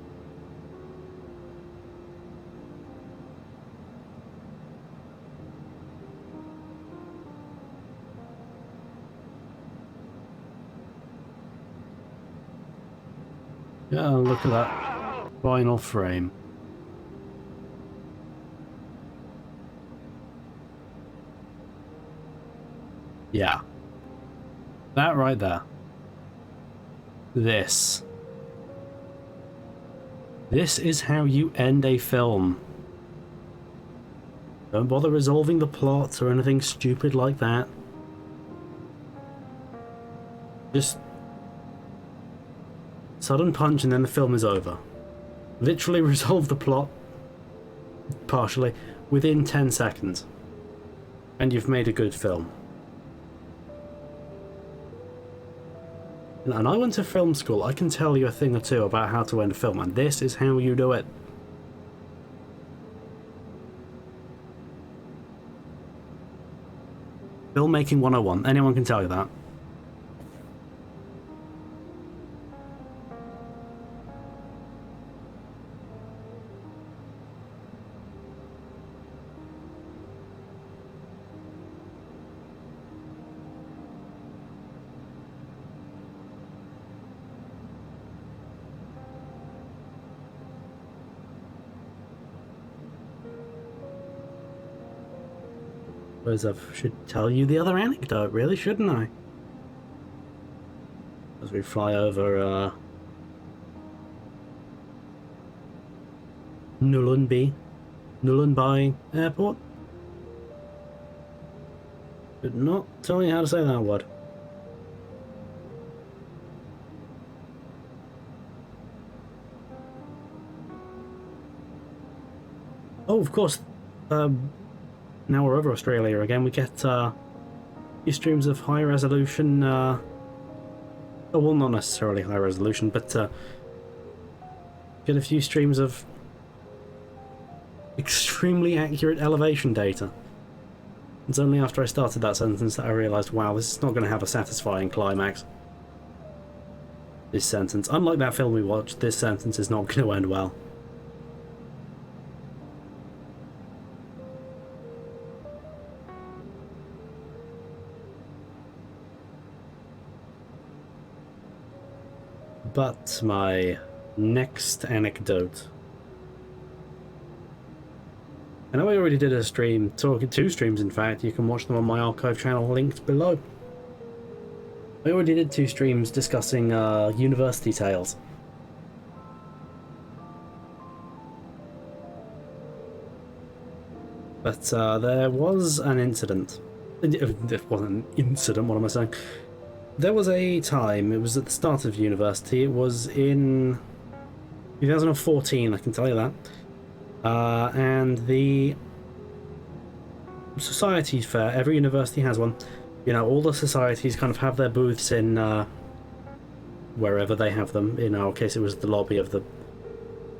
Yeah, look at that final frame. Yeah. That right there. This is how you end a film. Don't bother resolving the plot or anything stupid like that. Just sudden punch and then the film is over. Literally resolve the plot, partially, within 10 seconds. And you've made a good film. And I went to film school. I can tell you a thing or two about how to end a film, and this is how you do it. Filmmaking 101. Anyone can tell you that. Suppose I should tell you the other anecdote, really, shouldn't I? As we fly over Nhulunbuy Airport. Could not tell you how to say that word. Oh, of course. Now we're over Australia again, we get a few streams of high resolution, oh, well, not necessarily high resolution, but get a few streams of extremely accurate elevation data. It's only after I started that sentence that I realised, wow, this is not going to have a satisfying climax. This sentence, unlike that film we watched, this sentence is not going to end well. But my next anecdote. I know I already did a stream, two streams in fact, you can watch them on my archive channel linked below. I already did 2 streams discussing university tales. But there was an incident. It wasn't an incident, what am I saying? There was a time, it was at the start of university, it was in 2014, I can tell you that. And the society fair, every university has one. You know, all the societies kind of have their booths in wherever they have them. In our case, it was the lobby of the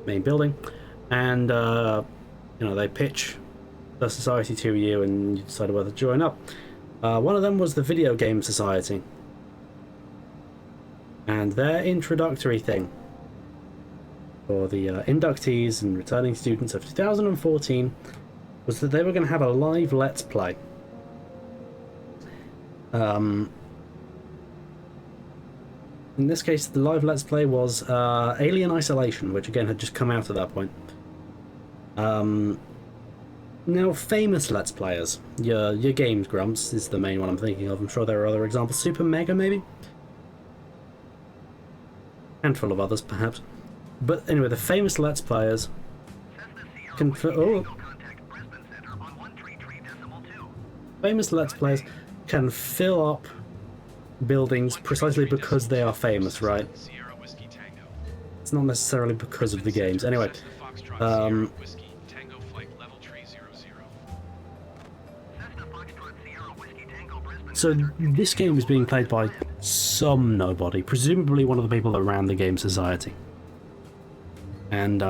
main building. And, you know, they pitch the society to you and you decided whether to join up. One of them was the Video Game Society. And their introductory thing for the inductees and returning students of 2014 was that they were going to have a live Let's Play. In this case, the live Let's Play was Alien Isolation, which again had just come out at that point. Now, famous Let's Players, your Games Grumps is the main one I'm thinking of. I'm sure there are other examples. Super Mega, maybe? Handful of others, perhaps. But anyway, the famous Let's Players can... Famous Let's Players can fill up buildings precisely because they are famous, right? It's not necessarily because of the games. Anyway, so this game is being played by some nobody, presumably one of the people that ran the Game Society. And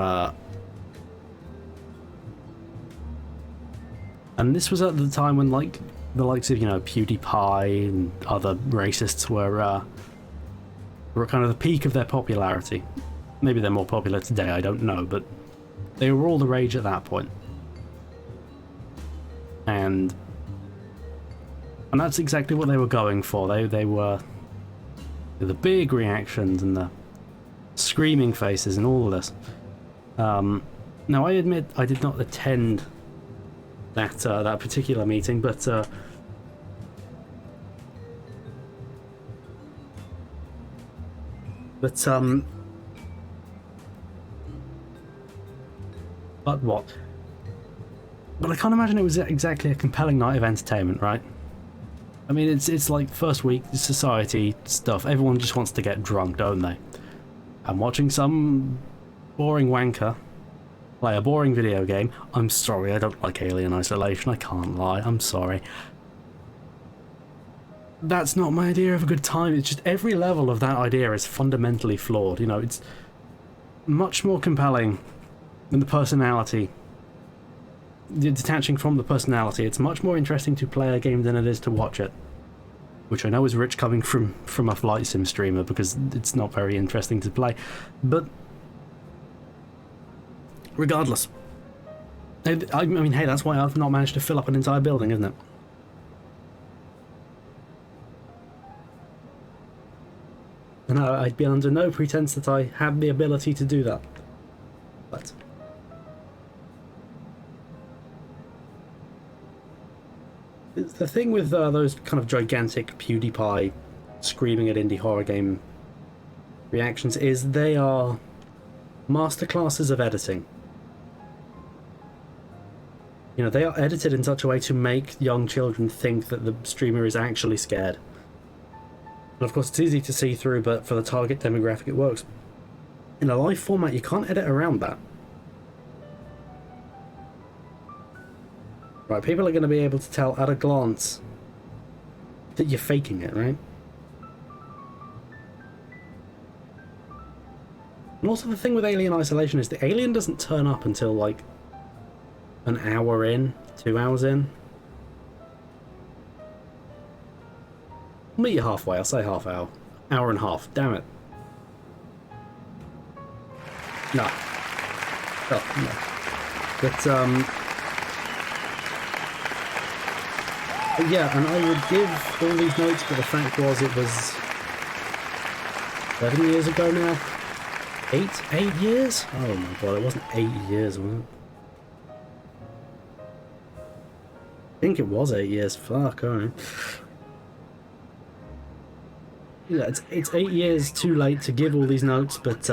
this was at the time when, like, the likes of, you know, PewDiePie and other racists were kind of the peak of their popularity. Maybe they're more popular today, I don't know, but they were all the rage at that point. And that's exactly what they were going for. They were the big reactions and the screaming faces and all of this. Now, I admit I did not attend that particular meeting, but what? But I can't imagine it was exactly a compelling night of entertainment, right? I mean, it's like first week society stuff. Everyone just wants to get drunk, don't they? And watching some boring wanker play a boring video game. I'm sorry, I don't like Alien Isolation. I can't lie. I'm sorry. That's not my idea of a good time. It's just every level of that idea is fundamentally flawed. You know, it's much more compelling than the personality. Detaching from the personality, it's much more interesting to play a game than it is to watch it. Which I know is rich coming from a flight sim streamer, because it's not very interesting to play. But regardless, I mean, hey, that's why I've not managed to fill up an entire building, isn't it? And I'd be under no pretense that I have the ability to do that. But the thing with those kind of gigantic PewDiePie screaming at indie horror game reactions is they are masterclasses of editing. You know, they are edited in such a way to make young children think that the streamer is actually scared. And of course it's easy to see through, but for the target demographic it works. In a live format you can't edit around that. Right, people are going to be able to tell at a glance that you're faking it, right? And also the thing with Alien Isolation is the alien doesn't turn up until like an hour in, 2 hours in. I'll meet you halfway, I'll say half hour. Hour and a half, damn it. No. Oh, no. But, yeah, and I would give all these notes, but the fact was it was 7 years ago now. 8 years? Oh my god, it wasn't 8 years, was it? I think it was 8 years. Fuck, alright. Yeah, it's 8 years too late to give all these notes, but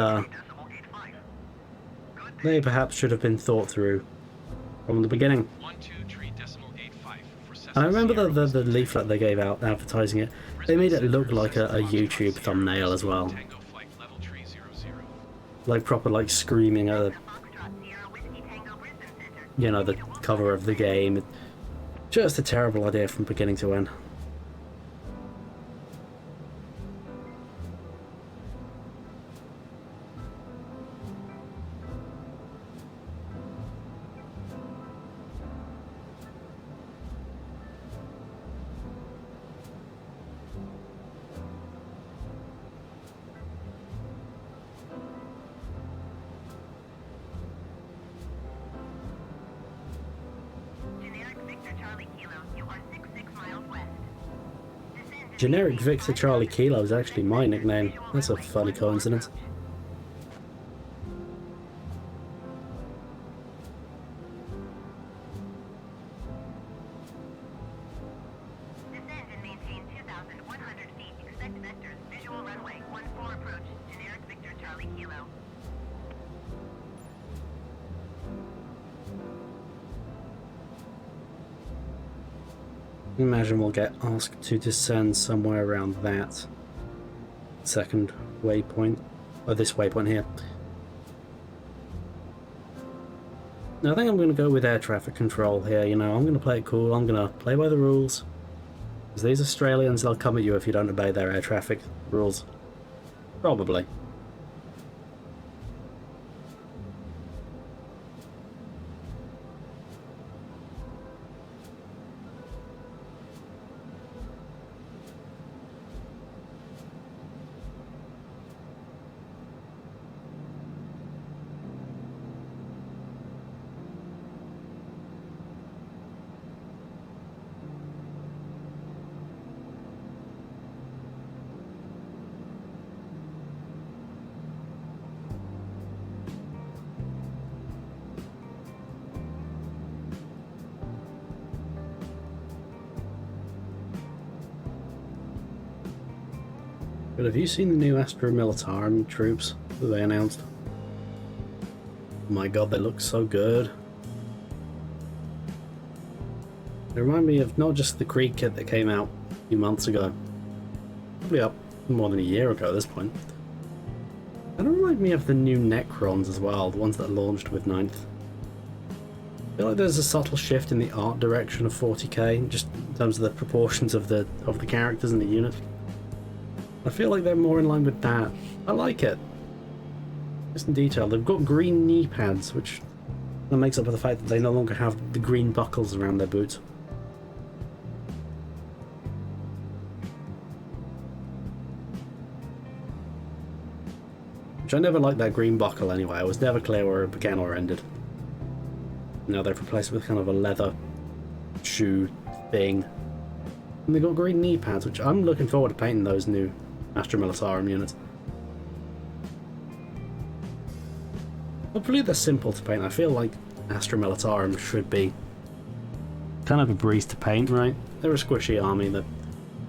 they perhaps should have been thought through from the beginning. And I remember the leaflet they gave out advertising it. They made it look like a YouTube thumbnail as well. Like proper, like screaming at, you know, the cover of the game. Just a terrible idea from beginning to end. Generic Victor Charlie Kilo is actually my nickname. That's a funny coincidence. Imagine we'll get asked to descend somewhere around that second waypoint, or this waypoint here. Now I think I'm going to go with air traffic control here, you know, I'm going to play it cool, I'm going to play by the rules. Because these Australians, they'll come at you if you don't obey their air traffic rules. Probably. But have you seen the new Astra Militarum troops that they announced? Oh my god, they look so good. They remind me of not just the Krieg kit that came out a few months ago, probably up more than a year ago at this point. They remind me of the new Necrons as well, the ones that launched with 9th. I feel like there's a subtle shift in the art direction of 40k, just in terms of the proportions of the characters and the units. I feel like they're more in line with that. I like it. Just in detail. They've got green knee pads, which makes up for the fact that they no longer have the green buckles around their boots. Which I never liked that green buckle anyway. I was never clear where it began or ended. Now they've replaced it with kind of a leather shoe thing. And they've got green knee pads, which I'm looking forward to painting those new Astra Militarum units. Hopefully they're simple to paint. I feel like Astra Militarum should be kind of a breeze to paint, right? They're a squishy army that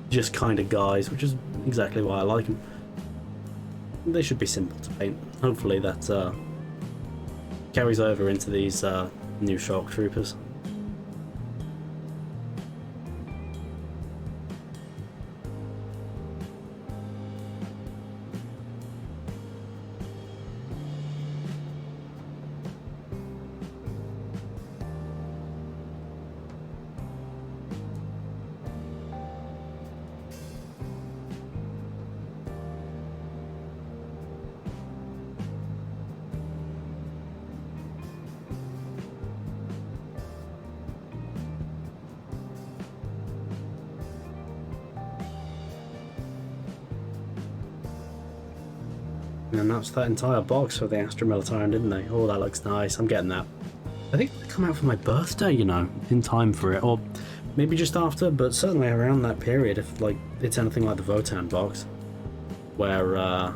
just kind of guys, which is exactly why I like them. They should be simple to paint. Hopefully that carries over into these new Shock Troopers. And announced that entire box for the Astra Militarum, didn't they? Oh, that looks nice. I'm getting that. I think they come out for my birthday, you know, in time for it, or maybe just after, but certainly around that period, if like it's anything like the Votan box, where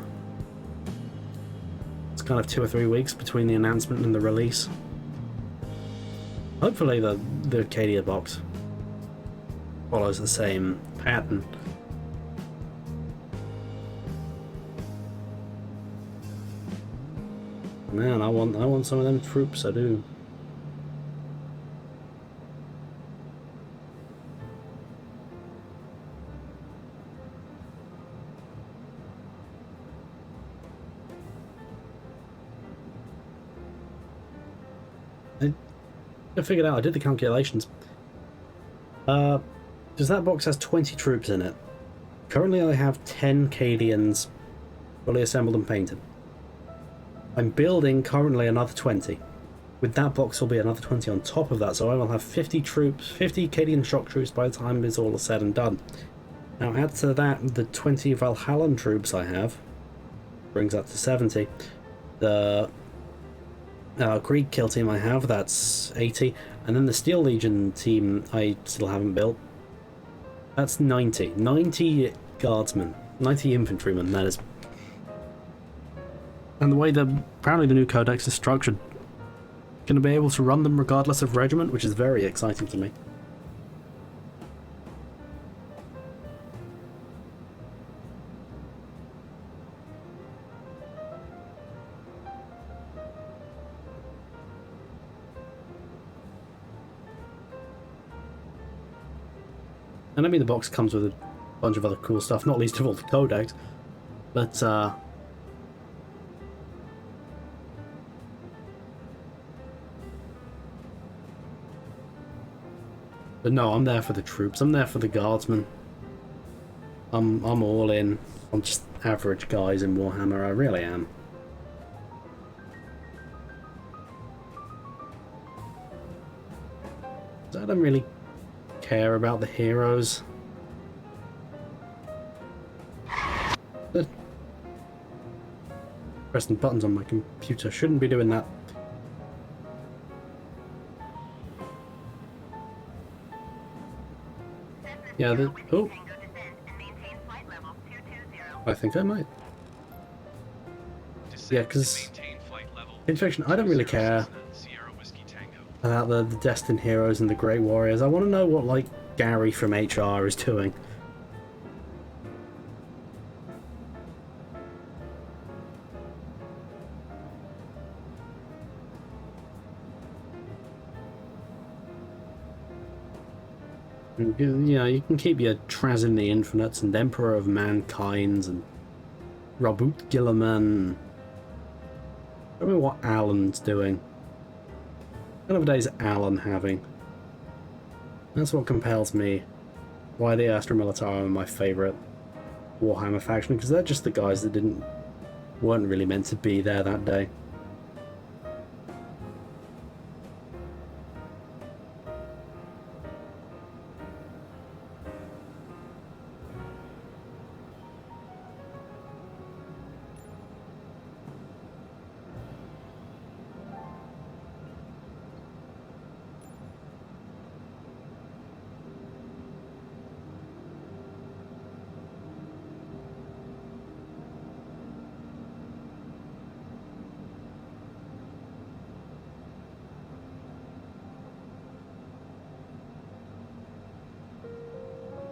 it's kind of 2 or 3 weeks between the announcement and the release. Hopefully the Arcadia box follows the same pattern. Man, I want some of them troops, I do. I figured out, I did the calculations. Because that box has 20 troops in it. Currently I have 10 Cadians fully assembled and painted. I'm building currently another 20. With that box will be another 20 on top of that, so I will have 50 troops, 50 Cadian shock troops by the time it's all said and done. Now add to that the 20 Valhallan troops I have, brings that to 70. The Krieg kill team I have, that's 80. And then the Steel Legion team I still haven't built. That's 90. 90 guardsmen. 90 infantrymen, that is. And the way that apparently the new codex is structured, going to be able to run them regardless of regiment, which is very exciting to me. And I mean, the box comes with a bunch of other cool stuff, not least of all the codex, but no, I'm there for the troops. I'm there for the guardsmen. I'm all in on just average guys in Warhammer. I really am. I don't really care about the heroes. Pressing buttons on my computer. Shouldn't be doing that. Yeah, oh. I think I might. Yeah, because Infection, I don't really care about the Destined Heroes and the Great Warriors. I want to know what, like, Gary from HR is doing. You know, you can keep your Trazyn the Infinites and Emperor of Mankind and Robert Gilliman. I don't know what Alan's doing. What kind of a day is Alan having? That's what compels me. Why the Astra Militari are my favourite Warhammer faction, because they're just the guys that weren't really meant to be there that day.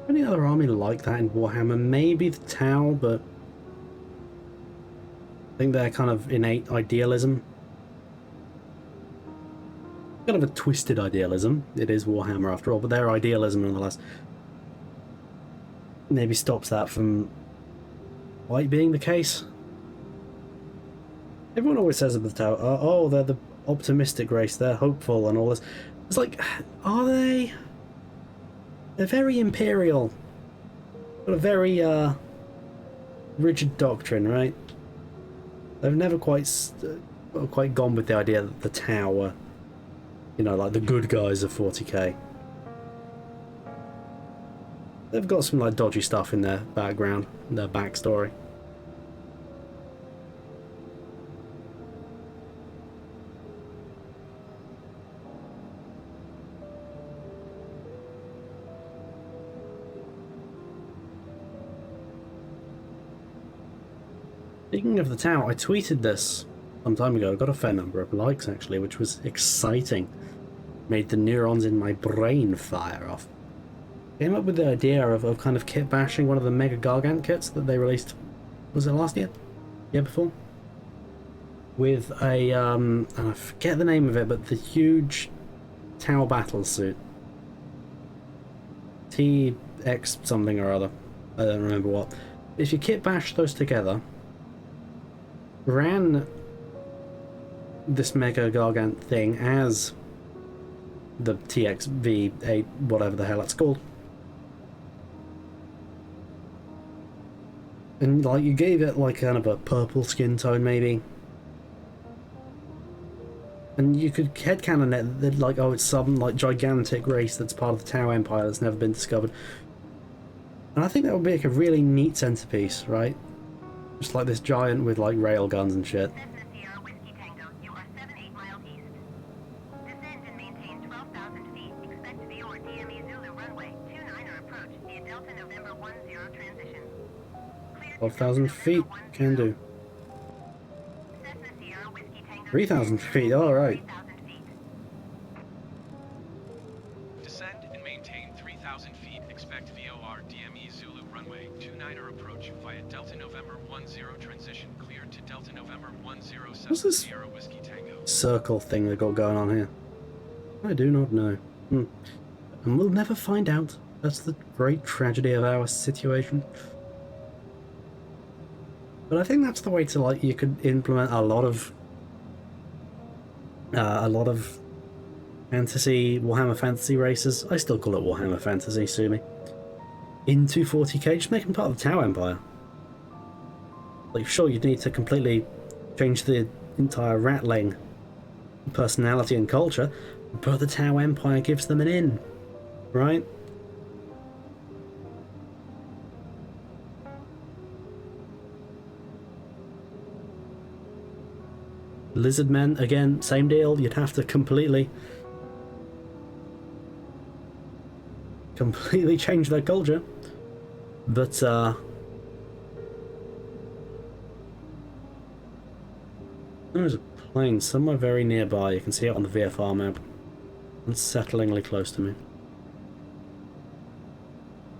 Any other army like that in Warhammer? Maybe the Tau, but I think they're kind of innate idealism. Kind of a twisted idealism. It is Warhammer after all, but their idealism nonetheless maybe stops that from quite being the case. Everyone always says of the Tau, oh, they're the optimistic race, they're hopeful and all this. It's like, are they? They're very imperial. Got a very rigid doctrine, right? They've never quite gone with the idea that the Tau are, you know, like the good guys of 40k. They've got some like dodgy stuff in their background, in their backstory. Speaking of the Tau, I tweeted this some time ago. I got a fair number of likes actually, which was exciting. Made the neurons in my brain fire off. Came up with the idea of kind of kit bashing one of the Mega Gargant kits that they released. Was it last year? Year before? With a and I forget the name of it, but the huge Tau battle suit. TX something or other. I don't remember what. If you kit bash those together, ran this Mega Gargant thing as the TXV8, whatever the hell it's called. And like you gave it like kind of a purple skin tone maybe. And you could headcanon it that like, oh, it's some like gigantic race that's part of the Tau Empire that's never been discovered. And I think that would be like a really neat centerpiece, right? Just like this giant with like rail guns and shit. 12,000 feet, can do. 3,000 feet, alright. Descend and maintain 3,000 feet. Expect VOR DME Zulu runway 29er approach via Delta November 10 transition. Cleared to Delta November 10 What's this Sierra Whiskey Tango. circle thing they got going on here? I do not know. And we'll never find out. That's the great tragedy of our situation. But I think that's the way to, like, you could implement a lot of fantasy, Warhammer Fantasy races. I still call it Warhammer Fantasy, sue me. Into 40k, just make them part of the Tau Empire. Like, sure, you'd need to completely change the entire Ratling personality and culture, but the Tau Empire gives them an in, right? Lizard Men, again, same deal. You'd have to completely change their culture. But, there's a plane somewhere very nearby. You can see it on the VFR map. Unsettlingly close to me.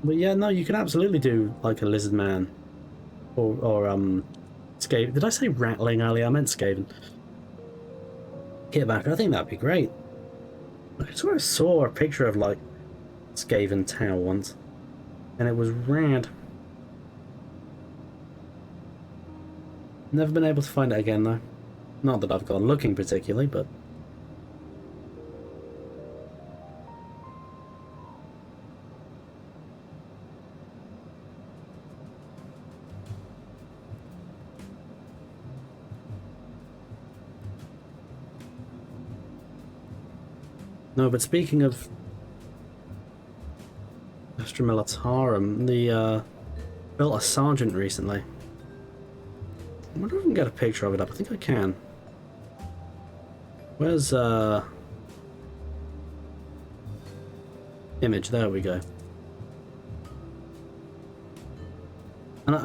But yeah, no, you could absolutely do, like, a Lizard Man. Or Skaven. Did I say Ratling earlier? I meant Skaven. Kitback, I think that'd be great. I swear I saw a picture of, like, Skaven Tau once, and it was rad. Never been able to find it again, though. Not that I've gone looking particularly, but... No, but speaking of Astra Militarum, the built a sergeant recently. I wonder if I can get a picture of it up. I think I can. Where's image? There we go. And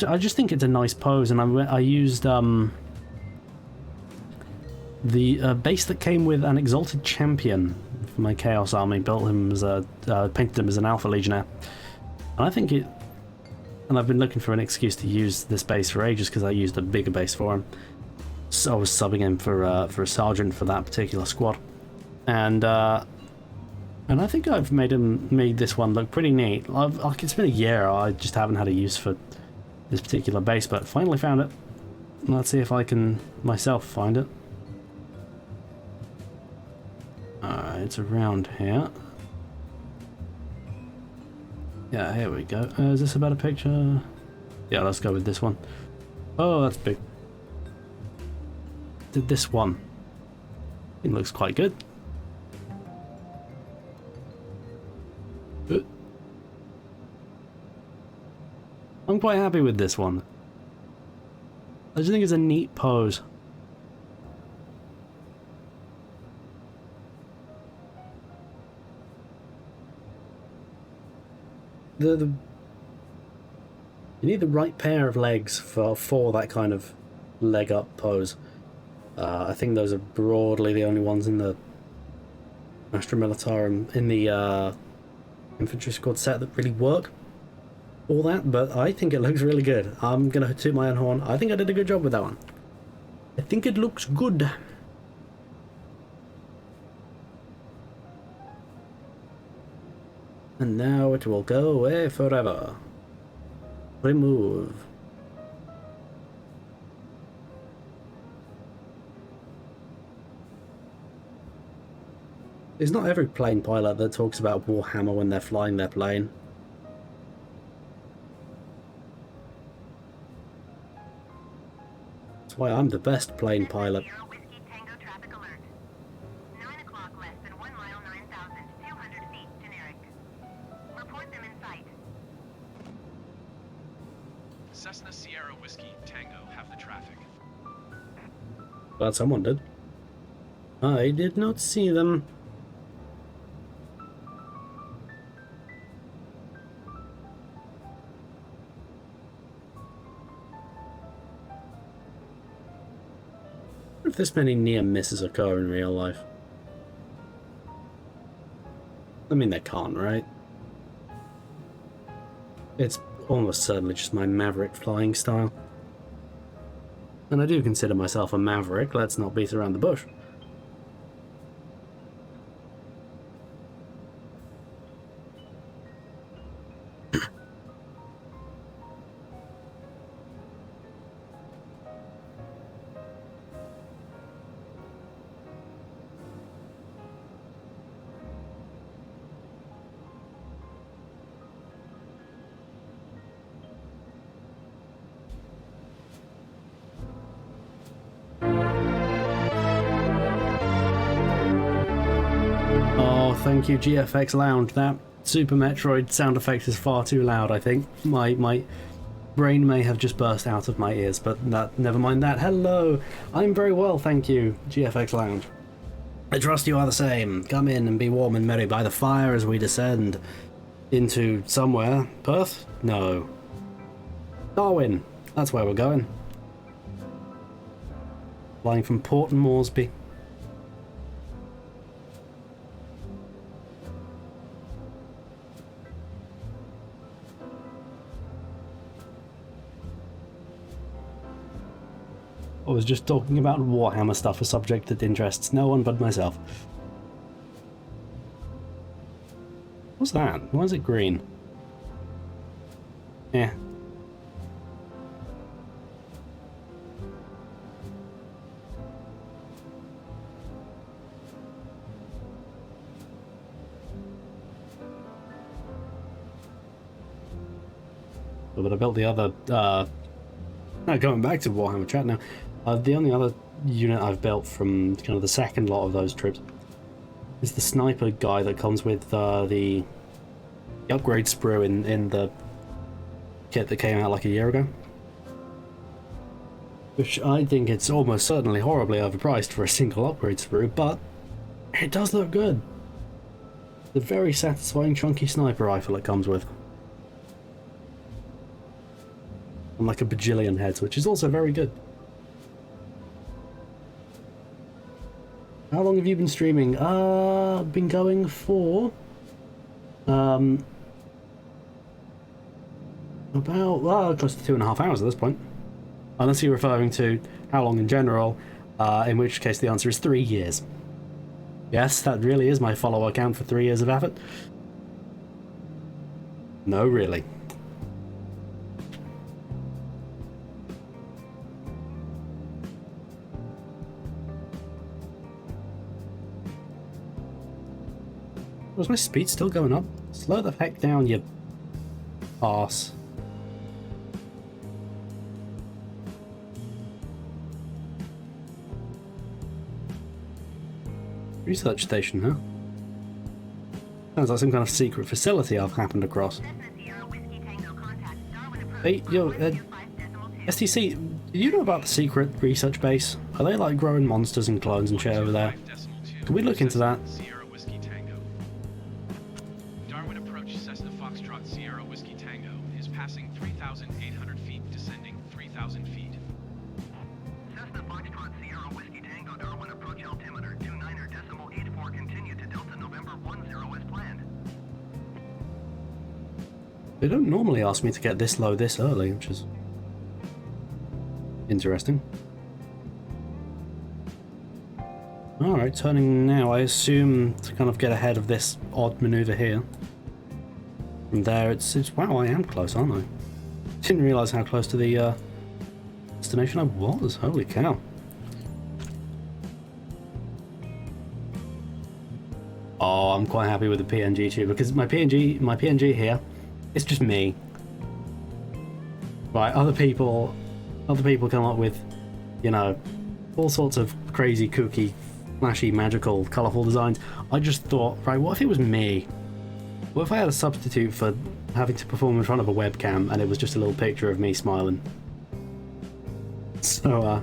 I just think it's a nice pose, and I used the base that came with an Exalted Champion for my Chaos Army. Built him as painted him as an Alpha Legionnaire, and I think it. And I've been looking for an excuse to use this base for ages because I used a bigger base for him. So I was subbing him for a sergeant for that particular squad, and I think I've made this one look pretty neat. Like, it's been a year. I just haven't had a use for this particular base, but finally found it. Let's see if I can myself find it. It's around here. Yeah, here we go. Is this a better picture? Yeah, let's go with this one. Oh, that's big. Did this one. It looks quite good. I'm quite happy with this one. I just think it's a neat pose. You need the right pair of legs for that kind of leg up pose. I think those are broadly the only ones in the Astra Militarum, in the infantry squad set that really work. All that, but I think it looks really good. I'm gonna toot my own horn. I think I did a good job with that one. I think it looks good. And now it will go away forever. Remove. It's not every plane pilot that talks about Warhammer when they're flying their plane. That's why I'm the best plane pilot. Cessna Sierra Whiskey Tango have the traffic. Glad someone did. I did not see them. if this many near misses occur in real life. I mean, they can't, right? It's almost certainly just my maverick flying style. And I do consider myself a maverick, let's not beat around the bush. Thank you, GFX Lounge. That Super Metroid sound effect is far too loud, I think. My brain may have just burst out of my ears, but never mind that. Hello! I'm very well, thank you, GFX Lounge. I trust you are the same. Come in and be warm and merry by the fire as we descend into somewhere. Perth? No. Darwin. That's where we're going. Flying from Port Moresby. I was just talking about Warhammer stuff, a subject that interests no one but myself. What's that? Why is it green? Yeah. Oh, but I built the other, going back to Warhammer chat now. The only other unit I've built from kind of the second lot of those trips is the sniper guy that comes with the upgrade sprue in the kit that came out like a year ago. Which I think it's almost certainly horribly overpriced for a single upgrade sprue, but it does look good. The very satisfying chunky sniper rifle it comes with. And like a bajillion heads, which is also very good. How long have you been streaming? Been going for about close to 2.5 hours at this point. Unless you're referring to how long in general, in which case the answer is 3 years. Yes, that really is my follower count for 3 years of effort. No, really. Was my speed still going up? Slow the heck down, you arse. Research station, huh? Sounds like some kind of secret facility I've happened across. Hey, yo, STC, do you know about the secret research base? Are they like growing monsters and clones and shit over there? Can we look into that? They don't normally ask me to get this low this early, which is interesting. Alright, turning now, I assume to kind of get ahead of this odd maneuver here. From there, it's wow, I am close, aren't I? Didn't realise how close to the destination I was, holy cow. Oh, I'm quite happy with the PNG too, because my PNG here, it's just me. Right, other people come up with, you know, all sorts of crazy, kooky, flashy, magical, colourful designs. I just thought, right, what if it was me? What if I had a substitute for having to perform in front of a webcam and it was just a little picture of me smiling? So,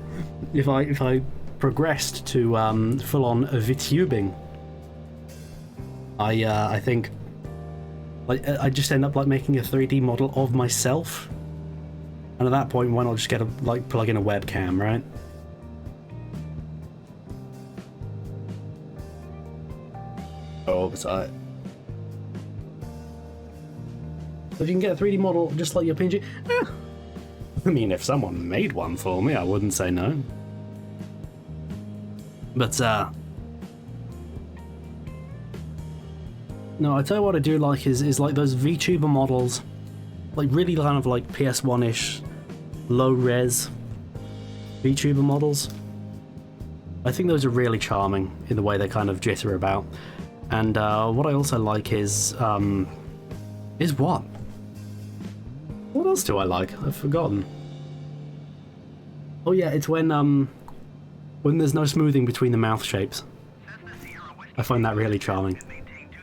if I progressed to full-on VTubing, I think like I just end up like making a 3D model of myself, and at that point, why not just get plug in a webcam, right? Oh, beside. So if you can get a 3D model just like your PNG, I mean, if someone made one for me, I wouldn't say no. But no, I tell you what I do like is like those VTuber models, like really kind of like PS1-ish, low res VTuber models. I think those are really charming in the way they kind of jitter about. And what I also like is what? What else do I like? I've forgotten. Oh yeah, it's when there's no smoothing between the mouth shapes. I find that really charming.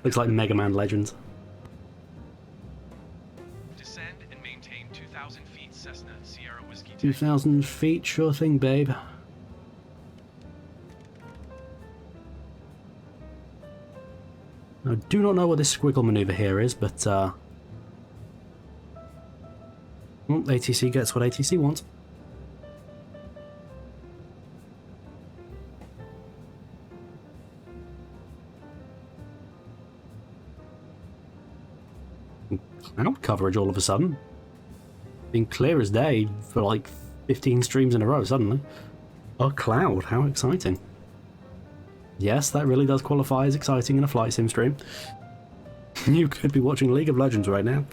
Looks like Mega Man Legends. Descend and maintain 2,000 feet Cessna Sierra Whiskey Tango. 2,000 feet, sure thing, babe. I do not know what this squiggle maneuver here is, but well, ATC gets what ATC wants. Cloud coverage all of a sudden. Been clear as day for like 15 streams in a row suddenly. A cloud, how exciting. Yes, that really does qualify as exciting in a flight sim stream. You could be watching League of Legends right now.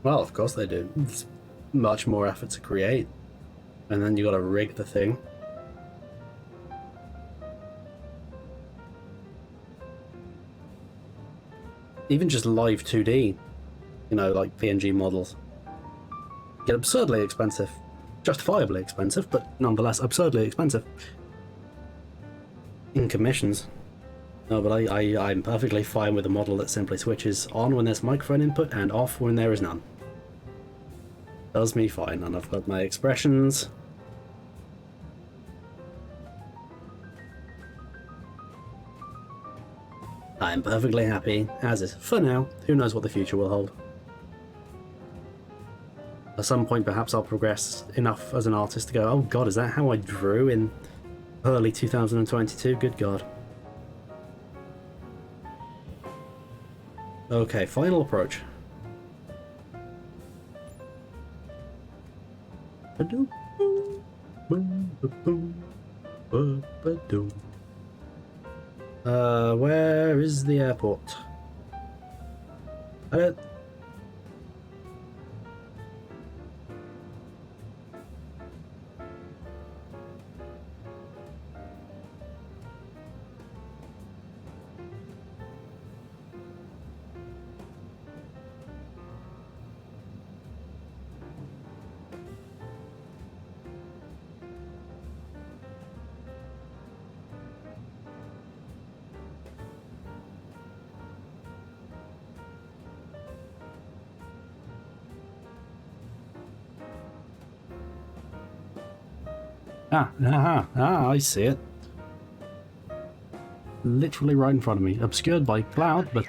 Well, of course they do. It's much more effort to create. And then you gotta rig the thing. Even just live 2D, you know, like PNG models, get absurdly expensive. Justifiably expensive, but nonetheless absurdly expensive. In commissions. No, but I'm perfectly fine with a model that simply switches on when there's microphone input and off when there is none. Does me fine, and I've got my expressions. I'm perfectly happy, as is, for now. Who knows what the future will hold. At some point perhaps I'll progress enough as an artist to go, oh god, is that how I drew in early 2022? Good god. Okay, final approach. Where is the airport? I don't... I see it. Literally right in front of me. Obscured by cloud, but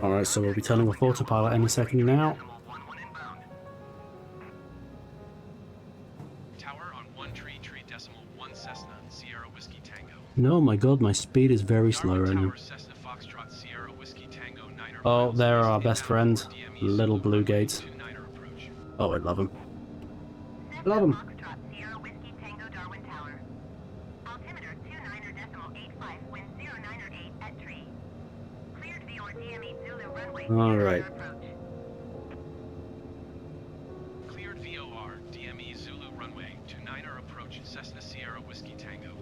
alright, so we'll be turning off autopilot any second now. Tower on 133.1 Cessna Sierra Whiskey Tango. No, my god, my speed is very slow right now. Oh, there are our best friends, little blue gates. Oh, I love him. Love him. All right. Cleared VOR, DME Zulu runway, 29er approach, Cessna Sierra Whiskey Tango.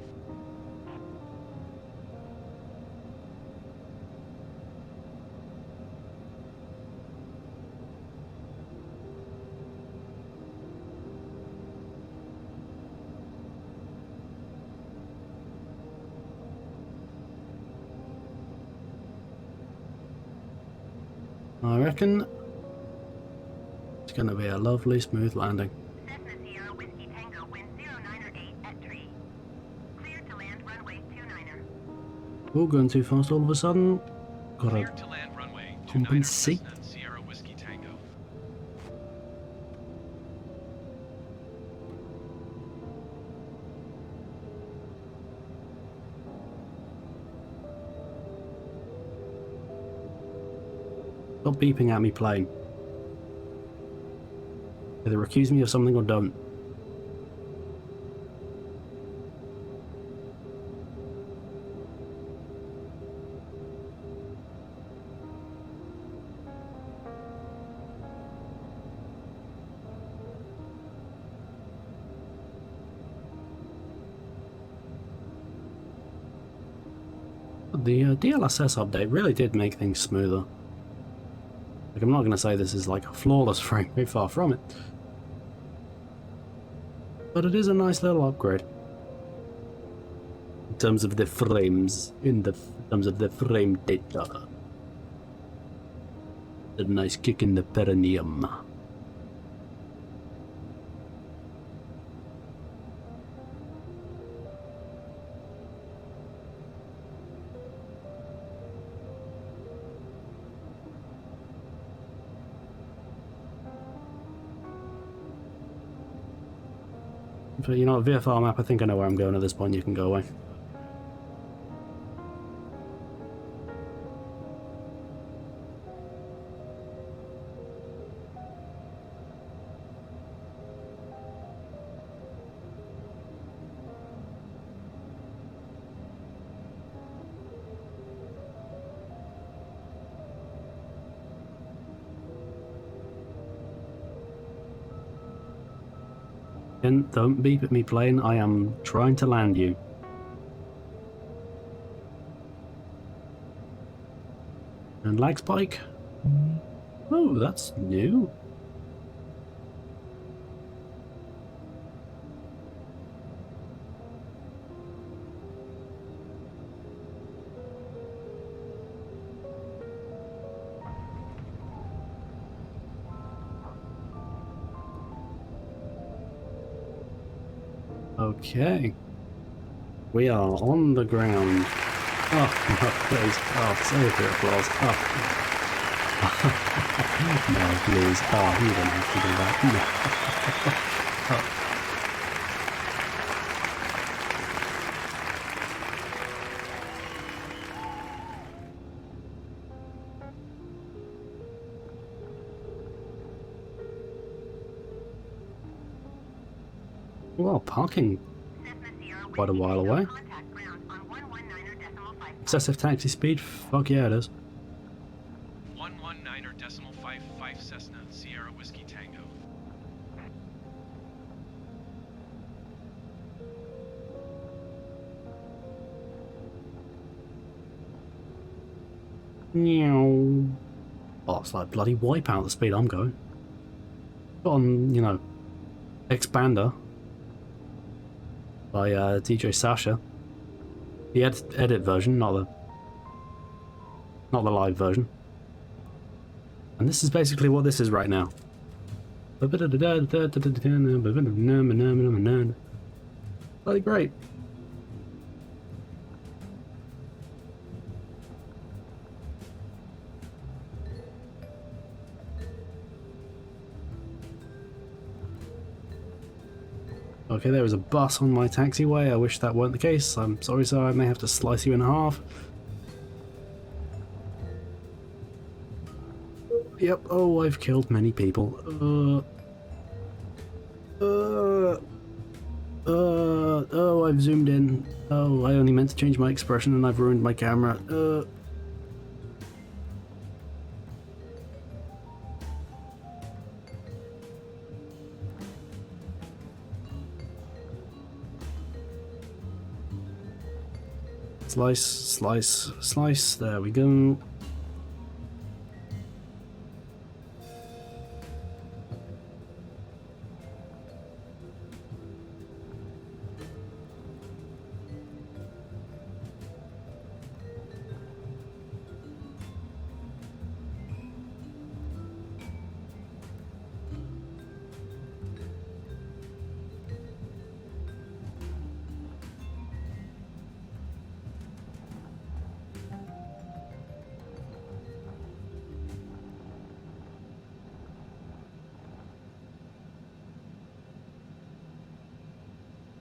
I reckon it's going to be a lovely smooth landing. Cessna Sierra Whiskey Tango, wind 098 at tree. Cleared to land runway 29er. Oh, going too fast all of a sudden. Gotta To land runway 29er compensate. Cessna Sierra Whiskey Tango. beeping at me plane. Either accuse me of something or don't. The DLSS update really did make things smoother. Like, I'm not going to say this is like a flawless frame rate, far from it. But it is a nice little upgrade. In terms of the frames, in terms of the frame data. A nice kick in the perineum. But you know, VFR map, I think I know where I'm going at this point. You can go away. And don't beep at me, plane. I am trying to land you. And lag spike. Oh, that's new. Okay. We are on the ground. Oh, no, please. Oh, save your applause. Oh. No, please. Oh, you don't have to do that. No. Oh. Well, parking quite a while away. Excessive taxi speed? Fuck yeah it is. 119.55 Cessna, Sierra Whiskey Tango. Meow. Oh, it's like bloody Wipeout the speed I'm going. On, you know, Expander by DJ Sasha. The edit version, not the live version. And this is basically what this is right now. Bloody great. Okay, there is a bus on my taxiway. I wish that weren't the case. I'm sorry, sir. I may have to slice you in half. Yep. Oh, I've killed many people. Oh, I've zoomed in. Oh, I only meant to change my expression and I've ruined my camera. Slice, slice, slice. There we go.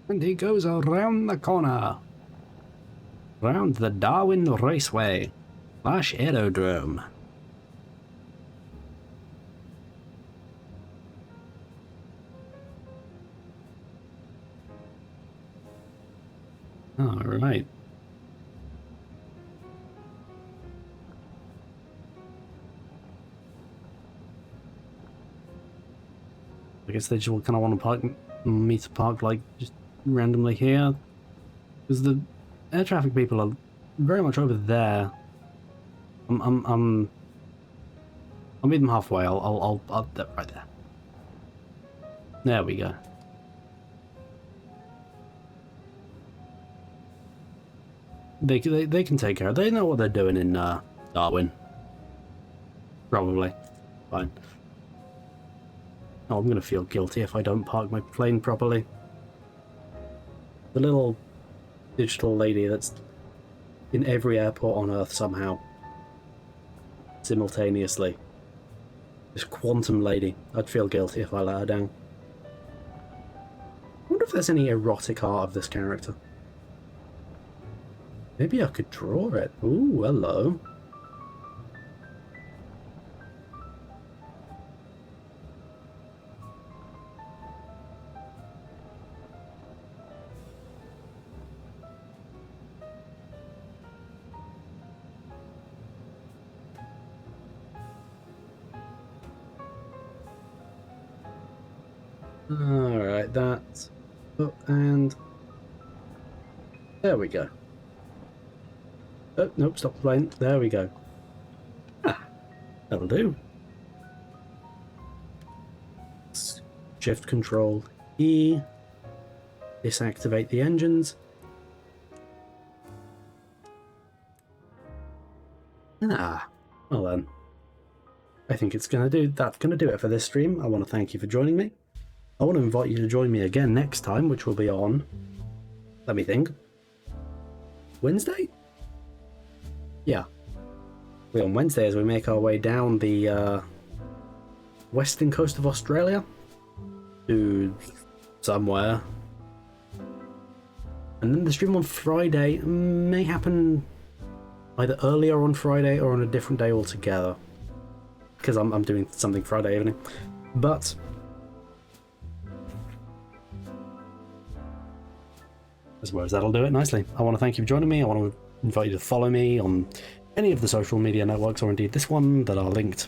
And he goes around the corner. Round the Darwin Raceway / Aerodrome. Alright. I guess they just kind of want to park me to park like just randomly here, because the air traffic people are very much over there. I'll meet them halfway. I'll right there. There we go. They can take care of it. They know what they're doing in Darwin. Probably. Fine. Oh, I'm gonna feel guilty if I don't park my plane properly. The little digital lady that's in every airport on Earth somehow. Simultaneously. This quantum lady. I'd feel guilty if I let her down. I wonder if there's any erotic art of this character. Maybe I could draw it. Ooh, hello. Alright, that's up and there we go. Oh, nope, stop the plane. There we go. Ah, that'll do. Shift Control E. Disactivate the engines. Ah, well then. I think that's gonna do it for this stream. I want to thank you for joining me. I want to invite you to join me again next time, which will be on, let me think, Wednesday? Yeah. We're on Wednesday as we make our way down the western coast of Australia to somewhere. And then the stream on Friday may happen either earlier on Friday or on a different day altogether, because I'm doing something Friday evening. But I suppose that'll do it nicely. I want to thank you for joining me. I want to invite you to follow me on any of the social media networks, or indeed this one, that are linked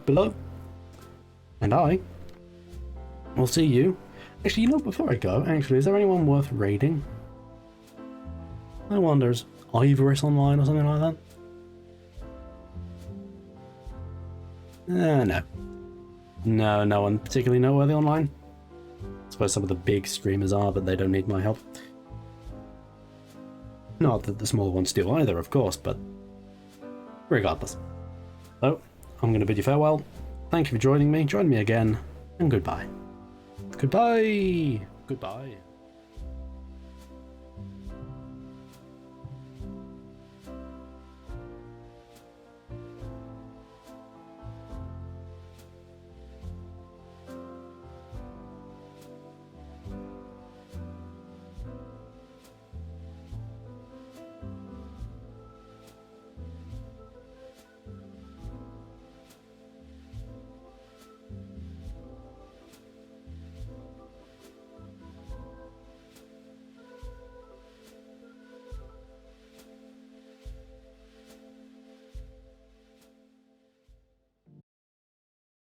below. And I will see you. Actually, you know, before I go, is there anyone worth raiding? I wonder, is Ivorous online or something like that? No. No, no one particularly noteworthy online. I suppose some of the big streamers are, but they don't need my help. Not that the small ones do either, of course, but regardless. So, I'm going to bid you farewell. Thank you for joining me. Join me again, and goodbye. Goodbye! Goodbye.